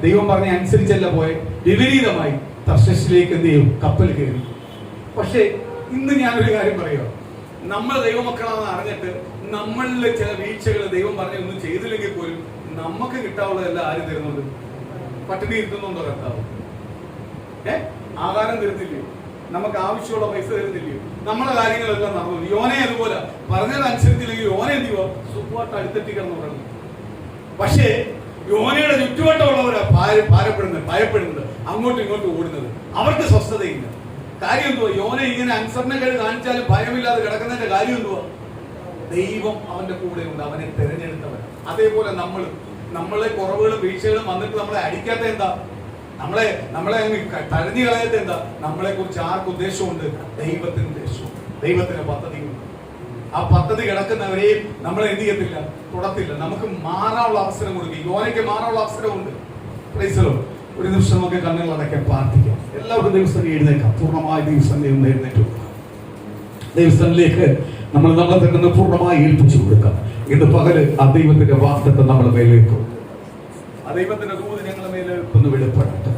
ദൈവം പറഞ്ഞ അനുസരിച്ചല്ല പോയെ, വിപരീതമായി തർശീശിലേക്ക് എന്ത് ചെയ്യും? കപ്പൽ കയറി. പക്ഷേ ഇന്ന് ഞാനൊരു കാര്യം പറയുക, നമ്മൾ ദൈവമക്കളാണെന്ന് അറിഞ്ഞിട്ട് നമ്മളിലെ ചില വീഴ്ചകൾ ദൈവം പറഞ്ഞ ഒന്നും ചെയ്തില്ലെങ്കിൽ പോലും നമുക്ക് കിട്ടാവുള്ളതെല്ലാം ആര് തരുന്നുണ്ട്? പട്ടിണി ഇരുത്തുന്നുണ്ടോ കർത്താവ്? ആഹാരം തരുന്നില്ലയോ? നമുക്ക് ആവശ്യമുള്ള പൈസ തരുന്നില്ലയോ? നമ്മളെ കാര്യങ്ങളെല്ലാം നടന്നു. യോനെ അതുപോലെ പറഞ്ഞതനുസരിച്ചില്ലെങ്കിൽ യോനെ എന്ത് ചെയ്യുക? സുഖമായിട്ട് അടുത്തെത്തി കിടന്ന് തുടങ്ങും. പക്ഷേ യോനയുടെ ചുറ്റുവട്ടമുള്ളവരാ ഭാരപ്പെടുന്നത്, ഭയപ്പെടുന്നത്, അങ്ങോട്ടും ഇങ്ങോട്ടും ഓടുന്നത്. അവർക്ക് സ്വസ്ഥതയില്ല. കാര്യം എന്തുവാ? യോന ഇങ്ങനെ അനുസരണക്കേട് കാണിച്ചാലും ഭയമില്ലാതെ കിടക്കുന്നതിന്റെ കാര്യം എന്തുവാ? ദൈവം അവന്റെ കൂടെ ഉണ്ട്, അവനെ തെരഞ്ഞെടുത്തവൻ. അതേപോലെ നമ്മളെ കുറവുകളും വീഴ്ചകളും വന്നിട്ട് നമ്മളെ അടിക്കാത്ത എന്താ? നമ്മളെ തഴഞ്ഞു കളയാത്ത എന്താ? നമ്മളെ കുറിച്ച് ആർക്ക് ഉദ്ദേശമുണ്ട്? ദൈവത്തിന് ഉദ്ദേശം, ദൈവത്തിന് പദ്ധതിയുണ്ട്. ആ പദ്ധതി കിടക്കുന്നവരെയും നമ്മൾ എന്ത് ചെയ്യത്തില്ല? തുടത്തില്ല. നമുക്ക് മാറാനുള്ള അവസരം കൊടുക്കും. യോനയ്ക്ക് മാറാനുള്ള അവസരമുണ്ട്. ഒരു നിമിഷം നമുക്ക് കണ്ണുകൾ അടയ്ക്കാൻ പ്രാർത്ഥിക്കാം. എല്ലാവർക്കും ദൈവസ്ഥനെ എഴുന്നേക്കാം. പൂർണ്ണമായ ദൈവസ്ഥനെ ഒന്ന് എഴുന്നേറ്റ് ദൈവസ്ഥനിലേക്ക് നമ്മളെ തന്നെ പൂർണ്ണമായി ഏൽപ്പിച്ചു കൊടുക്കാം. ഇന്ന് പകല് ആ ദൈവത്തിന്റെ വാഗ്ദത്തം നമ്മളെ മേലേക്കും, ആ ദൈവത്തിന്റെ ദൂത് ഞങ്ങളുടെ മേലേക്കൊന്ന് വെളിപ്പെടട്ടെ.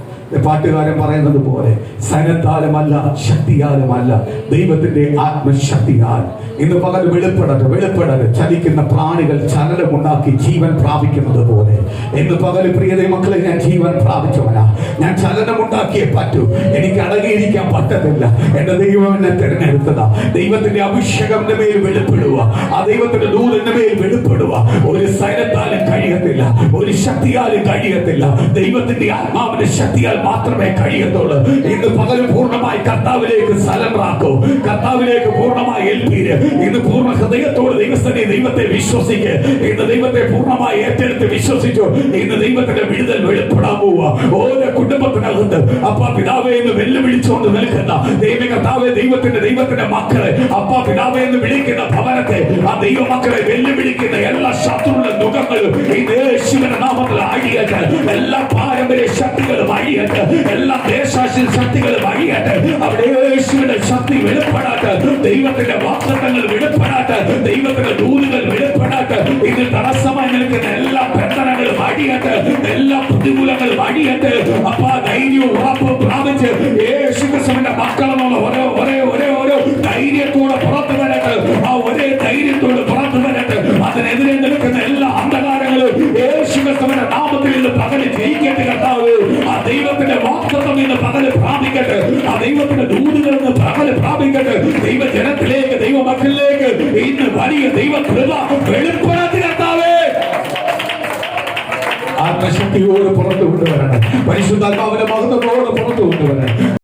പാട്ടുകാരൻ പറയുന്നത് പോലെ സൈന്യത്താലുമല്ല ശക്തിയാലുമല്ല ദൈവത്തിന്റെ ആത്മശക്തിയാൽ ഇന്ന് പകൽ വെളിപ്പെടട്ടെ. ചലിക്കുന്ന പ്രാണികൾ ചലനമുണ്ടാക്കി ജീവൻ പ്രാപിക്കുന്നത് പോലെ ഇന്ന് പകൽ പ്രിയതേ മക്കളെ, ഞാൻ ജീവൻ പ്രാപിച്ചവനാ. ഞാൻ ചലനമുണ്ടാക്കിയേ പറ്റൂ. എനിക്ക് അടങ്ങിയിരിക്കാൻ പറ്റത്തില്ല. എന്റെ ദൈവം എന്നെ തിരഞ്ഞെടുത്തതാ. ദൈവത്തിന്റെ അഭിഷേകം എന്റെ മേൽ വെളിപ്പെടുക, ആ ദൈവത്തിന്റെ ദൂത് എന്റെ മേൽ വെളിപ്പെടുക. ഒരു സൈന്യത്താലും കഴിയത്തില്ല, ഒരു ശക്തിയാലും കഴിയത്തില്ല. ദൈവത്തിന്റെ ആത്മാവിന്റെ ശക്തിയാൽ മാത്രമേ കഴിയത്തുള്ളൂ. ഇന്ന് പകലും പൂർണ്ണമായി കർത്താവിലേക്ക് സലംറാക്കൂ, കർത്താവിലേക്ക് പൂർണ്ണമായി ഏൽപ്പീര്. ഇന്ന് പൂർണ്ണ ഹൃദയത്തോട് ദൈവത്തെ വിശ്വസിക്ക്. ഇന്ന് ദൈവത്തെ പൂർണ്ണമായി ഏറ്റെടുത്ത് വിശ്വസിച്ചു. ഇന്ന് ദൈവത്തിന്റെ വിടുതൽ വെളിപ്പെടാൻ പോവുക. ഓരോ കുടുംബത്തിനകത്ത് അപ്പ പിതാവേ എന്ന് വെല്ലുവിളിച്ചുകൊണ്ട് നിൽക്കുന്ന കർത്താവേ, ദൈവത്തിന്റെ മക്കളെ അപ്പ പിതാവേ എന്ന് വിളിക്കുന്ന ഭവനത്തെ, ആ ദൈവ മക്കളെ വെല്ലുവിളിക്കുന്ന എല്ലാ ശത്രുവിന്റെ മുഖങ്ങളും ഇന്ന് യേശുവിന്റെ നാമത്തിൽ അഴിയട്ടെ. എല്ലാ പാരമ്പര്യ ശക്തികളും അഴിയട്ടെ, എല്ലാ ദേശാശി ശക്തികളും അഴിയട്ടെ. അവിടെ യേശുവിന്റെ ശക്തി വെളിപ്പെടാട്ടെ, ദൈവത്തിന്റെ വാഗ്ദത്തങ്ങൾ വെളിപ്പെടാട്ടെ, ദൈവത്തിന്റെ ദൂതുകൾ വെളിപ്പെടാട്ടെ. ഇതിൽ തടസ്സമായി നിൽക്കുന്ന എല്ലാ ബന്ധനങ്ങളും അഴിയട്ടെ, എല്ലാ പ്രതികൂലങ്ങളും അഴിയട്ടെ. അപ്പ ധൈര്യവും ഉറപ്പും പ്രാപിച്ച് യേശു ക്രിസ്തുവിന്റെ മക്കളെന്നുള്ള ഓരോ ധൈര്യത്തോടെ പുറത്തു വരട്ടെ. ആ ഒരേ ധൈര്യത്തോട് പുറത്തു വരട്ടെ. അതിനെതിരെ നിൽക്കുന്ന എല്ലാ അന്ധകാരങ്ങളും യേശു ക്രിസ്തുവിന്റെ നാമത്തിൽ ഇന്ന് പകല് ജയിക്കട്ടെ. കർത്താവ് ആ ദൈവത്തിന്റെ വാഗ്ദത്തം ഇന്ന് പകല് പ്രാപിക്കട്ടെ, ആ ദൈവത്തിന്റെ ദൂതുകൾ ഇന്ന് പകല് പ്രാപിക്കട്ടെ. ദൈവജനത്തിലേക്ക്, ദൈവ മക്കളിലേക്ക് ഇന്ന് വലിയ ദൈവ കൃപ വെളിപ്പെടാത്ത കർത്താവേ, ആത്മശക്തിയോട് പുറത്തു കൊണ്ടുവരണം. പരിശുദ്ധാത്മാവിന്റെ മഹത്വത്തോട് പുറത്തു കൊണ്ടുവരണം.